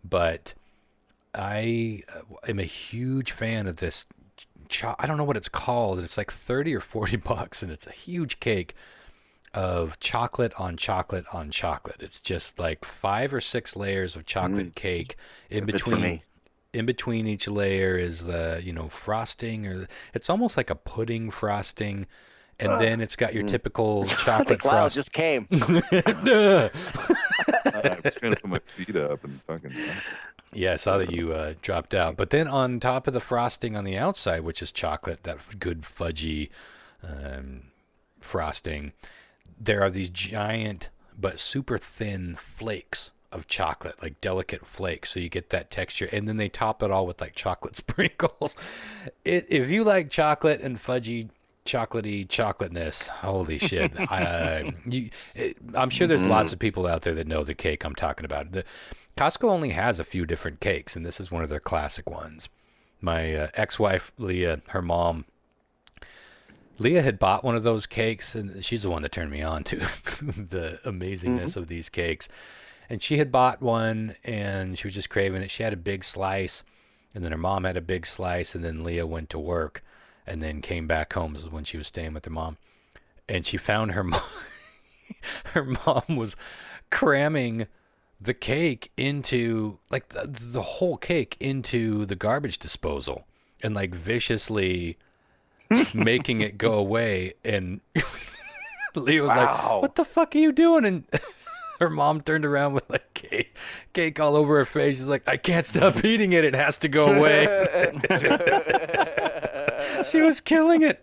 but I am a huge fan of this. I don't know what it's called. It's like $30 or $40, and it's a huge cake of chocolate on chocolate on chocolate. It's just like 5 or 6 layers of chocolate cake. In between each layer is the frosting, or it's almost like a pudding frosting, and then it's got your typical chocolate Lyle frost. just came. I'm just trying to put my feet up and fucking. Yeah, I saw that you dropped out. But then on top of the frosting on the outside, which is chocolate, that good fudgy frosting, there are these giant but super thin flakes of chocolate, like delicate flakes, so you get that texture. And then they top it all with like chocolate sprinkles. If you like chocolate and fudgy, chocolatey chocolateness, holy shit. I'm sure there's lots of people out there that know the cake I'm talking about. Costco only has a few different cakes, and this is one of their classic ones. My ex-wife, Leah, her mom Leah had bought one of those cakes, and she's the one that turned me on to the amazingness of these cakes. And she had bought one, and she was just craving it. She had a big slice, and then her mom had a big slice, and then Leah went to work and then came back home. This was when she was staying with her mom. And she found her mom. Her mom was cramming the cake into, like, the whole cake into the garbage disposal and, like, viciously making it go away. And Leah was like, what the fuck are you doing? And her mom turned around with, like, cake all over her face. She's like, I can't stop eating it. It has to go away. She was killing it.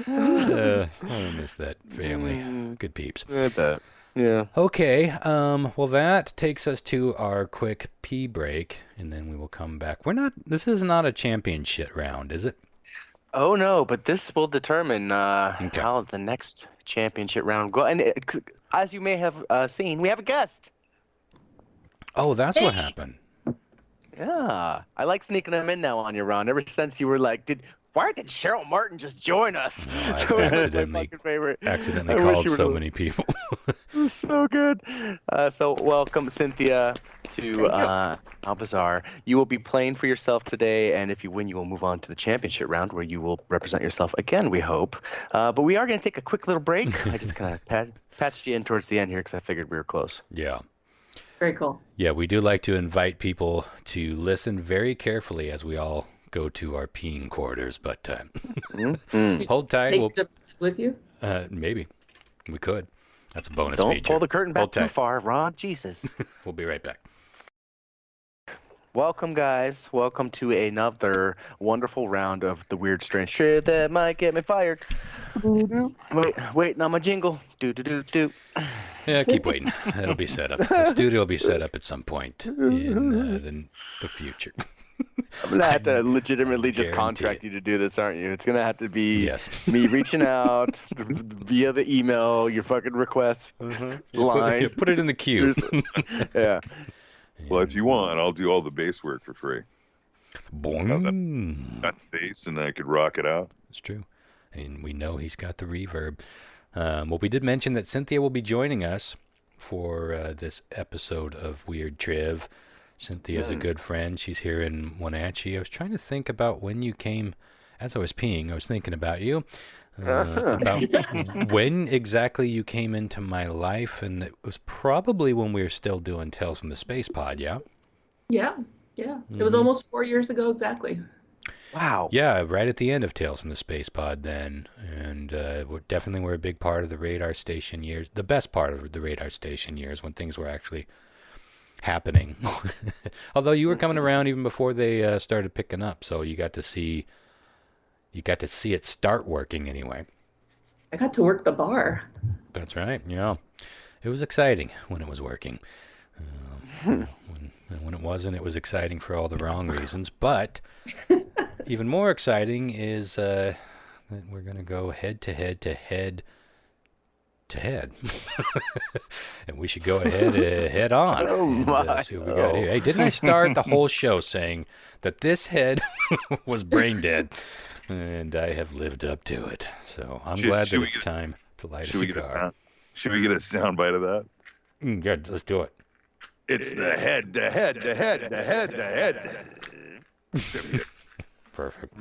I miss that family. Good peeps. I bet. Yeah. Okay. Well, that takes us to our quick pee break, and then we will come back. This is not a championship round, is it? Oh no, but this will determine how the next championship round go. And as you may have seen, we have a guest. Oh, that's what happened. Yeah, I like sneaking them in now on your round. Ever since you were like, why did Cheryl Martin just join us? Oh, I accidentally called so many people. So good. So welcome, Cynthia, to How Bizarre. You will be playing for yourself today, and if you win, you will move on to the championship round, where you will represent yourself again, we hope. But we are going to take a quick little break. I just kind of patched you in towards the end here because I figured we were close. Yeah. Very cool. Yeah, we do like to invite people to listen very carefully as we all go to our peeing quarters, but hold tight. Take the pieces with you? Maybe. We could. That's a bonus Don't feature. pull the curtain back too far, Ron. Jesus. We'll be right back. Welcome, guys. Welcome to another wonderful round of the Weird Strange Shit that might get me fired. Wait, not my jingle. Do. Yeah, keep waiting. It'll be set up. The studio will be set up at some point in the future. I'm going to have to legitimately just contract you to do this, aren't you? It's going to have to be me reaching out via the email, your fucking request line. Put it in the queue. Yeah. Well, if you want, I'll do all the bass work for free. Boing. Got the bass, and I could rock it out. It's true. And we know he's got the reverb. Well, we did mention that Cynthia will be joining us for this episode of Weird Triv. Cynthia's a good friend. She's here in Wenatchee. I was trying to think about when you came. As I was peeing, I was thinking about you. About when exactly you came into my life, and it was probably when we were still doing Tales from the Space Pod, yeah? Yeah. It was almost 4 years ago exactly. Wow. Yeah, right at the end of Tales from the Space Pod then. And we definitely were a big part of the radar station years, the best part of the radar station years when things were actually happening. Although you were coming around even before they started picking up, so you got to see it start working anyway. I got to work the bar. That's right. Yeah, it was exciting when it was working. When it wasn't, it was exciting for all the wrong reasons. But even more exciting is that we're going to go head to head. And we should go head on. And see what we got here. Hey, didn't I start the whole show saying that this head was brain dead? And I have lived up to it. So I'm glad that it's time to light a cigar. Should we get a sound bite of that? Good, let's do it. It's the head. Perfect.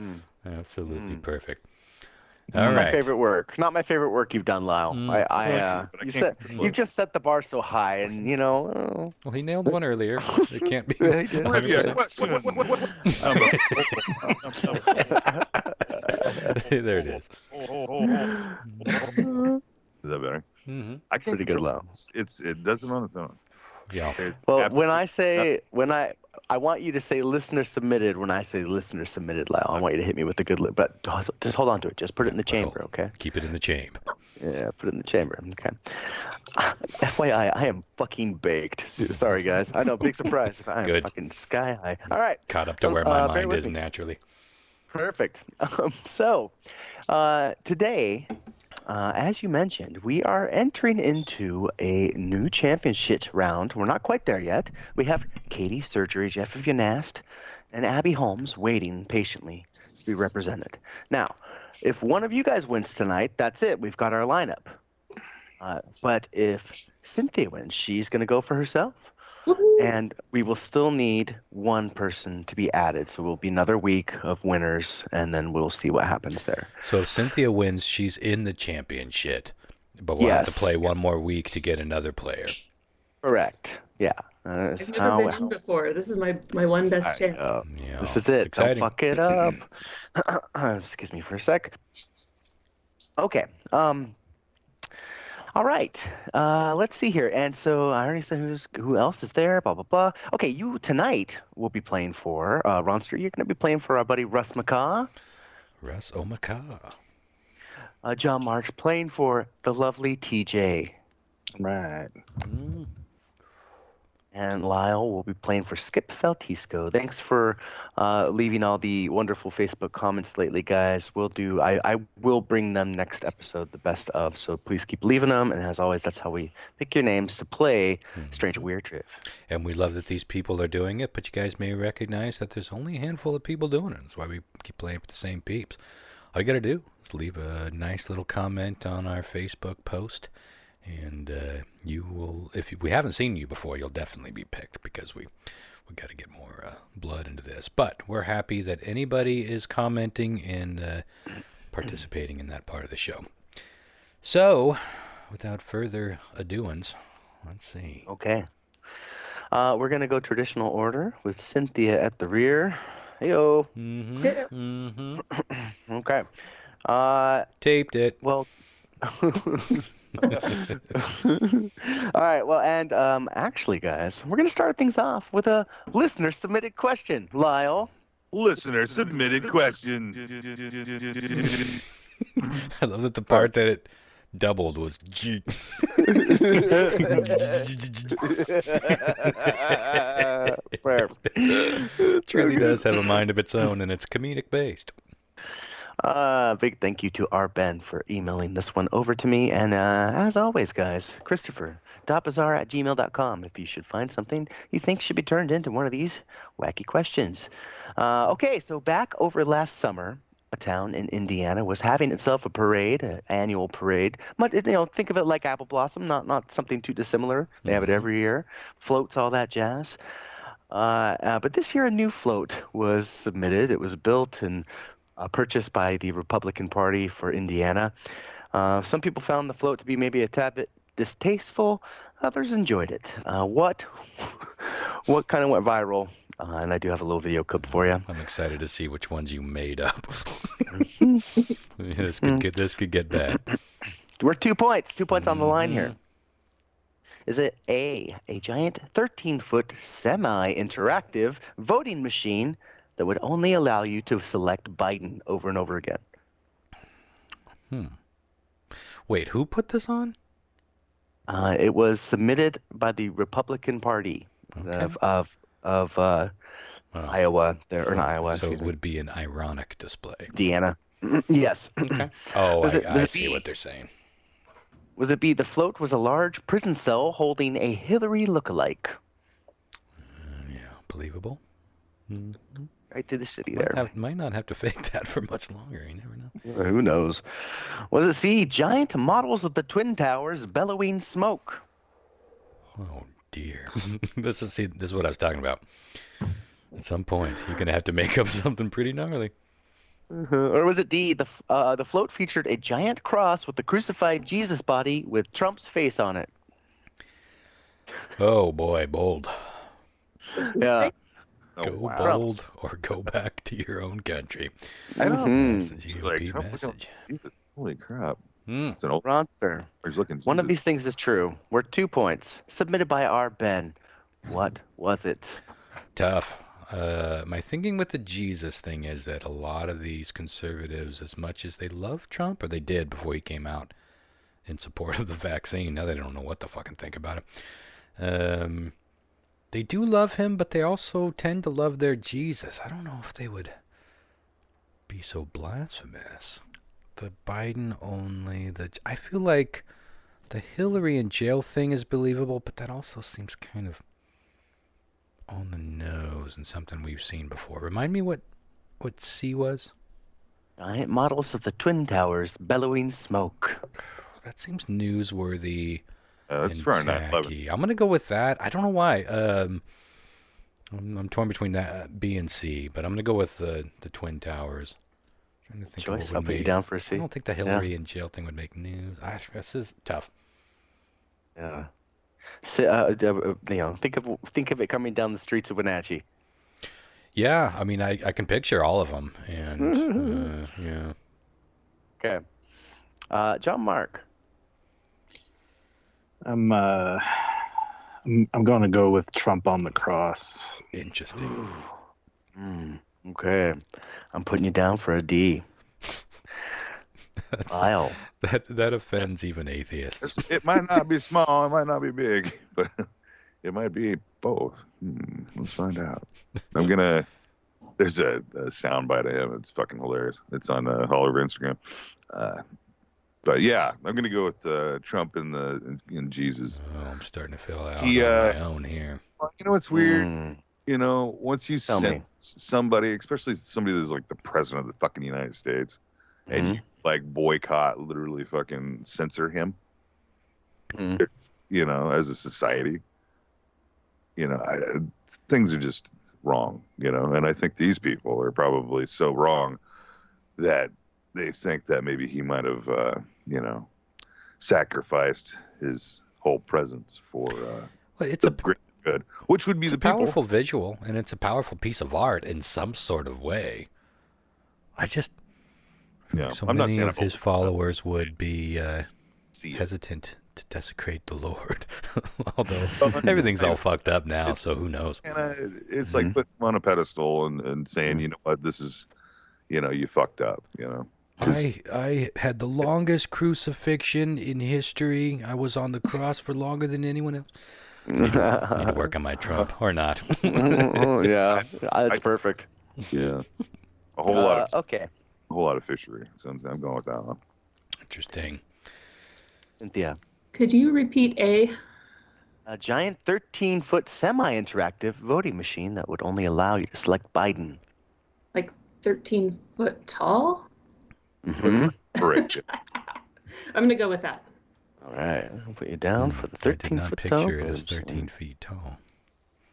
Absolutely perfect. Not my favorite work. Not my favorite work you've done, Lyle. You just set the bar so high, and you know. Well, he nailed one earlier. It can't be. 100%. There it is. Is that better? Mm-hmm. I can't pretty good, Lyle. It does it on its own. Yeah. Well, when I want you to say listener submitted. When I say listener submitted, Lyle, I want you to hit me with the good but just hold on to it. Just put it in the chamber, okay? Keep it in the chamber. Yeah, put it in the chamber. Okay. FYI, I am fucking baked. Sorry, guys. I know, big surprise. I am fucking sky high. All right. Caught up to where my mind is naturally. Perfect. Today, as you mentioned, we are entering into a new championship round. We're not quite there yet. We have Katie Surgery, Jeff of Yanast, and Abby Holmes waiting patiently to be represented. Now, if one of you guys wins tonight, that's it. We've got our lineup. But if Cynthia wins, she's going to go for herself. Woohoo. And we will still need one person to be added. So we'll be another week of winners, and then we'll see what happens there. So if Cynthia wins, she's in the championship. But we'll have to play one more week to get another player. Correct. Yeah. I've never been in before. This is my one best chance. Yeah, this is it. Exciting. Don't fuck it up. Excuse me for a sec. Okay. All right. Let's see here. And so I already said who else is there. Blah blah blah. Okay. You tonight will be playing for Ronster. You're going to be playing for our buddy Russ McCaw. Russ O'McCaw. John Marks playing for the lovely TJ. Right. And Lyle will be playing for Skip Feltisco. Thanks for leaving all the wonderful Facebook comments lately, guys. I will bring them next episode, the best of. So please keep leaving them. And as always, that's how we pick your names to play Strange Weird Trip. And we love that these people are doing it, but you guys may recognize that there's only a handful of people doing it. That's why we keep playing for the same peeps. All you got to do is leave a nice little comment on our Facebook post. And you will, if we haven't seen you before, you'll definitely be picked because we got to get more blood into this. But we're happy that anybody is commenting and participating in that part of the show. So, without further ado-ins, let's see. Okay. We're going to go traditional order with Cynthia at the rear. Hey-o. Okay. Taped it. Well... All right. Well, and actually, guys, we're going to start things off with a listener-submitted question. Lyle. Listener submitted question. I love that the part that it doubled was G. It really does have a mind of its own, and it's comedic-based. Big thank you to R. Ben for emailing this one over to me. And as always, guys, Christopher.Bazaar@gmail.com if you should find something you think should be turned into one of these wacky questions. Okay, so back over last summer, a town in Indiana was having itself a parade, an annual parade. Think of it like Apple Blossom, not something too dissimilar. They have it every year. Floats, all that jazz. But this year a new float was submitted. It was built and purchased by the Republican Party for Indiana. Some people found the float to be maybe a tad bit distasteful. Others enjoyed it. What kind of went viral? And I do have a little video clip for you. I'm excited to see which ones you made up. This could get bad. We're 2 points. 2 points on the line here. Is it A giant 13-foot semi-interactive voting machine that would only allow you to select Biden over and over again? Wait, who put this on? It was submitted by the Republican Party of Iowa, or not Iowa. So it would be an ironic display. Indiana. Yes. Okay. Oh, I see what they're saying. Was it B, the float was a large prison cell holding a Hillary lookalike? Yeah, believable. Right through the city there. Might not have to fake that for much longer. You never know. Who knows? Was it C, giant models of the Twin Towers bellowing smoke? Oh, dear. This is what I was talking about. At some point, you're going to have to make up something pretty gnarly. Or was it D, the float featured a giant cross with the crucified Jesus body with Trump's face on it? Oh, boy, bold. Yeah. Go bold or go back to your own country. I know. GOP message. Holy crap. It's an old Ronster. One of these things is true. We're 2 points. Submitted by R. Ben. What was it? Tough. My thinking with the Jesus thing is that a lot of these conservatives, as much as they love Trump, or they did before he came out in support of the vaccine, now they don't know what to fucking think about it. They do love him, but they also tend to love their Jesus. I don't know if they would be so blasphemous. The Biden only, I feel like the Hillary in jail thing is believable, but that also seems kind of on the nose and something we've seen before. Remind me what C was? Giant models of the Twin Towers bellowing smoke. That seems newsworthy. That's and for our tacky. 9/11. I'm gonna go with that. I don't know why. I'm torn between that B and C, but I'm gonna go with the Twin Towers. I'm trying to think Choice. of what I'll would put you make. down for a C. I don't think the Hillary in jail thing would make news. This is tough. Yeah. So, think of it coming down the streets of Wenatchee. Yeah, I mean, I can picture all of them, and yeah. Okay. John Mark. I'm going to go with Trump on the cross. Interesting. Okay. I'm putting you down for a D. Lyle. That offends even atheists. It might not be small, it might not be big, but it might be both. Let's find out. There's a soundbite of him. It's fucking hilarious. It's on all over Instagram. But yeah, I'm gonna go with Trump and Jesus. Oh, I'm starting to feel out on my own here. Well, you know what's weird? You know, once you sense somebody, especially somebody that's like the president of the fucking United States, and you like boycott, literally fucking censor him, you know, as a society, you know, things are just wrong, you know, and I think these people are probably so wrong that they think that maybe he might have, you know, sacrificed his whole presence for it's a great good, which would be the powerful visual, and it's a powerful piece of art in some sort of way. I just so I'm many not of his followers would be hesitant to desecrate the Lord, although everything's all fucked up now, so who knows? And it's like putting him on a pedestal and saying, you know what, this is, you know, you fucked up, you know. I had the longest crucifixion in history. I was on the cross for longer than anyone else. Need to work on my Trump or not. Yeah, that's perfect. Yeah, a whole lot of fishery. So I'm going with that one. Interesting. Cynthia. Could you repeat A? A giant 13-foot semi-interactive voting machine that would only allow you to select Biden. Like 13 foot tall? Correct. I'm going to go with that. All right. I'll put you down for the 13 foot tall. I did not picture it as 13 feet tall.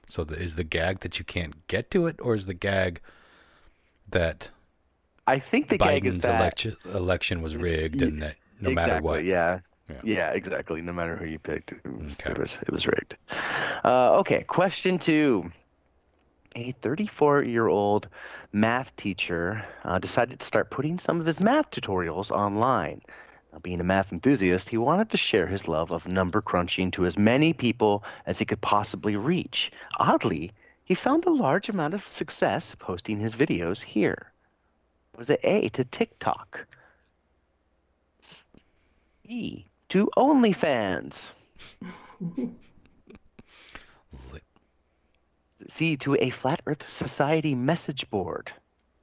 So is the gag that you can't get to it, or is the gag that I think the gag is that election was rigged and that no matter what? Yeah, exactly. No matter who you picked, it was rigged. Okay, question 2. A 34-year-old math teacher decided to start putting some of his math tutorials online. Now, being a math enthusiast, he wanted to share his love of number crunching to as many people as he could possibly reach. Oddly, he found a large amount of success posting his videos here. Was it A, to TikTok? B, to OnlyFans? C, to a Flat Earth Society message board?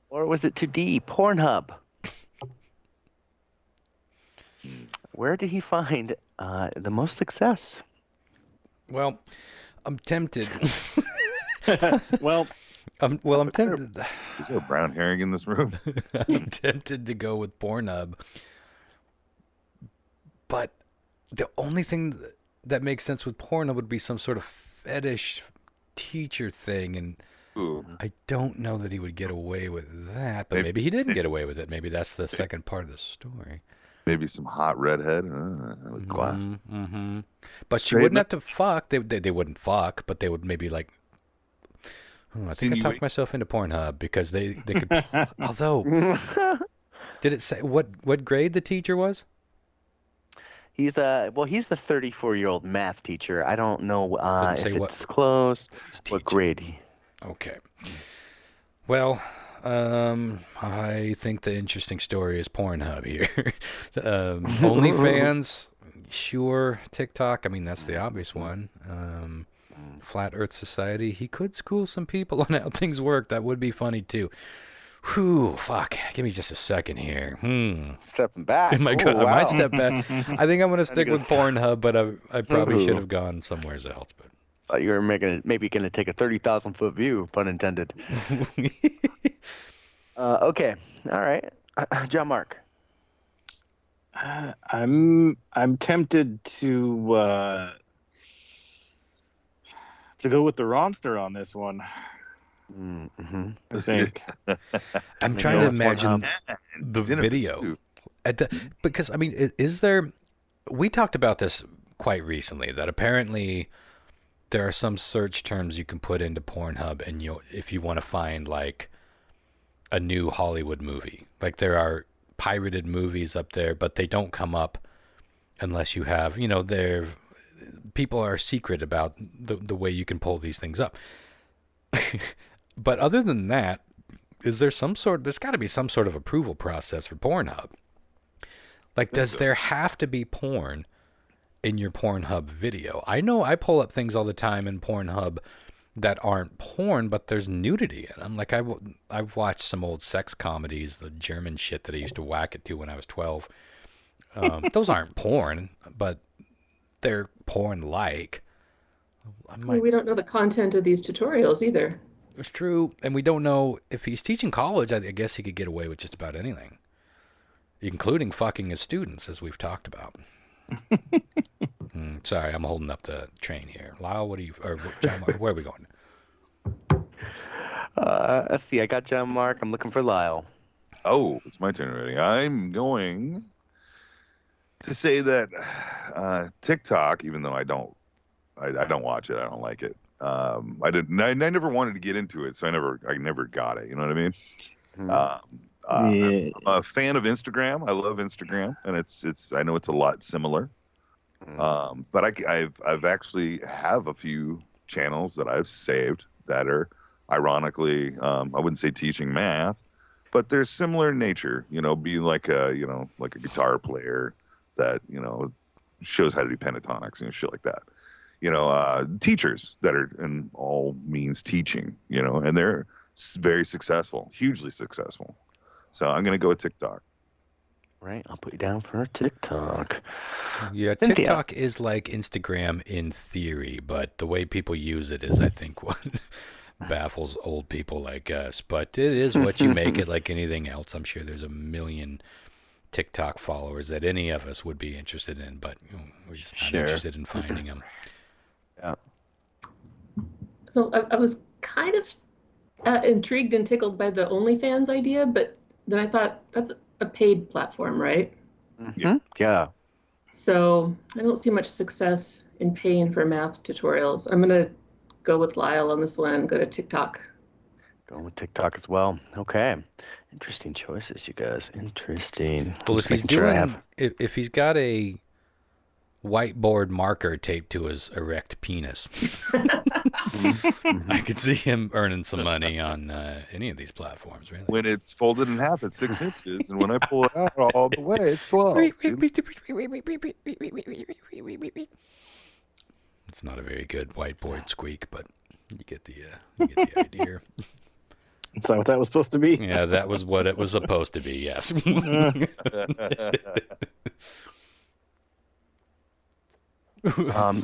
Or was it to D, Pornhub? Where did he find the most success? Well, I'm tempted. I'm tempted. Is there a brown herring in this room? I'm tempted to go with Pornhub. But the only thing that makes sense with Pornhub would be some sort of fetish teacher thing, and I don't know that he would get away with that, but maybe he didn't get away with it. Maybe that's the second part of the story. Maybe some hot redhead. That was class. But you wouldn't have to fuck. They wouldn't fuck, but they would maybe like. I think I talked myself into Pornhub because they could. Although, did it say what grade the teacher was? He's the 34-year-old math teacher. I don't know if it's disclosed what grade. Okay. Well, I think the interesting story is Pornhub here. OnlyFans, sure. TikTok, I mean, that's the obvious one. Flat Earth Society, he could school some people on how things work. That would be funny, too. Whew, fuck. Give me just a second here. Stepping back. I might step back. I think I'm going to stick with Pornhub, but I probably should have gone somewhere else. But Thought you were maybe going to take a 30,000-foot view, pun intended. Okay. All right. John Mark. I'm tempted to go with the Ronster on this one. Mm-hmm. I think. I'm trying to imagine the video. Because, I mean, is there... We talked about this quite recently, that apparently there are some search terms you can put into Pornhub, and if you want to find, like, a new Hollywood movie. Like, there are pirated movies up there, but they don't come up unless you have, people are secret about the way you can pull these things up. But other than that, there's got to be some sort of approval process for Pornhub. Like, does there have to be porn in your Pornhub video? I know I pull up things all the time in Pornhub that aren't porn, but there's nudity in them. Like, I've watched some old sex comedies, the German shit that I used to whack it to when I was 12. Those aren't porn, but they're porn-like. We don't know the content of these tutorials either. It's true, and we don't know if he's teaching college. I guess he could get away with just about anything, including fucking his students, as we've talked about. Sorry, I'm holding up the train here. Lyle, John Mark, where are we going? Let's see. I got John Mark. I'm looking for Lyle. Oh, it's my turn already. I'm going to say that TikTok, even though I don't watch it, I don't like it. I never wanted to get into it, so I never got it. You know what I mean? I'm a fan of Instagram. I love Instagram, and I know it's a lot similar. But I've actually have a few channels that I've saved that are ironically, I wouldn't say teaching math, but they're similar in nature, being like a guitar player that, shows how to do pentatonics and shit like that. Teachers that are in all means teaching, and they're very successful, hugely successful. So I'm going to go with TikTok. Right. I'll put you down for TikTok. Yeah, Cynthia. TikTok is like Instagram in theory, but the way people use it is, I think, what baffles old people like us. But it is what you make it, like anything else. I'm sure there's a million TikTok followers that any of us would be interested in, but we're just not interested in finding them. Yeah. So I was kind of intrigued and tickled by the OnlyFans idea, but then I thought that's a paid platform, right? Mm-hmm. Yeah. So I don't see much success in paying for math tutorials. I'm going to go with Lyle on this one and go to TikTok. Going with TikTok as well. Okay. Interesting choices, you guys. Interesting. Well, if he's got a whiteboard marker taped to his erect penis, I could see him earning some money on any of these platforms, really. When it's folded in half at 6 inches, and when I pull it out all the way, it's 12. It's not a very good whiteboard squeak, but you get the idea. Is that what that was supposed to be? Yeah, that was what it was supposed to be, yes.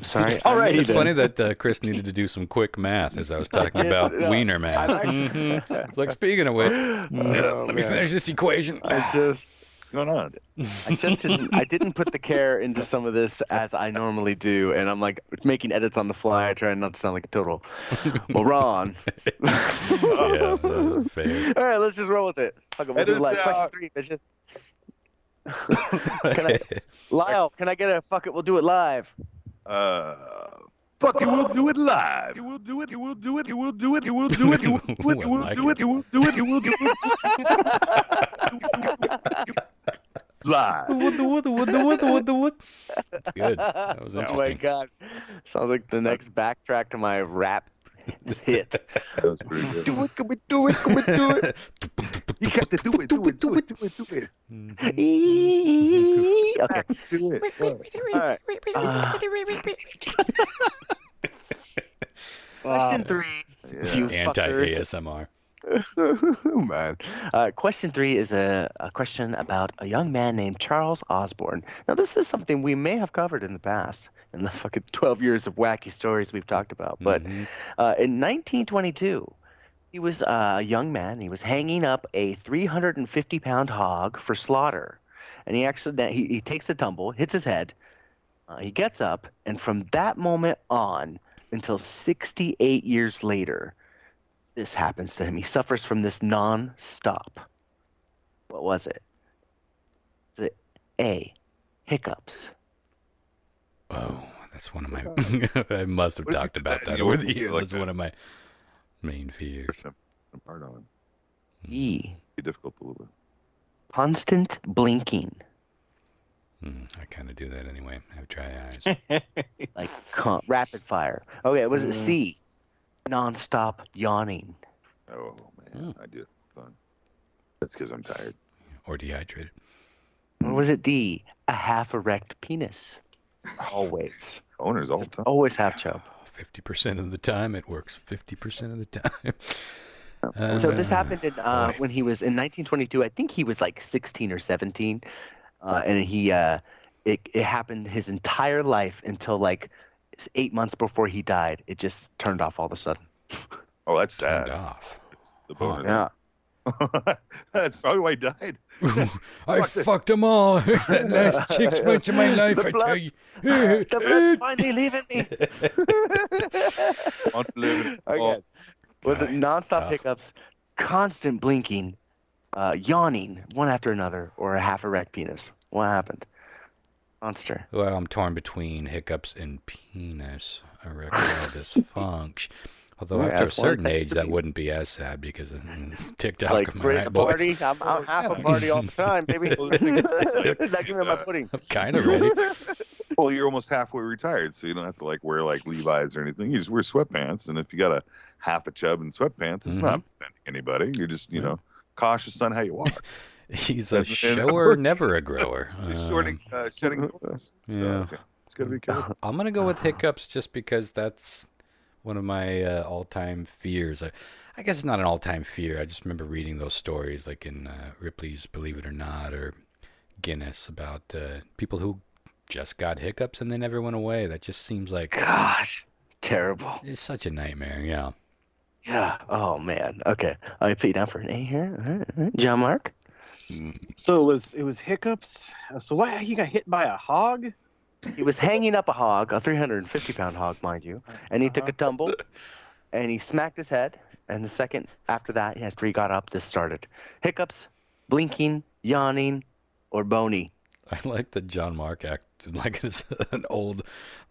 Sorry. All right. It's funny that Chris needed to do some quick math as I was talking about wiener math. Like, speaking of which, let me finish this equation. What's going on? I didn't put the care into some of this as I normally do, and I'm like making edits on the fly, trying not to sound like a total moron. Yeah, that's fair. All right, let's just roll with it. Fuck it, we'll do it live. Question 3, bitches. Lyle, can I get a fuck it, we'll do it live? Fuck it, we'll do it live. You will do it, you will do it, you will do it, you will do it, you will do it, you will do it, you will do it, you will do it. Live. That's good. That was interesting. Oh my god. Sounds like the next backtrack to my rap hit. That was pretty good. Do it, can we do it, can we do it? You got to do it, do it, do it, do it, do it. Okay. Do it. All right. Question 3. You fuckers. Anti-ASMR. Man. Question 3 is a question about a young man named Charles Osborne. Now, this is something we may have covered in the past. in the fucking 12 years of wacky stories we've talked about. But in 1922, he was a young man. He was hanging up a 350-pound hog for slaughter. And he actually he takes a tumble, hits his head. He gets up, and from that moment on until 68 years later, this happens to him. He suffers from this non-stop. What was it? Is it A, hiccups? Oh, that's one of my... I must have talked about that over the years. That's one of my main fears. Hard on. E, Be difficult a little bit. constant blinking. I kind of do that anyway. I have dry eyes. Like rapid fire. Okay, was it C, non-stop yawning? Oh, man. I do it fun. That's because I'm tired. Or dehydrated. Or was it D, a half-erect penis? Always. Owners all the time. Always have chub. 50% of the time, it works 50% of the time. So this happened when he was in 1922. I think he was like 16 or 17, and it happened his entire life until like 8 months before he died. It just turned off all of a sudden. Oh, that's sad. Turned off. It's the boner. Yeah. That's probably why he died. I fucked them all. That last 6 months of my life, I tell you. The blood's finally leaving me. Okay. Was it nonstop hiccups, constant blinking, yawning one after another, or a half-erect penis? What happened? Monster. Well, I'm torn between hiccups and penis erectile dysfunction. Although after a certain age, that wouldn't be as sad because it's TikTok. Like, we're at a party. I'm half a party all the time, baby. Now give me my pudding. I'm kind of ready. Well, you're almost halfway retired, so you don't have to like wear like Levi's or anything. You just wear sweatpants, and if you got a half a chub in sweatpants, it's not offending anybody. You're just cautious on how you walk. He's a shower, never a grower. Shedding clothes. So, okay. It's gotta be careful. I'm gonna go with hiccups just because that's one of my all-time fears. I guess it's not an all-time fear. I just remember reading those stories, like in Ripley's Believe It or Not or Guinness, about people who just got hiccups and they never went away. That just seems like... Gosh, terrible. It's such a nightmare, yeah. Yeah. Oh, man. Okay. I'll put you down for an A here. All right. John Mark? So it was hiccups. So what? He got hit by a hog? He was hanging up a hog, a 350-pound hog, mind you, and he took a tumble, and he smacked his head, and the second after that, after he got up, this started. Hiccups, blinking, yawning, or bony. I like that John Mark acted like an old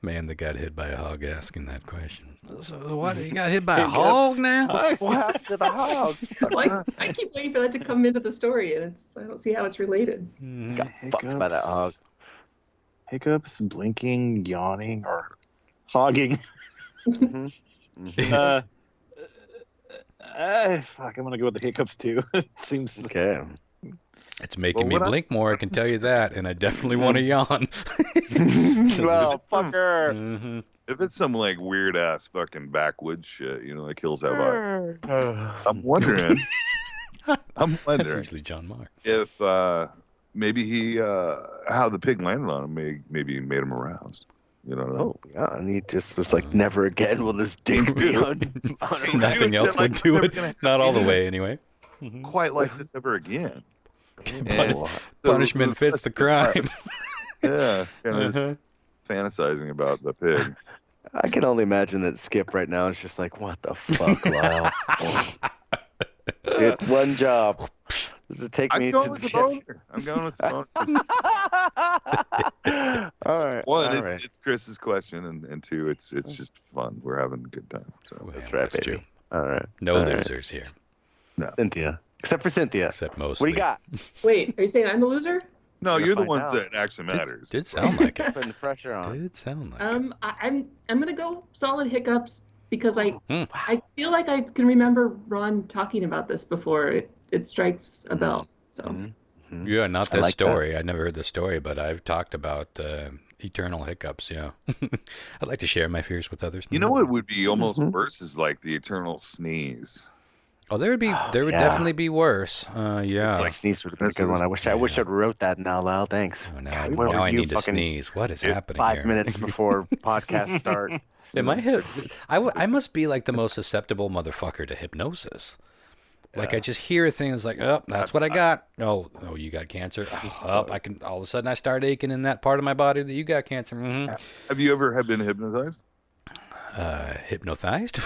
man that got hit by a hog asking that question. So what? He got hit by a hog now? What happened to the hog? Well, I keep waiting for that to come into the story, and I don't see how it's related. Got fucked by that hog. Hiccups, blinking, yawning, or hogging. Fuck, I'm gonna go with the hiccups too. It seems okay. It's making me blink more, I can tell you that, and I definitely want to yawn. Well, fucker. If it's some like weird ass fucking backwoods shit, like Hills Have Eyes. I'm wondering. That's usually John Mark. If maybe he how the pig landed on him maybe made him aroused. Oh yeah, and he just was like, never again will this dick be on Nothing else would do it. Not all the way anyway. Quite like this ever again. Punishment fits the crime. Yeah, fantasizing about the pig. I can only imagine that Skip right now is just like, what the fuck, Lyle? Did one job. Does it take me to the boner? I'm going with the boner. All right. One, it's Chris's question, and two, it's just fun. We're having a good time. So that's right, baby. True. All right. No losers here. No. Cynthia. Except for Cynthia. Except mostly. What do you got? Wait, are you saying I'm the loser? No, you're the ones that actually matters. Did sound like it. Putting the pressure on. Did sound like it. I'm gonna go solid hiccups because I feel like I can remember Ron talking about this before. It strikes a bell. So. Yeah, not this story. I never heard the story, but I've talked about eternal hiccups. Yeah, I'd like to share my fears with others. You know what would be almost worse is like the eternal sneeze. Oh, there would definitely be worse. Yeah. Sneeze would have been a good one. I wish I'd wrote that now, Lyle. Thanks. Oh, now I need to sneeze. What is happening 5 here? minutes before podcast start. Am I I must be like the most susceptible motherfucker to hypnosis. Like I just hear things like, oh, that's what I got. Oh, you got cancer. Oh, I can. All of a sudden, I start aching in that part of my body that you got cancer. Mm-hmm. Have you ever been hypnotized? Hypnotized?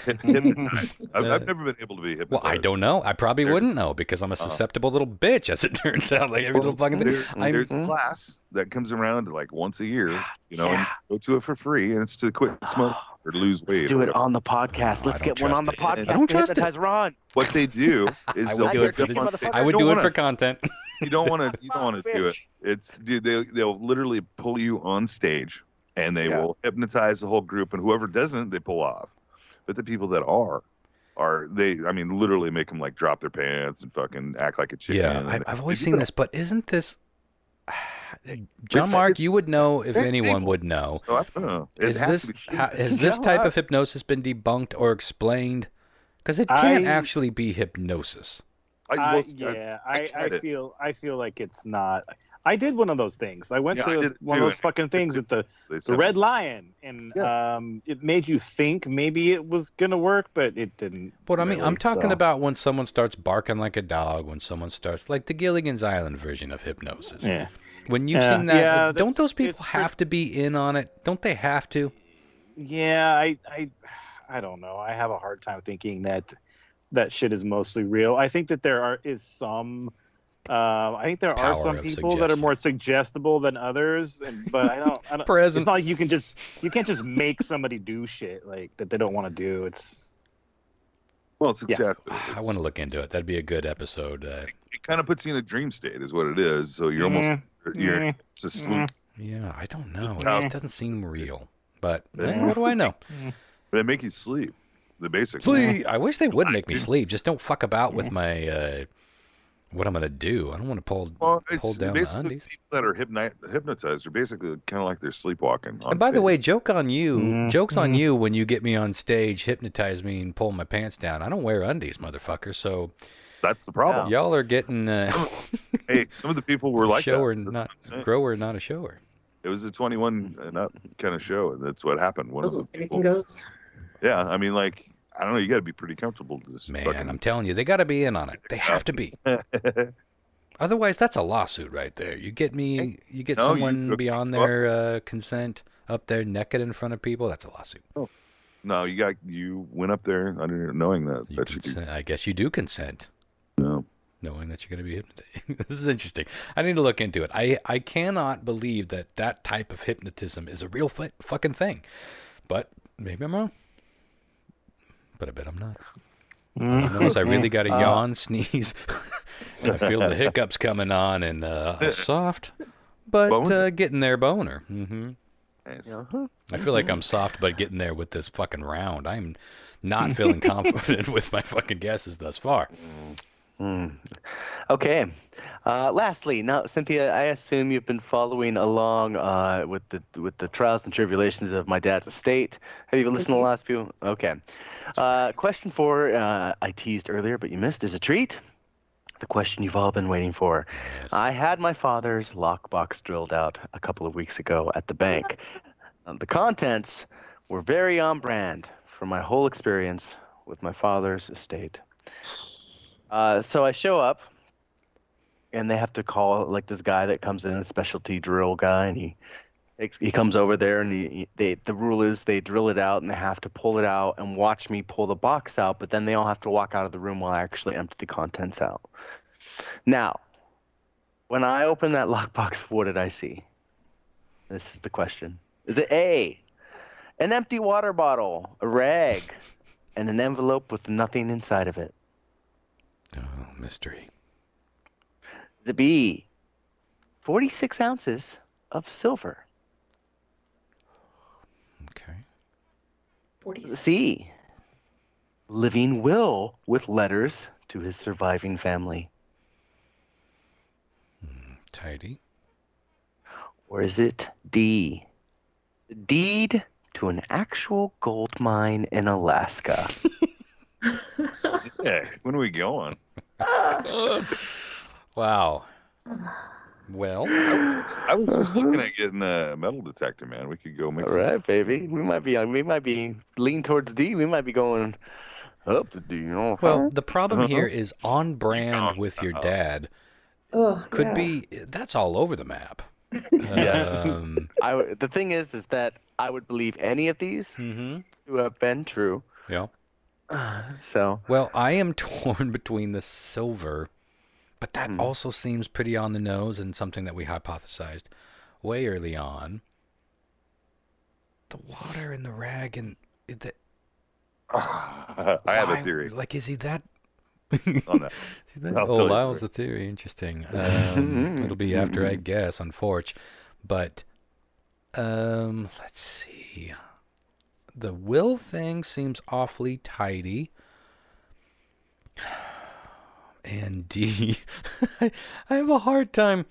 Hypnotized. I've never been able to be hypnotized. Well, I don't know. I probably wouldn't know because I'm a susceptible little bitch, as it turns out. Like every little fucking thing. There's a class that comes around like once a year, and go to it for free, and it's to quit smoking or to lose weight. Let's do it on the podcast. Let's get one on the podcast. I don't trust it. Ron. What they do is I would do it for content. You don't want to do it. They'll literally pull you on stage. And they will hypnotize the whole group, and whoever doesn't, they pull off. But the people that literally make them like drop their pants and fucking act like a chicken. Yeah, I've always seen this, but isn't this, John Mark? You would know if anyone would know. So I don't know. Has this type of hypnosis been debunked or explained? Because it can't actually be hypnosis. I feel like it's not. I did one of those things. I went to one of those fucking things at the Red Lion, and it made you think maybe it was gonna work, but it didn't. But I mean, I'm talking about when someone starts barking like a dog, when someone starts like the Gilligan's Island version of hypnosis. Yeah. When you've seen that, like, don't those people have to be in on it? Don't they have to? Yeah, I don't know. I have a hard time thinking that shit is mostly real. I think that there are some people that are more suggestible than others, but I don't. It's not like you can't just make somebody do shit like that they don't want to do. It's exactly. I want to look into it. That'd be a good episode. It kind of puts you in a dream state, is what it is. So you're you're just sleep. Yeah, I don't know. It just doesn't seem real. But what do I know? But it make you sleep. The basics. Sleep. I wish they would make me sleep. Just don't fuck about with my what I'm gonna do. I don't want to pull down the undies. People that are hypnotized are basically kind of like they're sleepwalking. And by the way, joke's on you when you get me on stage, hypnotize me, and pull my pants down. I don't wear undies, motherfucker. So that's the problem. Y'all are getting. Some of the people were like shower, that. not grower, not a shower. It was a 21 and up kind of show, and that's what happened. One of the people. Anything goes. Yeah, I mean, like. I don't know. You got to be pretty comfortable to this. Man, I'm telling you, they got to be in on it. They have to be. Otherwise, that's a lawsuit right there. You get someone beyond their consent up there naked in front of people. That's a lawsuit. Oh. No, you went up there knowing that. I guess you do consent. No. Knowing that you're going to be hypnotized. This is interesting. I need to look into it. I cannot believe that type of hypnotism is a real fucking thing. But maybe I'm wrong. But I bet I'm not. Unless I really got a yawn, sneeze, and I feel the hiccups coming on, and a soft, but getting there boner. Mm-hmm. Nice. I feel like I'm soft, but getting there with this fucking round. I'm not feeling confident with my fucking guesses thus far. Okay. Lastly, now, Cynthia, I assume you've been following along with the trials and tribulations of my dad's estate. Have you listened to the last few? Okay. Question 4, I teased earlier, but you missed, is a treat. The question you've all been waiting for. Yes. I had my father's lockbox drilled out a couple of weeks ago at the bank. The contents were very on brand for my whole experience with my father's estate. So I show up, and they have to call like this guy that comes in, a specialty drill guy, and he comes over there, and the rule is they drill it out, and they have to pull it out and watch me pull the box out, but then they all have to walk out of the room while I actually empty the contents out. Now, when I opened that lockbox, what did I see? This is the question. Is it A, an empty water bottle, a rag, and an envelope with nothing inside of it? Oh, mystery. Is it B, 46 ounces of silver? Okay. 46. C, living will with letters to his surviving family? Tidy. Or is it D, deed to an actual gold mine in Alaska? Sick. When are we going? Wow. Well, I was just looking at getting a metal detector, man. We could go make All some. right, baby. We might be lean towards D. We might be going up to D. well, the problem here is on brand with your dad Oh, could yeah. be, that's all over the map. Yes. Um, The thing is that I would believe any of these to have been true. yeah. So. Well, I am torn between the silver, but that also seems pretty on the nose and something that we hypothesized way early on. The water and the rag and the. I have a theory Like, is he that? on that. I'll Oh, tell you Lyle's later. a theory. Interesting. It'll be after, I guess, unfortunately. But let's see. The will thing seems awfully tidy. And D, I have a hard time.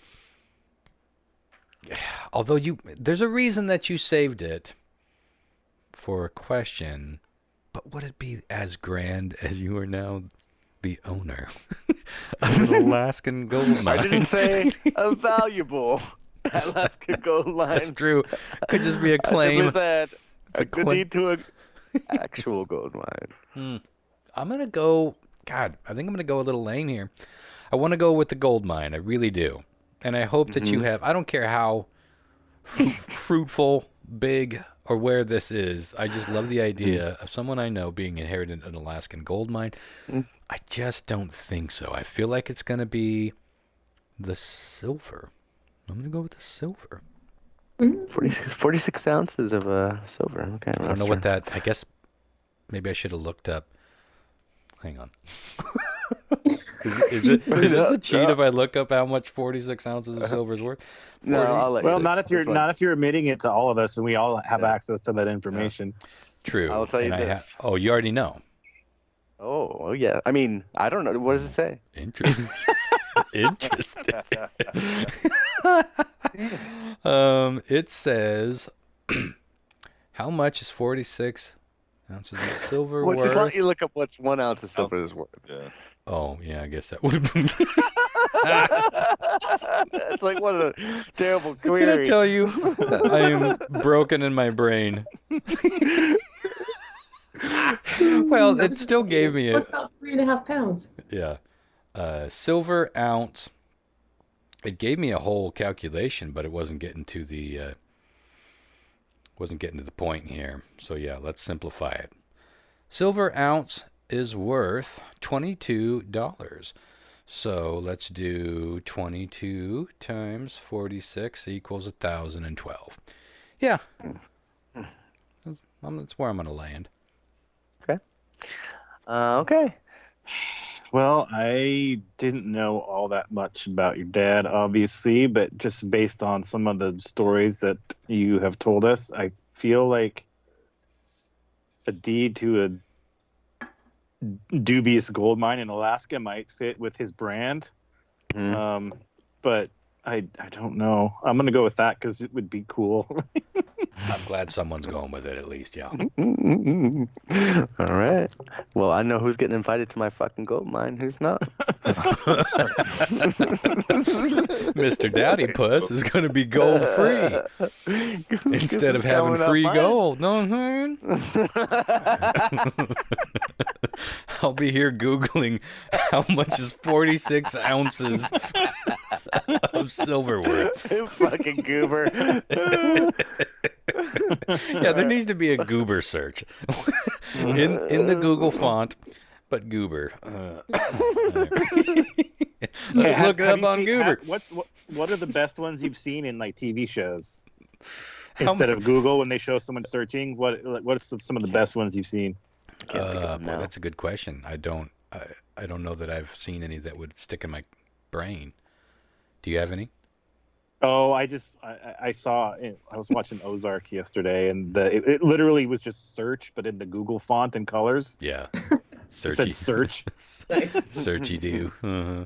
Although there's a reason that you saved it for a question, but would it be as grand as you are now the owner of an Alaskan gold mine? I didn't say a valuable Alaskan gold mine. That's true. Could just be a I claim. simply said a could lead to an actual gold mine. I'm going to go, God, I think I'm going to go a little lame here. I want to go with the gold mine. I really do. And I hope that you have, I don't care how fruitful, big, or where this is. I just love the idea of someone I know being inherited an Alaskan gold mine. I just don't think so. I feel like it's going to be the silver. I'm going to go with the silver. 46 ounces of silver. Okay. I don't know what that, I guess maybe I should have looked up. Hang on. Is this a cheat if I look up how much 46 ounces of silver is worth? No, I'll let Well, you. not if you're admitting it to all of us, and we all have access to that information. True. I'll tell you this. Oh, you already know. Oh, yeah. I mean, I don't know. What does it say? Interesting. Interesting. It says, how much is 46 ounces of silver Why worth? don't you look up what's 1 ounce of silver is worth? Yeah. Oh, yeah, I guess that would have been. It's like one of the terrible Did I queries. tell you I am broken in my brain? Well, it still gave me What's about 3.5 pounds? Yeah. Silver ounce. It gave me a whole calculation, but it wasn't getting to the point here. So yeah, let's simplify it. Silver ounce is worth $22. So let's do 22 times 46 equals 1,012. Yeah. That's where I'm going to land. Okay. Okay. Well, I didn't know all that much about your dad, obviously, but just based on some of the stories that you have told us, I feel like a deed to a dubious gold mine in Alaska might fit with his brand. But I don't know. I'm going to go with that because it would be cool. I'm glad someone's going with it at least, yeah. All right. Well, I know who's getting invited to my fucking gold mine. Who's not? Mr. Dowdy Puss is going to be gold free instead of having free gold. No, I'll be here Googling how much is 46 ounces of silver worth. Fucking goober. Yeah, there needs to be a goober search in the Google font, but goober. Let's look it up on Goober. What are the best ones you've seen in like TV shows? Instead of Google, when they show someone searching, what's some of the best ones you've seen? Boy, that's a good question. I don't know that I've seen any that would stick in my brain. Do you have any? Oh, I saw. I was watching Ozark yesterday, and it literally was just search, but in the Google font and colors. Yeah, searchy. Search. Searchy do. Uh-huh.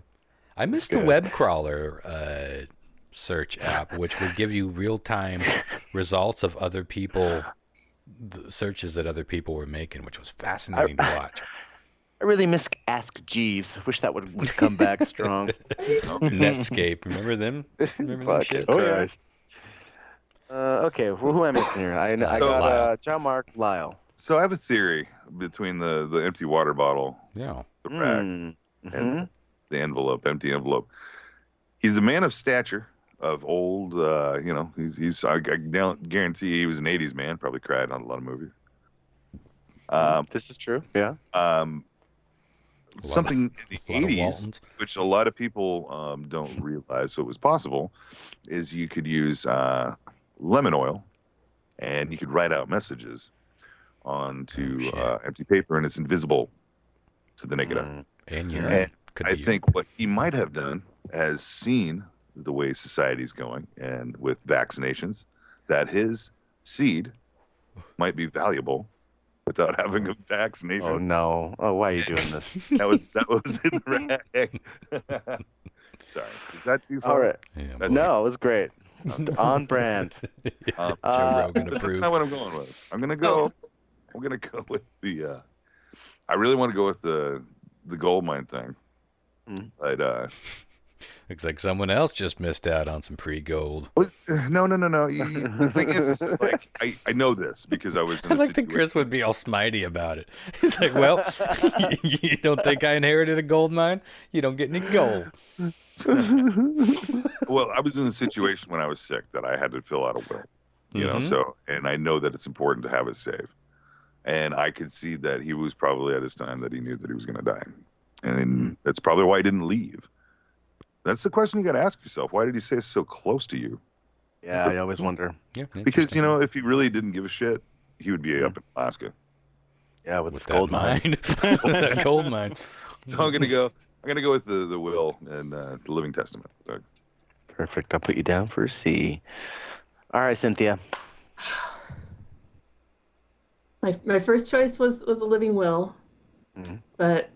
I miss the web crawler search app, which would give you real time results of other people, the searches that other people were making, which was fascinating to watch. I really miss Ask Jeeves. Wish that would come back strong. Netscape. Remember them? Remember them shit? Oh, yeah. Okay, well, who am I missing here? I got John Mark, Lyle. So I have a theory between the empty water bottle, Yeah. the rack, and the envelope, empty envelope. He's a man of stature, of old, he's I guarantee he was an 80s man, probably cried on a lot of movies. This is true, yeah. Something in the 80s, which a lot of people don't realize, so it was possible, is you could use lemon oil, and you could write out messages onto empty paper, and it's invisible to the naked eye. And I think what he might have done, has seen the way society's going, and with vaccinations, that his seed might be valuable without having a vaccination. Oh no! Oh, why are you doing this? that was in the rag. Sorry, is that too far? All right. Yeah, no, it was great. On brand. Joe Rogan approved. That's not what I'm going with. I'm gonna go with the. I really want to go with the gold mine thing, but looks like someone else just missed out on some free gold. No. The thing is, like, I know this because I was in a think Chris would be all smitey about it. He's like, well, you don't think I inherited a gold mine? You don't get any gold. Well, I was in a situation when I was sick that I had to fill out a will, you know, so, and I know that it's important to have it saved. And I could see that he was probably at his time that he knew that he was going to die. And that's probably why he didn't leave. That's the question you got to ask yourself. Why did he stay so close to you? Yeah, I always wonder. Yeah, because, you know, if he really didn't give a shit, he would be up in Alaska. Yeah, with this gold mine. With that gold mine. So I'm gonna go with the will and the living testament. So. Perfect. I'll put you down for C. All right, Cynthia. My first choice was the living will, but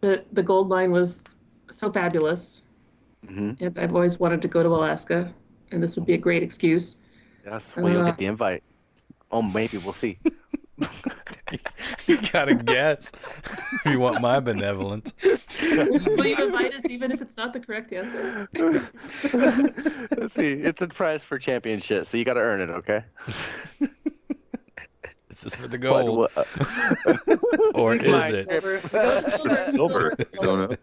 the gold mine was so fabulous, and I've always wanted to go to Alaska, and this would be a great excuse. Yes, well, you'll get the invite. Oh, maybe, we'll see. You gotta guess if you want my benevolence. Will you invite us even if it's not the correct answer? Let's see. It's a prize for championship, so you got to earn it, okay? This is for the gold. Or is it? Silver. I don't know.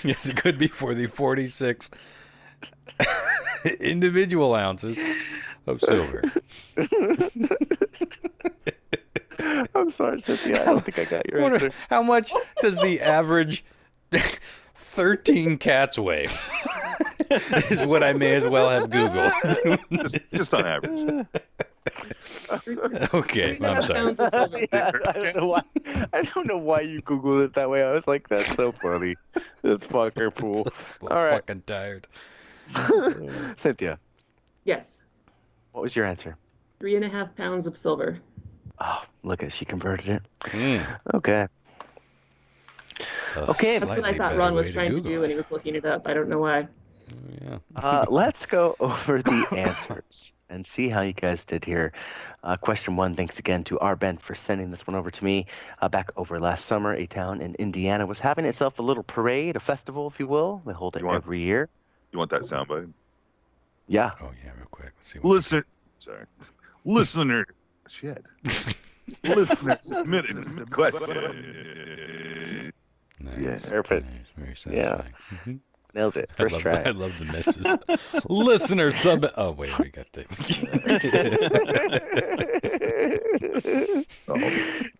Yes, it could be for the 46 individual ounces of silver. I'm sorry, Cynthia. I don't think I got your answer. How much does the average 13 cats weigh? Is what I may as well have Googled. just on average. Okay, I'm sorry. I don't know why you Googled it that way. I was like, that's so funny. This fucker fool. All right. Fucking tired. Cynthia. Yes. What was your answer? 3.5 pounds of silver. Oh, look at she converted it. Okay. Okay, that's what I thought Ron was trying to do when he was looking it up. I don't know why. Yeah. Let's go over the answers and see how you guys did here. Question 1, thanks again to R. Ben for sending this one over to me. Back over last summer, a town in Indiana was having itself a little parade, a festival, if you will. They hold it every year. You want that soundbite? Yeah. Oh, yeah, real quick. Let's see. Listener. Shit. Listener submitted the question. Nice. Yeah, perfect. Nice. Very satisfying. Yeah. Nailed it. First try. I love the misses. Listener sub. Oh, wait, we got the.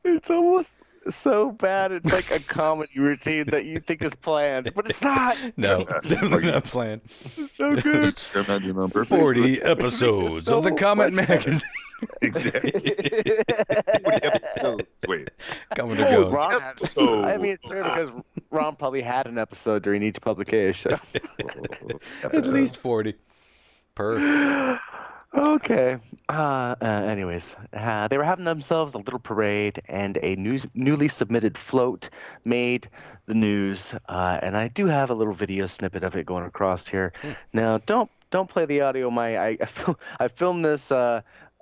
It's almost so bad. It's like a comedy routine that you think is planned, but it's not. No, it's definitely not planned. It's so good. 40 episodes of the Comet Magazine. Exactly. 40 episodes. Wait. Coming to go. Ron has, I mean, it's fair because Ron probably had an episode during each publication. At least 40 per. Okay. Anyways, they were having themselves a little parade, and a newly submitted float made the news. And I do have a little video snippet of it going across here. Now, don't play the audio. I filmed this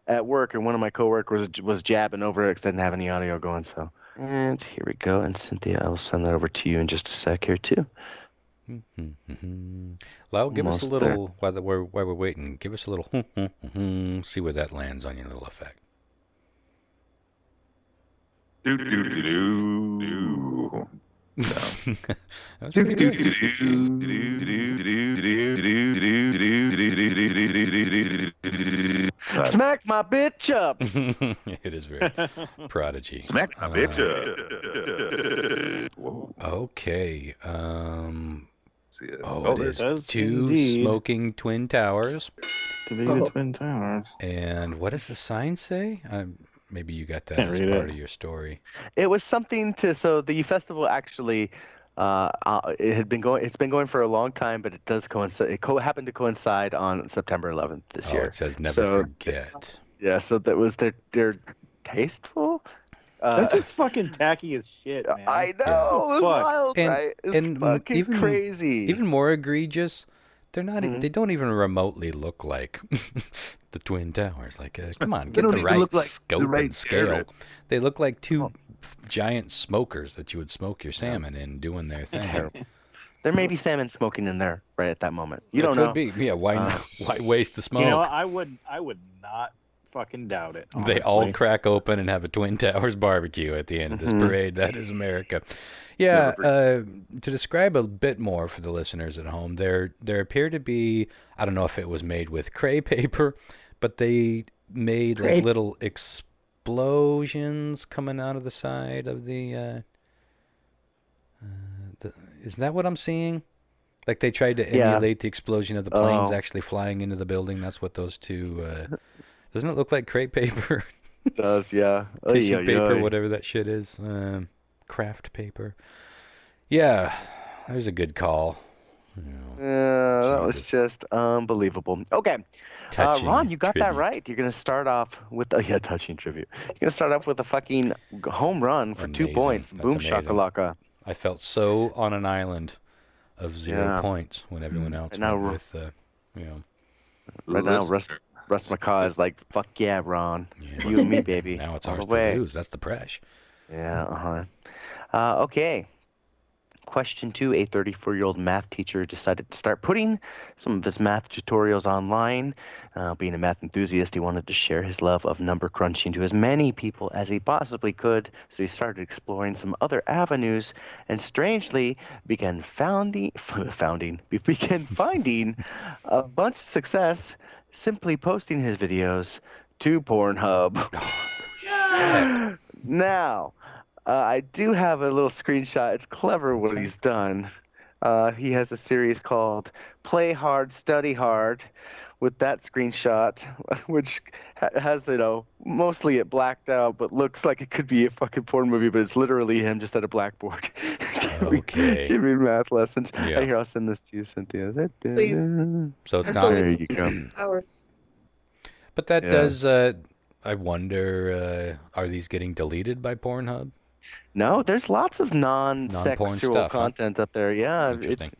at work, and one of my coworkers was jabbing over it because I didn't have any audio going. So And here we go. And Cynthia, I will send that over to you in just a sec here too. Lyle, give us a Almost little, while we're waiting, give us a little, see where that lands on your little effect. Do do do do do. That was pretty good. Smack my bitch up. It is very Prodigy. Smack my bitch up. Okay. Oh, It is does two indeed. smoking twin towers. To be the Twin Towers. And what does the sign say? Maybe you got that Can't as read part it. of your story. It was something to. So the festival actually, it's been going for a long time, but it does coincide. It happened to coincide on September 11th this year. It says never So, forget. Yeah, so that was they're tasteful. That's just fucking tacky as shit, man. I know. It was Fuck. wild, right? It's fucking even, crazy. Even more egregious, they're not. They don't even remotely look like the Twin Towers. Like, come on, get the right scope and scale. They look like two giant smokers that you would smoke your salmon in, doing their thing. There may be salmon smoking in there right at that moment. You don't know. Could be. Yeah. Why not? Why waste the smoke? You know, I would not fucking doubt it. Honestly. They all crack open and have a Twin Towers barbecue at the end of this parade. That is America. Yeah, to describe a bit more for the listeners at home, there appear to be, I don't know if it was made with crepe paper, but they made like little explosions coming out of the side of the isn't that what I'm seeing? Like they tried to emulate the explosion of the planes actually flying into the building. That's what those two... doesn't it look like crepe paper? It does, yeah. Tissue paper, whatever that shit is. Craft paper. Yeah, there's a good call. That was just unbelievable. Okay. Ron, you got that right. You're going to start off with touching tribute. You're going to start off with a fucking home run for 2 points. That's Boom amazing. shakalaka. I felt so on an island of 0 points when everyone else went with, Right now, Russ McCaw is like, fuck yeah, Ron. Yeah. You and me, baby. Now it's ours to lose. That's the press. Yeah, okay. Question 2, a 34-year-old math teacher decided to start putting some of his math tutorials online. Being a math enthusiast, he wanted to share his love of number crunching to as many people as he possibly could, so he started exploring some other avenues and strangely began finding a bunch of success simply posting his videos to Pornhub. Oh, Now, I do have a little screenshot. It's clever what he's done. He has a series called Play Hard, Study Hard with that screenshot, which has, mostly it blacked out, but looks like it could be a fucking porn movie, but it's literally him just at a blackboard. Okay. Giving math lessons. Yeah. Here, I'll send this to you, Cynthia. Please. So it's That's not... There you go. Hours. But that does... I wonder, are these getting deleted by Pornhub? No, there's lots of non-sexual stuff, content up there. Yeah, Interesting.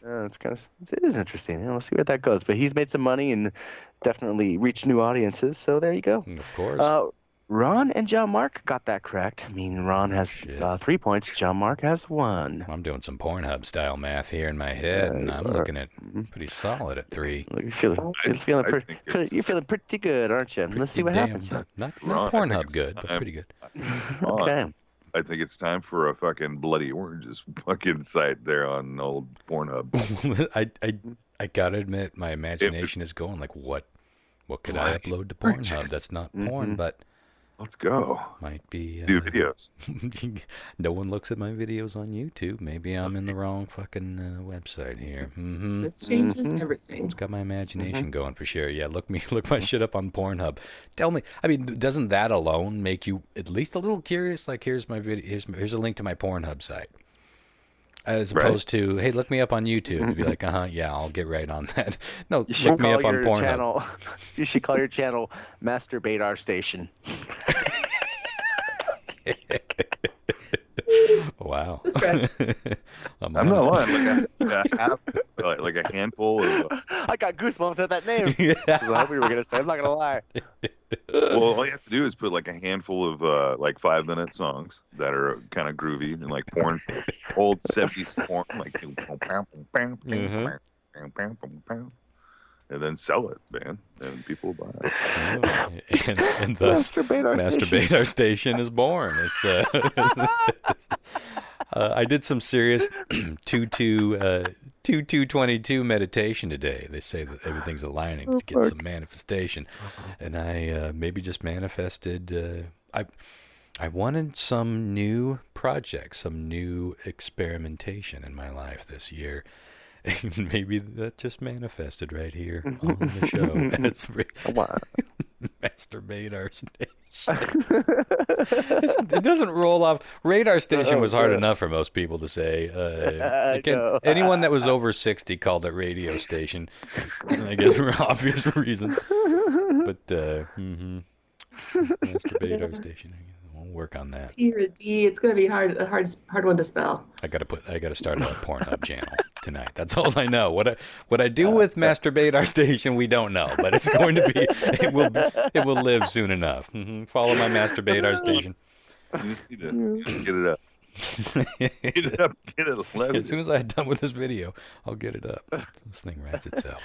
It is interesting. We'll see where that goes. But he's made some money and definitely reached new audiences. So there you go. Of course. Ron and John Mark got that correct. I mean, Ron has 3 points. John Mark has 1. I'm doing some Pornhub style math here in my head, and I'm looking at pretty solid at 3. You're feeling pretty good, aren't you? Let's see what happens. Not Pornhub good, but pretty good. Okay. I think it's time for a fucking Bloody Oranges fucking site there on old Pornhub. I gotta admit, my imagination is going like, what could I upload to Pornhub? That's not porn, but let's go. Might be do videos. No one looks at my videos on YouTube. Maybe I'm in the wrong fucking website here. This changes everything. It's got my imagination going for sure. Yeah, look my shit up on Pornhub. Tell me, I mean, doesn't that alone make you at least a little curious? Like, here's my video. Here's a link to my Pornhub site. As opposed to, hey, look me up on YouTube. To be like, yeah, I'll get right on that. No, look me up on Pornhub. You should call your channel Masturbate Our Station. Wow. I'm not lying. like a handful of. I got goosebumps at that name. Yeah. That's what we were gonna say. I'm not gonna lie. Well, all you have to do is put like a handful of like 5-minute songs that are kind of groovy and like porn, old 70s porn, like, and then sell it, man, and people will buy it. And thus, Masturbate Our Station is born. It's I did some serious 22 meditation today. They say that everything's aligning to get some manifestation, and I maybe just manifested. I wanted some new projects, some new experimentation in my life this year. And maybe that just manifested right here on the show. It's Masturbate Our Station. It doesn't roll off. Radar Station was hard enough for most people to say. Anyone that was over 60 called it radio station, I guess for obvious reasons. But Masturbate Our Station. We'll work on that. T or a D. It's going to be a hard one to spell. I got to start a Pornhub channel tonight. That's all I know. What I do with Masturbate Our Station, we don't know, but it's going to be. It will live soon enough. Follow my Masturbate Our Station. You just need to get it up. Get it up. Get it. As soon as I'm done with this video, I'll get it up. This thing writes itself.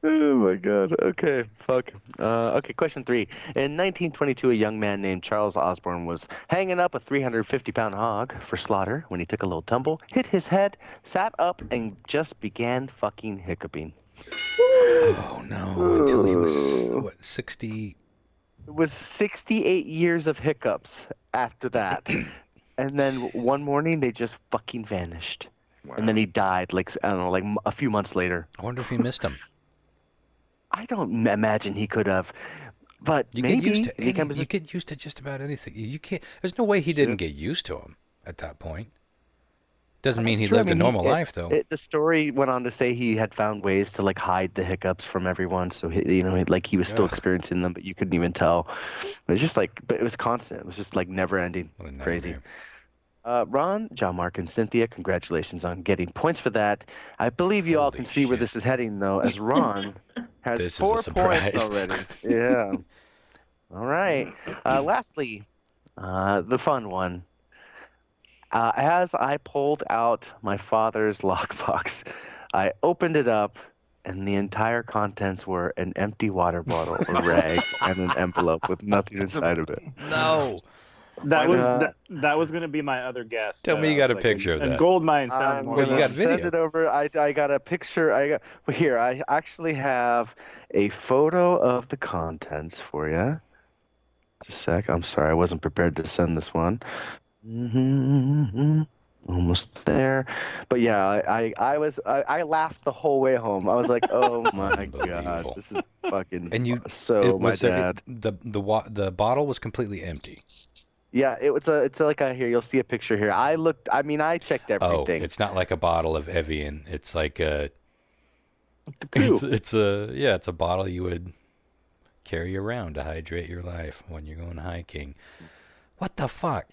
Oh my God. Okay. Fuck. Okay. Question 3. In 1922, a young man named Charles Osborne was hanging up a 350-pound hog for slaughter when he took a little tumble, hit his head, sat up, and just began fucking hiccuping. Oh no! Until he was 60. It was 68 years of hiccups after that, and then one morning they just fucking vanished, and then he died like I don't know, like a few months later. I wonder if he missed him. I don't imagine he could have, but You maybe you get used to just about anything. You can't. There's no way he didn't get used to him at that point. Doesn't mean he lived a normal life, though. The story went on to say he had found ways to like hide the hiccups from everyone, so he was still experiencing them, but you couldn't even tell. It was just like, but it was constant. It was just like never ending. Crazy. Ron, John Mark, and Cynthia, congratulations on getting points for that. I believe you all can see where this is heading, though, as Ron has 4 points already. Yeah. All right. Lastly, the fun one. As I pulled out my father's lockbox, I opened it up, and the entire contents were an empty water bottle, a rag, and an envelope with nothing inside of it. No. That was going to be my other guess. Tell me you got a picture of that. A gold mine sounds more. Well, you got video. Send it over. I got a picture. I actually have a photo of the contents for you. Just a sec. I'm sorry, I wasn't prepared to send this one. Almost there, but yeah, I laughed the whole way home. I was like, oh my God, this is fucking. And you so my dad. The bottle was completely empty. Yeah, it's like here. You'll see a picture here. I checked everything. Oh, it's not like a bottle of Evian. It's like a. It's a bottle you would carry around to hydrate your life when you're going hiking. What the fuck?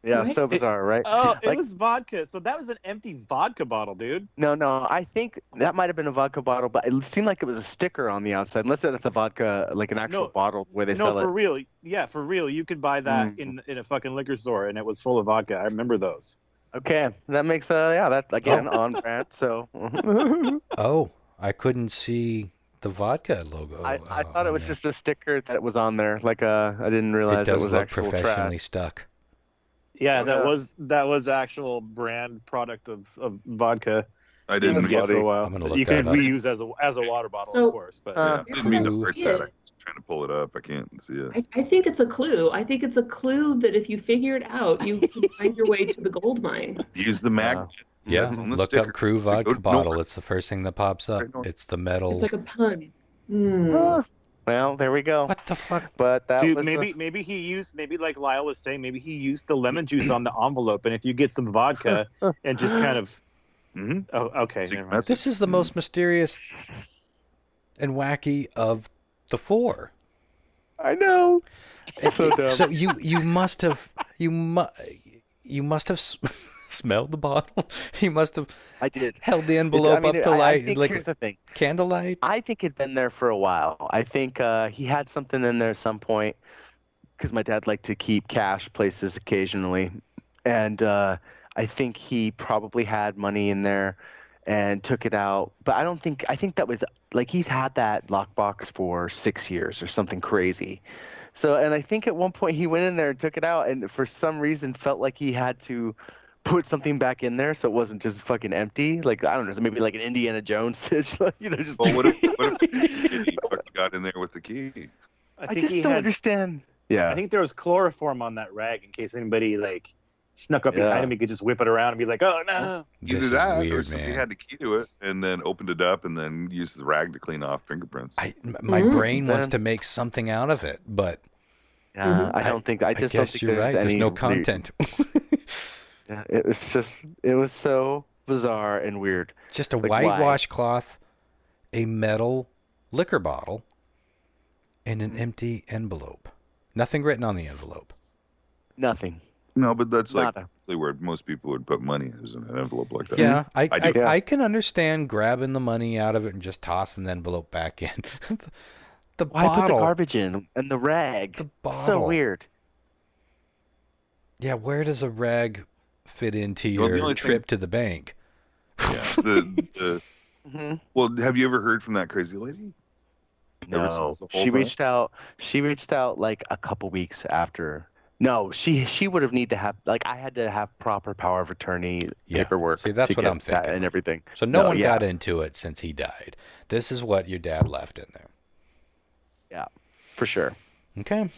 Yeah, so bizarre, right? Oh, it was vodka. So that was an empty vodka bottle, dude. No, I think that might have been a vodka bottle, but it seemed like it was a sticker on the outside. Unless that's a vodka, like an actual bottle where they sell it. No, for real. Yeah, for real. You could buy that in a fucking liquor store, and it was full of vodka. I remember those. Okay, that makes that's again on brand. So. Oh, I couldn't see the vodka logo. I thought it was just a sticker that was on there. Like I didn't realize it was actual professionally stuck. Yeah, that was actual brand product of vodka. I didn't get for a while. I'm gonna look you that can up. reuse as a water bottle, of course. But I didn't mean to break that. I'm trying to pull it up. I can't see it. I think it's a clue. I think it's a clue that if you figure it out, you can find your way to the gold mine. Use the magnet. Yeah, look up Crew vodka bottle. It's the first thing that pops up. It's the metal. It's like a pun. Well, there we go. What the fuck? But that dude, was maybe he used, like Lyle was saying, maybe he used the lemon juice on the envelope, and if you get some vodka and just kind of, oh, okay, never mind. This is the most mysterious and wacky of the 4. I know. So dumb. So you must have smelled the bottle? He must have I did. held the envelope up to light, I think like here's the thing. candlelight. I think it'd been there for a while. I think he had something in there at some point because my dad liked to keep cash places occasionally. And I think he probably had money in there and took it out. But I think that was like he's had that lockbox for 6 years or something crazy. So, and I think at one point he went in there and took it out and for some reason felt like he had to put something back in there so it wasn't just fucking empty. Like, I don't know, maybe like an Indiana Jones stitch, just. Well, what if he fucking got in there with the key? I just don't understand. Yeah. I think there was chloroform on that rag in case anybody like snuck up behind him. He could just whip it around and be like, "Oh no!" Either that, or somebody had the key to it and then opened it up and then used the rag to clean off fingerprints. My brain wants to make something out of it, but I don't think. I just don't think you're right. There's no content. Yeah, it was so bizarre and weird. Just a white washcloth, a metal liquor bottle, and an empty envelope. Nothing written on the envelope. Nothing. No, but that's like where most people would put money is in an envelope like that. Yeah, I can understand grabbing the money out of it and just tossing the envelope back in. Why put the garbage in and the rag? The bottle. So weird. Yeah, where does a rag fit into your trip to the bank? Yeah. Well, have you ever heard from that crazy lady? No, she reached out. She reached out like a couple weeks after. No, she would have need to have I had to have proper power of attorney paperwork. See, that's what I'm thinking and everything. So no one got into it since he died. This is what your dad left in there. Yeah, for sure. Okay.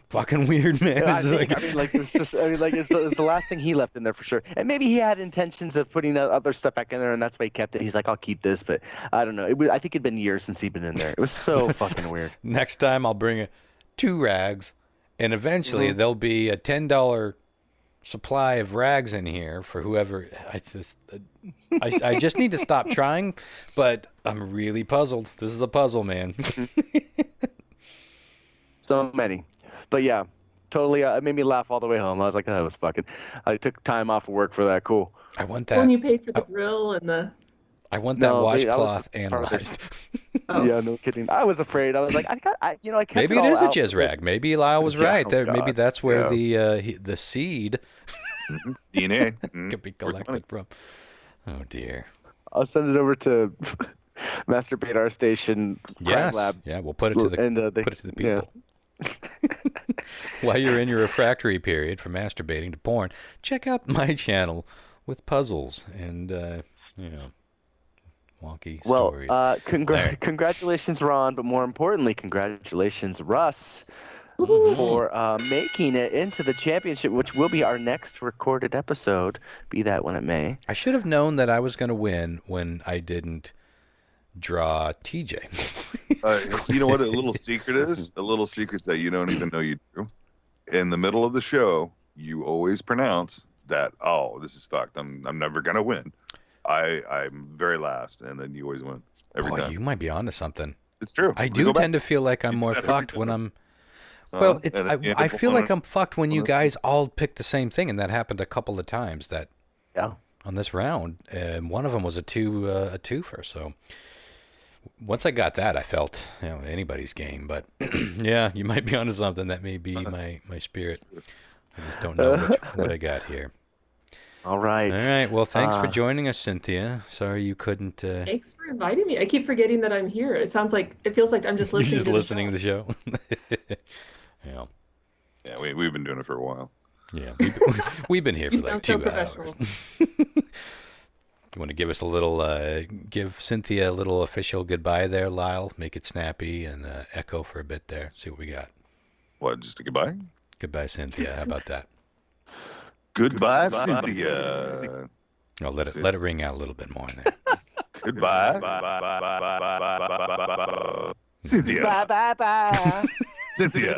Fucking weird, man. It's the last thing he left in there for sure. And maybe he had intentions of putting other stuff back in there, and that's why he kept it. He's like, I'll keep this, but I don't know. I think it'd been years since he'd been in there. It was so fucking weird. Next time I'll bring 2 rags, and eventually there'll be a $10 supply of rags in here for whoever. I just need to stop trying, but I'm really puzzled. This is a puzzle, man. So many. But yeah, totally. It made me laugh all the way home. I was like, that was fucking. I took time off of work for that. Cool. I want that. When you paid for the grill and the. I want that washcloth analyzed. Yeah, no kidding. I was afraid. I was like, I kept maybe it is a jizz rag. Maybe Lyle was right. Maybe that's where the seed DNA could be collected from. Oh dear. I'll send it over to Masturbate Our Station. Yes. Lab. Yeah, we'll put it to the people. Yeah. While you're in your refractory period from masturbating to porn, check out my channel with puzzles and wonky stories. Well, congratulations, Ron, but more importantly, congratulations, Russ, for making it into the championship, which will be our next recorded episode, be that when it may. I should have known that I was going to win when I didn't draw TJ. You know what a little secret is? A little secret that you don't even know you do. In the middle of the show, you always pronounce that, oh, this is fucked. I'm never going to win. I'm very last, and then you always win every time. You might be onto something. It's true. I do tend to feel like I'm more fucked when I'm... Well, I feel like I'm fucked when you guys all pick the same thing, and that happened a couple of times on this round. One of them was a twofer, so... Once I got that, I felt anybody's game. But yeah, you might be onto something. That may be my spirit. I just don't know what I got here. All right. Well, thanks for joining us, Cynthia. Sorry you couldn't. Thanks for inviting me. I keep forgetting that I'm here. It feels like I'm just listening. You're just listening to the show. Yeah. Yeah, we've been doing it for a while. Yeah, we've been here for like 2 hours. You want to give us give Cynthia a little official goodbye there, Lyle? Make it snappy and echo for a bit there. See what we got. What, just a goodbye? Goodbye, Cynthia. How about that? Goodbye, Cynthia. Oh, let it ring out a little bit more in there. Goodbye. Cynthia. Bye. Cynthia.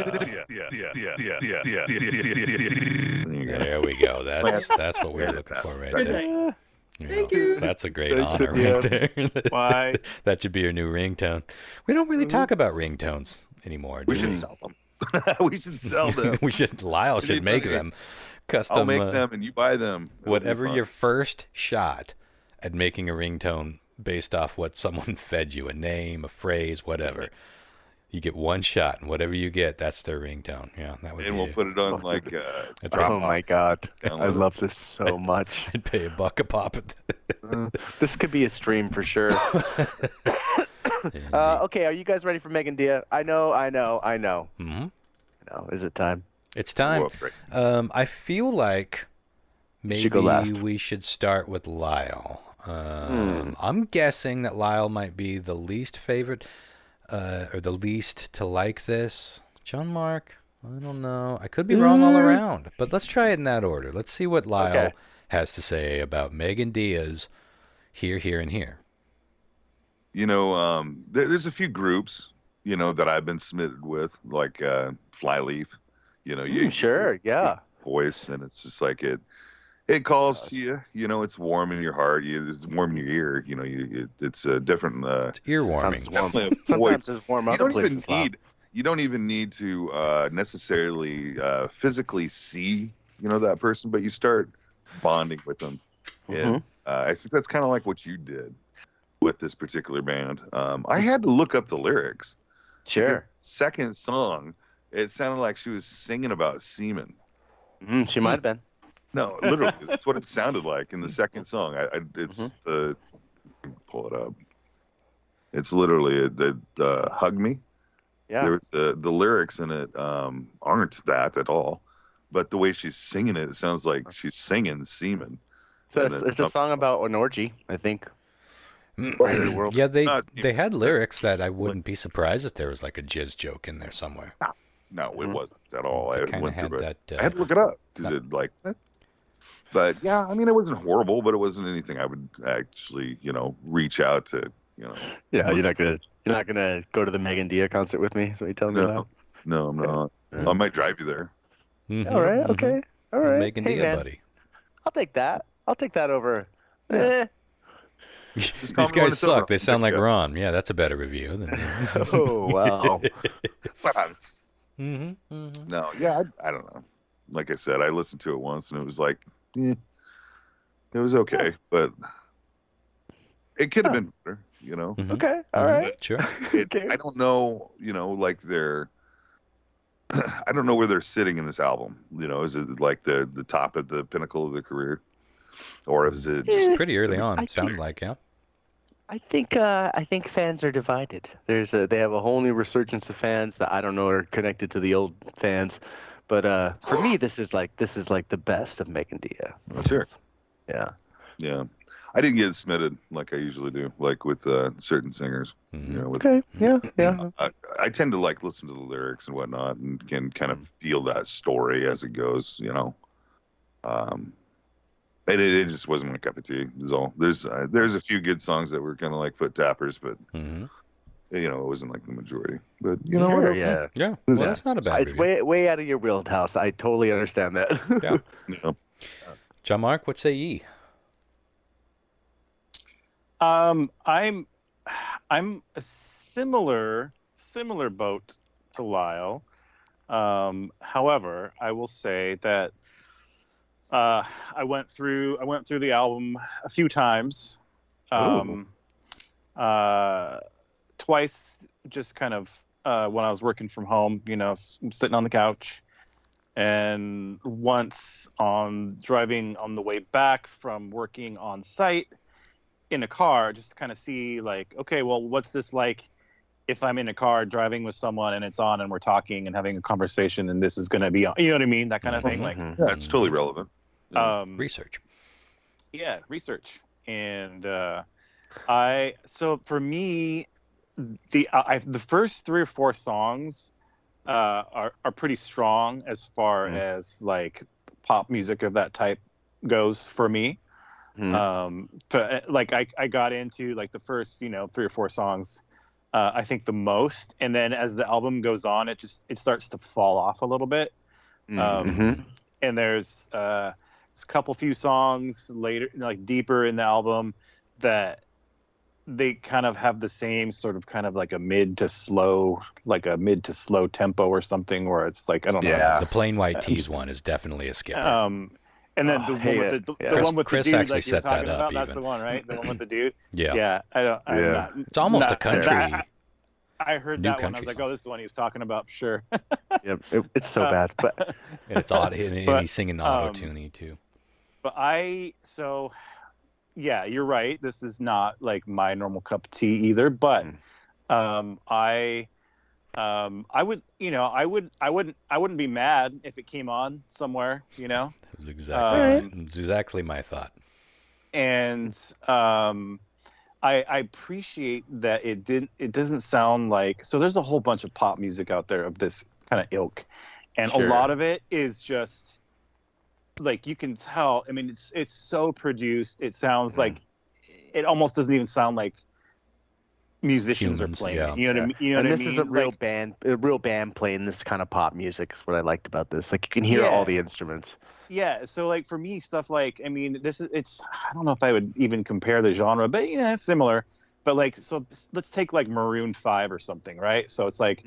There we go. That's what we were looking for right there. Thank you. That's a great honor right there. Why? That should be your new ringtone. We don't really talk about ringtones anymore. We should sell them. We should sell them. Lyle should make money. them custom. I'll make them and you buy them. Whatever your first shot at making a ringtone based off what someone fed you, a name, a phrase, whatever. You get one shot, and whatever you get, that's their ringtone. Yeah, that would. And we'll put it on like. Oh my God, I love this so much. I'd pay $1 a pop. This could be a stream for sure. Okay, are you guys ready for Megan Dia? I know. Mm-hmm. Is it time? It's time. I feel like maybe we should start with Lyle. I'm guessing that Lyle might be the least favorite. Or the least to like this. John Mark, I don't know. I could be wrong all around, but let's try it in that order. Let's see what Lyle has to say about Megan Diaz Here, Here, and Here. There's a few groups, that I've been submitted with, like Flyleaf. Sure, yeah. Voice, and it's just like it calls to you. It's warm in your heart. It's warm in your ear. It's a different. It's ear warming. Sometimes it's warm other places. You don't even need to necessarily physically see that person, but you start bonding with them. And I think that's kind of like what you did with this particular band. I had to look up the lyrics. Sure. Second song, it sounded like she was singing about semen. She might have been. No, literally, that's what it sounded like in the second song. Pull it up. It's literally the "Hug Me." Yeah. There's the lyrics in it aren't that at all, but the way she's singing it, it sounds like she's singing semen. So it's a song about an orgy, I think. Yeah, they had lyrics that I wouldn't be surprised if there was like a jizz joke in there somewhere. No, it wasn't at all. I kind of had that. I had to look it up because it like. But yeah, I mean, it wasn't horrible, but it wasn't anything I would actually, reach out to, Yeah, you're not gonna go to the Megan Dia concert with me. So you telling me that? No, I'm not. I might drive you there. Mm-hmm, all right. Okay. All right. Megan Dia, buddy. I'll take that. I'll take that over. These guys suck. They sound like Ron. Yeah, that's a better review than. Oh wow. No, yeah, I don't know. Like I said, I listened to it once and it was like, it was okay, but it could have been better, Mm-hmm. Okay, all right. Sure. I don't know, like I don't know where they're sitting in this album. Is it like the top of the pinnacle of their career, or is it just pretty early on? Sound like, yeah. I think fans are divided. They have a whole new resurgence of fans that I don't know are connected to the old fans. But for me, this is like the best of Megan Dia. Sure. Yeah. Yeah. I didn't get submitted like I usually do, like with certain singers. Okay. Yeah. I tend to like listen to the lyrics and whatnot, and can kind of feel that story as it goes. It just wasn't my cup of tea. Is all. There's a few good songs that were kind of like foot tappers, but. It wasn't like the majority, but sure, yeah. Well, that's not a bad. It's way out of your wheelhouse. I totally understand that. Yeah. John Mark, what say ye? I'm a similar boat to Lyle. However, I will say that I went through the album a few times. Twice, just kind of when I was working from home, sitting on the couch, and once driving on the way back from working on site in a car, just to kind of see like, okay, well, what's this like if I'm in a car driving with someone and it's on and we're talking and having a conversation and this is going to be on, you know what I mean? That kind of thing. Like, yeah, it's totally relevant. Research. Yeah, research. And so for me, the first 3 or 4 songs are pretty strong as far as like pop music of that type goes for me. But like I got into like the first 3 or 4 songs I think the most, and then as the album goes on it starts to fall off a little bit. And there's a few songs later, like deeper in the album, that they kind of have the same sort of kind of like a mid to slow tempo or something, where it's like, I don't know. Yeah. The Plain White Tees one is definitely a skipper. And then the one with the one with Chris the dude, actually like you were set that talking up about, that's even. the one, right? The one with the dude. Yeah. Yeah. It's almost a country. I heard New that one. I was country like, song. oh, this is the one he was talking about for sure. Yep, it's so bad, but And it's odd, and he's singing auto-tuney too. But yeah, you're right. This is not like my normal cup of tea either. But I wouldn't be mad if it came on somewhere. You know, It was exactly my thought. And I appreciate that it doesn't sound like, so there's a whole bunch of pop music out there of this kind of ilk, and a lot of it is just like, you can tell, I mean, it's so produced, it sounds like it almost doesn't even sound like musicians are playing it. You know what I mean? You know and what this I mean? is a real band playing this kind of pop music is what I liked about this. Like, you can hear all the instruments. Yeah, so like for me, stuff like, I mean, I don't know if I would even compare the genre, but it's similar. But like, so let's take like Maroon 5 or something, right? So it's like,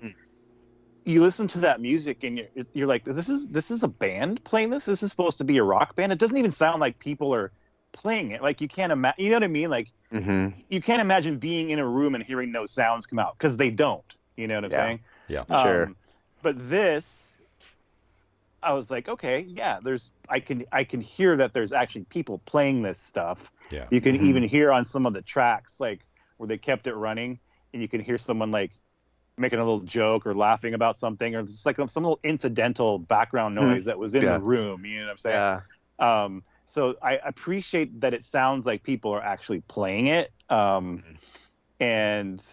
you listen to that music and you're like, this is a band playing this? This is supposed to be a rock band? It doesn't even sound like people are playing it. Like, you can't imagine, you know what I mean? Like, you can't imagine being in a room and hearing those sounds come out, because they don't. You know what I'm saying? Yeah. Sure. But this, I was like, okay, yeah, I can hear that there's actually people playing this stuff. Yeah. You can even hear on some of the tracks, like, where they kept it running, and you can hear someone like making a little joke or laughing about something, or just like some little incidental background noise that was in the room. You know what I'm saying? Yeah. So I appreciate that it sounds like people are actually playing it. And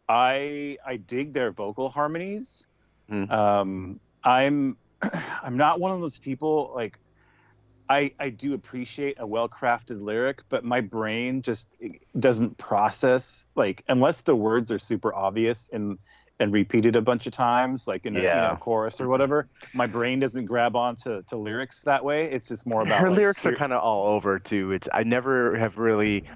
I dig their vocal harmonies. I'm not one of those people, like, I do appreciate a well-crafted lyric, but my brain just doesn't process, like, unless the words are super obvious and repeated a bunch of times, like in a chorus or whatever, my brain doesn't grab onto lyrics that way. It's just more about her lyrics are kind of all over too. I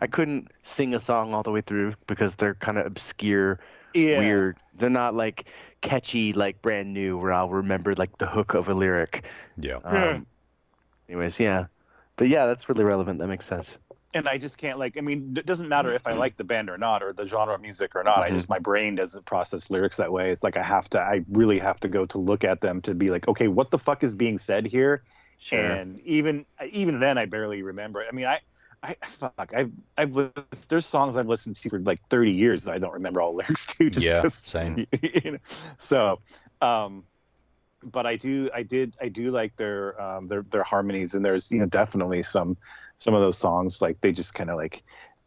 couldn't sing a song all the way through because they're kind of obscure, weird. They're not like catchy, like brand new, where I'll remember like the hook of a lyric. Anyways, but that's really relevant. That makes sense. And I just can't, like, I mean, it doesn't matter if I like the band or not, or the genre of music or not. My brain doesn't process lyrics that way. It's like I really have to go to look at them to be like, okay, what the fuck is being said here? Sure. And even then, I barely remember it. I mean, there's songs I've listened to for like 30 years I don't remember all the lyrics to. Same. You know? So, but I do like their harmonies, and there's definitely some of those songs, like, they just kind of like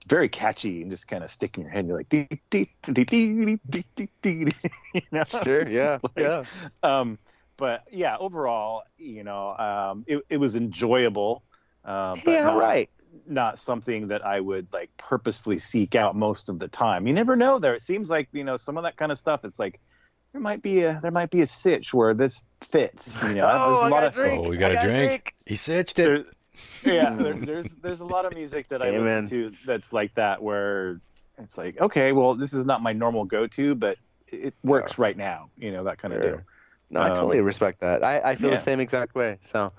very catchy and just kind of stick in your head. And you're like, dee, dee, dee, dee, dee, dee, dee, dee. Sure, yeah, like, but yeah, overall, it was enjoyable. But not something that I would like purposefully seek out most of the time. You never know. It seems like some of that kind of stuff. It's like there might be a sitch where this fits. We got a drink. He sitched it. There's a lot of music that I listen to that's like that, where it's like, okay, well, this is not my normal go-to, but it works right now. That kind of deal. No, I totally respect that. I feel the same exact way. So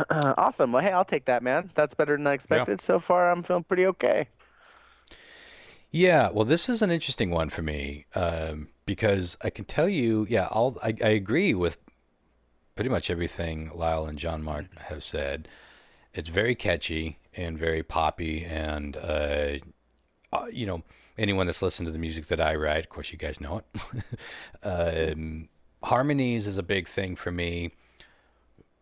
awesome. Well, hey, I'll take that, man. That's better than I expected. So far, I'm feeling pretty okay. Yeah, well, this is an interesting one for me, because I can tell you, I agree with pretty much everything Lyle and John Mark have said. It's very catchy and very poppy, and anyone that's listened to the music that I write, of course, you guys know it. Harmonies is a big thing for me.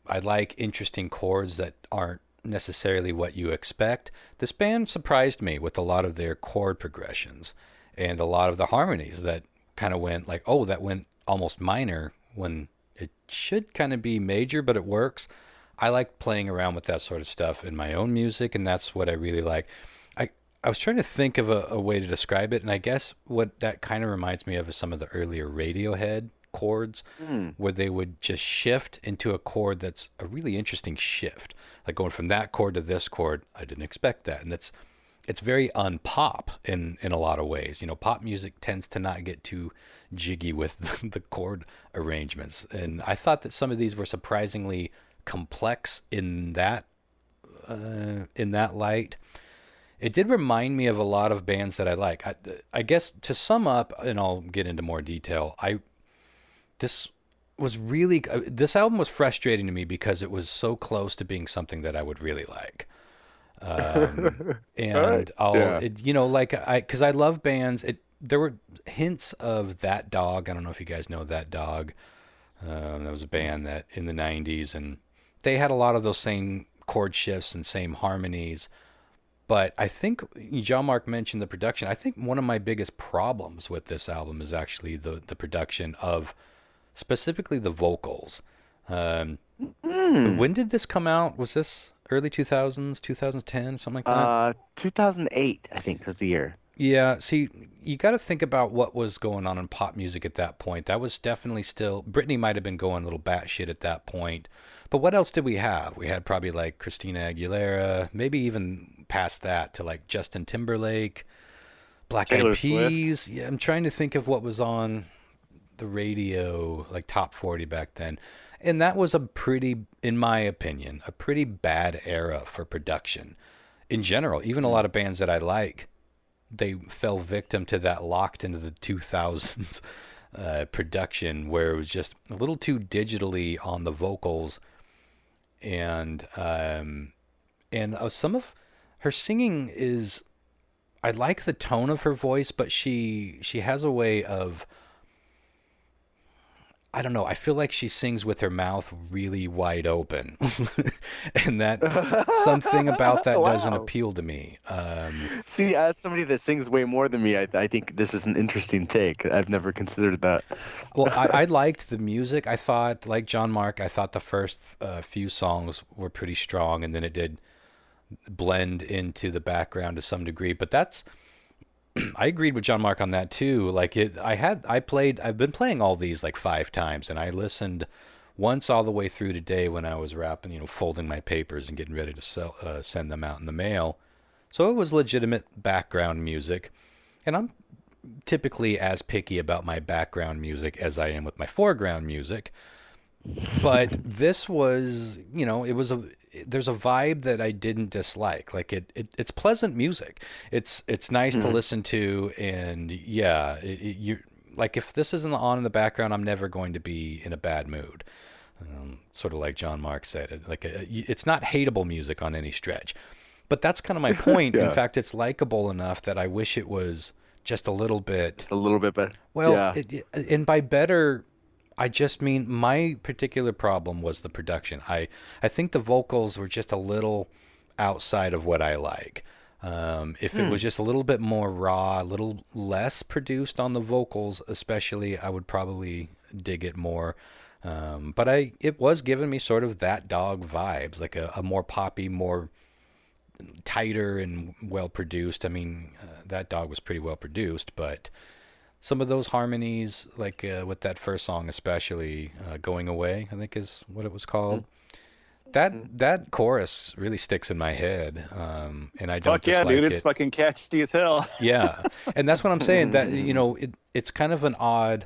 I like interesting chords that aren't necessarily what you expect. This band surprised me with a lot of their chord progressions and a lot of the harmonies that kind of went like, oh, that went almost minor when it should kind of be major, but it works. I like playing around with that sort of stuff in my own music, and that's what I really like. I was trying to think of a way to describe it, and I guess what that kind of reminds me of is some of the earlier Radiohead chords, where they would just shift into a chord that's a really interesting shift, like going from that chord to this chord. I didn't expect that, and it's very unpop in a lot of ways. You know, pop music tends to not get too jiggy with the chord arrangements, and I thought that some of these were surprisingly complex in that light. It did remind me of a lot of bands that I like. I guess to sum up, and I'll get into more detail, this album was frustrating to me because it was so close to being something that I would really like. And because I love bands. There were hints of That Dog. I don't know if you guys know That Dog. That was a band that in the 90s, and they had a lot of those same chord shifts and same harmonies. But I think Jean-Marc mentioned the production. I think one of my biggest problems with this album is actually the production of specifically the vocals. When did this come out? Was this early 2000s, 2010, something like that? 2008, I think, was the year. Yeah, see, you got to think about what was going on in pop music at that point. That was definitely still, Britney might have been going a little batshit at that point. But what else did we have? We had probably like Christina Aguilera, maybe even past that to like Justin Timberlake, Black Eyed Peas. Swift. Yeah, I'm trying to think of what was on the radio, like top 40 back then. And that was in my opinion, a pretty bad era for production. In general, even a lot of bands that I like, they fell victim to that locked into the 2000s production where it was just a little too digitally on the vocals. And some of her singing is, I like the tone of her voice, but she has a way of, I don't know, I feel like she sings with her mouth really wide open. And that something about that doesn't appeal to me. See, as somebody that sings way more than me, I think this is an interesting take. I've never considered that. Well, I liked the music. I thought, like Jean-Marc, I thought the first few songs were pretty strong, and then it did blend into the background to some degree. But I agreed with Jean-Marc on that too. Like I've been playing all these like 5 times, and I listened once all the way through today when I was wrapping, folding my papers and getting ready to send them out in the mail. So it was legitimate background music, and I'm typically as picky about my background music as I am with my foreground music. But this was, there's a vibe that I didn't dislike. Like it's pleasant music. It's nice to listen to, and yeah, you like if this isn't on in the background, I'm never going to be in a bad mood. Sort of like Jean-Marc said, it's not hateable music on any stretch. But that's kind of my point. Yeah. In fact, it's likable enough that I wish it was just a little bit. Just a little bit better. Well, yeah. And by better, I just mean my particular problem was the production. I think the vocals were just a little outside of what I like. If it was just a little bit more raw, a little less produced on the vocals especially, I would probably dig it more. But it was giving me sort of That Dog vibes, like a more poppy, more tighter and well produced. I mean, That Dog was pretty well produced, but some of those harmonies, like with that first song especially, Going Away, I think is what it was called. That chorus really sticks in my head, and I don't dislike dude, it. it's fucking catchy as hell. Yeah, and that's what I'm saying, that, it's kind of an odd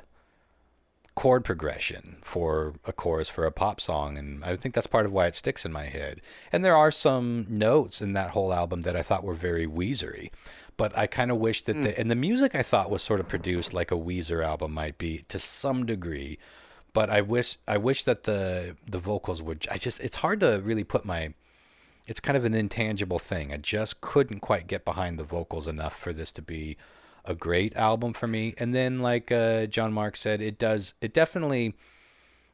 chord progression for a chorus for a pop song, and I think that's part of why it sticks in my head. And there are some notes in that whole album that I thought were very Weezer-y, but I kind of wish that and the music I thought was sort of produced like a Weezer album might be to some degree, but I wish that the vocals would, it's hard to really put it's kind of an intangible thing. I just couldn't quite get behind the vocals enough for this to be a great album for me. And then, like Jean-Marc said, it definitely,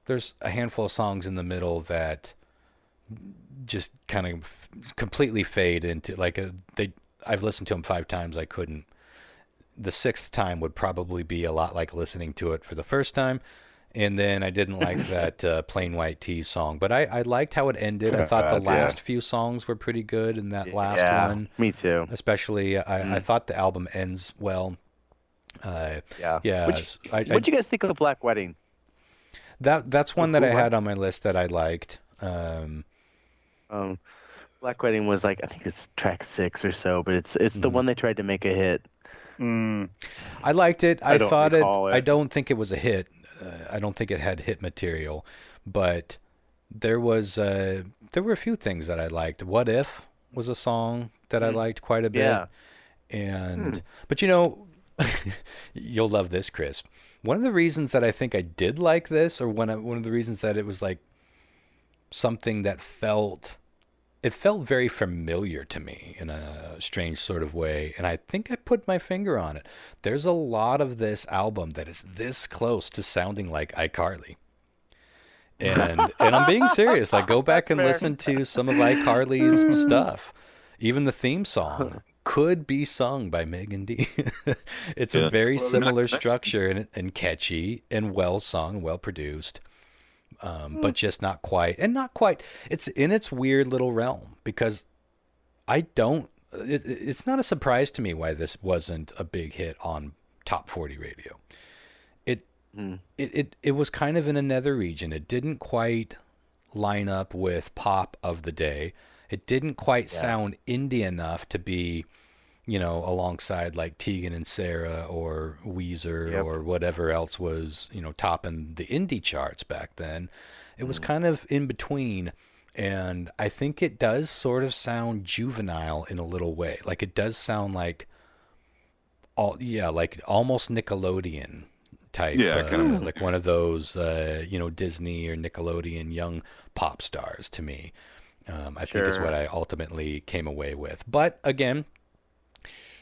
there's a handful of songs in the middle that just kind of completely fade into, I've listened to them 5 times. I couldn't. The 6th time would probably be a lot like listening to it for the first time. And then I didn't like that Plain White T's song, but I liked how it ended. I thought the last few songs were pretty good, and that last one, me too. Especially, I thought the album ends well. Yeah. What'd you guys think of the Black Wedding? That's one that I had on my list that I liked. Black Wedding was like, I think it's track 6 or so, but it's the one they tried to make a hit. I liked it. I don't thought recall it. I don't think it was a hit. I don't think it had hit material, but there were a few things that I liked. What If was a song that I liked quite a bit. Yeah. And but you'll love this, Chris. One of the reasons that I think I did like this, or one of the reasons that it was like something that felt very familiar to me in a strange sort of way, and I think I put my finger on it. There's a lot of this album that is this close to sounding like iCarly. And I'm being serious. Like, go back and listen to some of iCarly's stuff. Even the theme song could be sung by Megan D. It's a very similar structure and catchy and well sung, well produced. But just not quite. It's in its weird little realm, because it's not a surprise to me why this wasn't a big hit on top 40 radio. It was kind of in another region. It didn't quite line up with pop of the day. It didn't quite sound indie enough to be, alongside like Tegan and Sarah or Weezer or whatever else was, topping the indie charts back then. It was kind of in between. And I think it does sort of sound juvenile in a little way. Like, it does sound like almost Nickelodeon type. kind of like one of those, Disney or Nickelodeon young pop stars to me. I think is what I ultimately came away with. But again,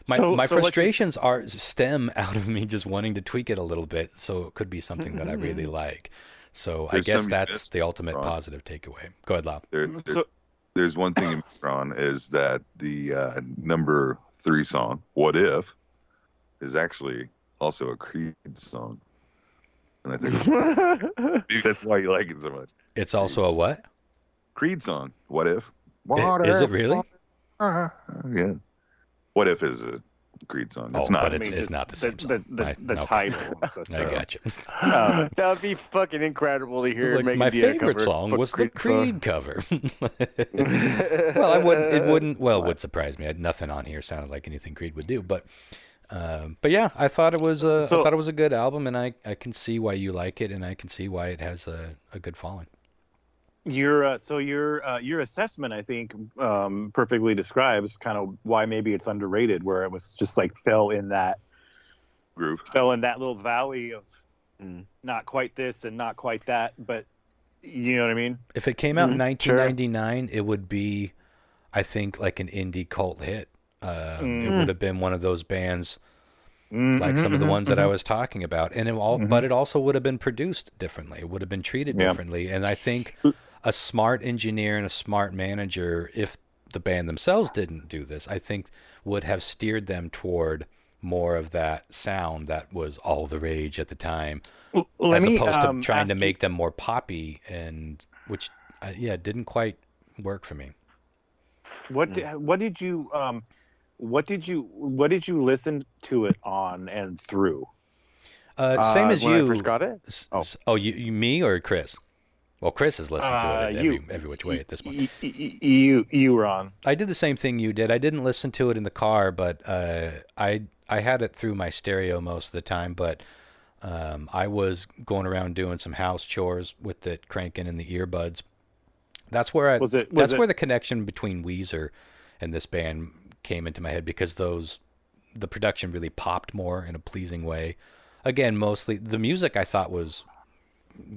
my frustrations stem out of me just wanting to tweak it a little bit, so it could be something that I really like. So I guess that's the ultimate positive takeaway. Go ahead, Lyle. There's one thing you missed, Ron, is that the number 3 song, What If, is actually also a Creed song. And I think maybe that's why you like it so much. It's also a what? Creed song, What If. Is it really? Yeah. What If is a Creed song. It's not. But it's not the same song. The title. I got you. That would be fucking incredible to hear. Like, my favorite song was the Creed cover. Well, it would surprise me. I had nothing on here sounded like anything Creed would do, but yeah, I thought it was a good album, and I can see why you like it, and I can see why it has a good following. Your assessment, I think, perfectly describes kind of why maybe it's underrated, where it was just like fell in that little valley of not quite this and not quite that, but you know what I mean? If it came out in 1999, it would be, I think, like an indie cult hit. It would have been one of those bands like some of the ones that I was talking about, and but it also would have been produced differently. It would have been treated differently, and I think a smart engineer and a smart manager, if the band themselves didn't do this, I think would have steered them toward more of that sound that was all the rage at the time, as opposed to trying to make them more poppy, and which didn't quite work for me. What did you listen to it on and through? Same as when you. I first got it. You me or Chris? Well, Chris has listened to it every which way at this point. You, Ron. I did the same thing you did. I didn't listen to it in the car, but I had it through my stereo most of the time. But I was going around doing some house chores with it cranking in the earbuds. That's where where the connection between Weezer and this band came into my head, because the production really popped more in a pleasing way. Again, mostly the music I thought was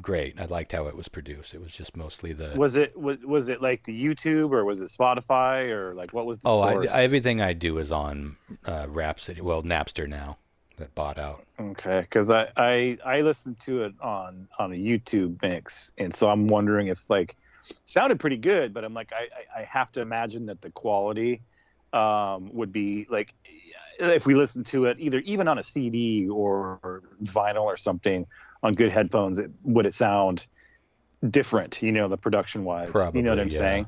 great. I liked how it was produced. It was just mostly was it like the YouTube, or was it Spotify, or like what was the source? Everything I do is on Rhapsody. Well, Napster now, that bought out. Okay, because I listened to it on a YouTube mix, and so I'm wondering if like sounded pretty good, but I'm like I have to imagine that the quality would be like, if we listen to it even on a CD or vinyl or something on good headphones, would it sound different, the production wise? Probably, you know what I'm saying?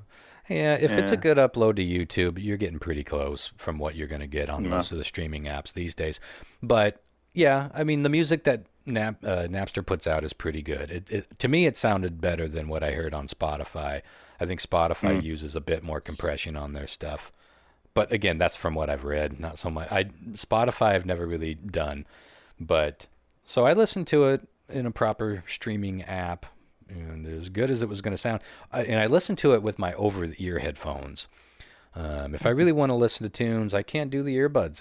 Yeah, if it's a good upload to YouTube, you're getting pretty close from what you're going to get on most of the streaming apps these days. But yeah, I mean, the music that Napster puts out is pretty good. To me, it sounded better than what I heard on Spotify. I think Spotify uses a bit more compression on their stuff. But again, that's from what I've read, not so much. Spotify I've never really done. But so I listened to it in a proper streaming app, and as good as it was going to sound. And I listened to it with my over-the-ear headphones. If I really want to listen to tunes, I can't do the earbuds.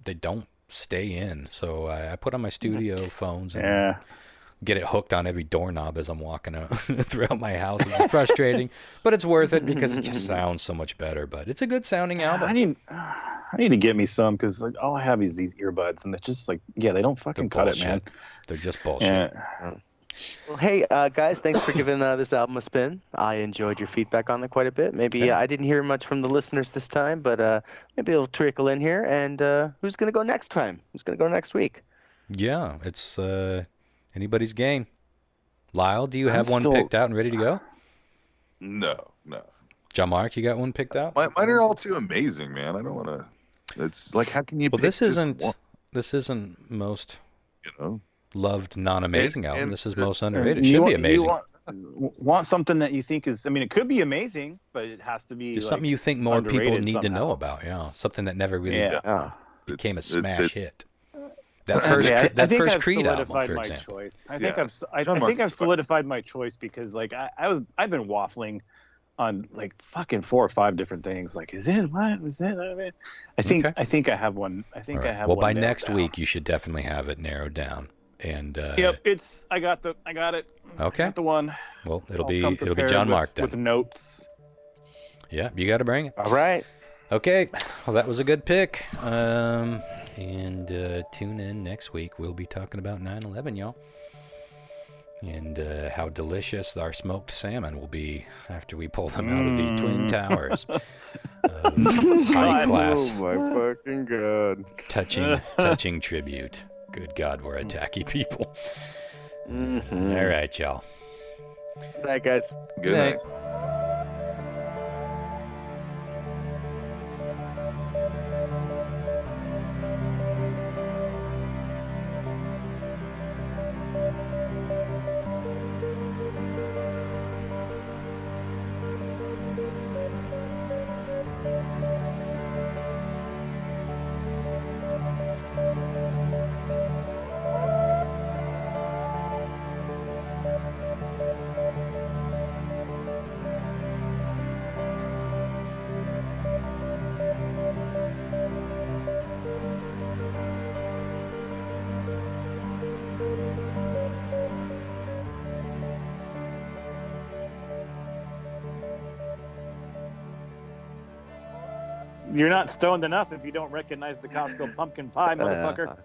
They don't stay in. So I put on my studio phones and get it hooked on every doorknob as I'm walking out throughout my house. It's frustrating, but it's worth it because it just sounds so much better. But it's a good sounding album. I need to get me some because like all I have is these earbuds, and they're just like, they don't fucking cut it, man. They're just bullshit. Well, hey, guys, thanks for giving this album a spin. I enjoyed your feedback on it quite a bit. Maybe I didn't hear much from the listeners this time, but maybe it'll trickle in here. And who's going to go next time? Who's going to go next week? Yeah, it's anybody's game. Lyle, do you have one picked out and ready to go? No. John Mark, you got one picked out? Mine are all too amazing, man. I don't want to. It's like, how can you? Well, this isn't most loved non-amazing album. This is most underrated. It should be amazing. You want something that you think is? I mean, it could be amazing, but it has to be something you think more people need to know about. Yeah, something that never really became a smash hit. That first Creed album, for example. I think I've solidified my choice because like I've been waffling on like fucking 4 or 5 different things. Like, is it what was it? I think I have one. I think I have. Well, by next week you should definitely have it narrowed down. And yep, I got it. Okay, got the one. Well, it'll be John Mark then with notes. Yeah, you got to bring it. All right. Okay. Well, that was a good pick. And tune in next week. We'll be talking about 9/11, y'all, and how delicious our smoked salmon will be after we pull them out of the Twin Towers. High class. Oh my fucking god! Touching tribute. Good God, we're a tacky people. All right, y'all. Good night, guys. Good night. You're not stoned enough if you don't recognize the Costco pumpkin pie, motherfucker.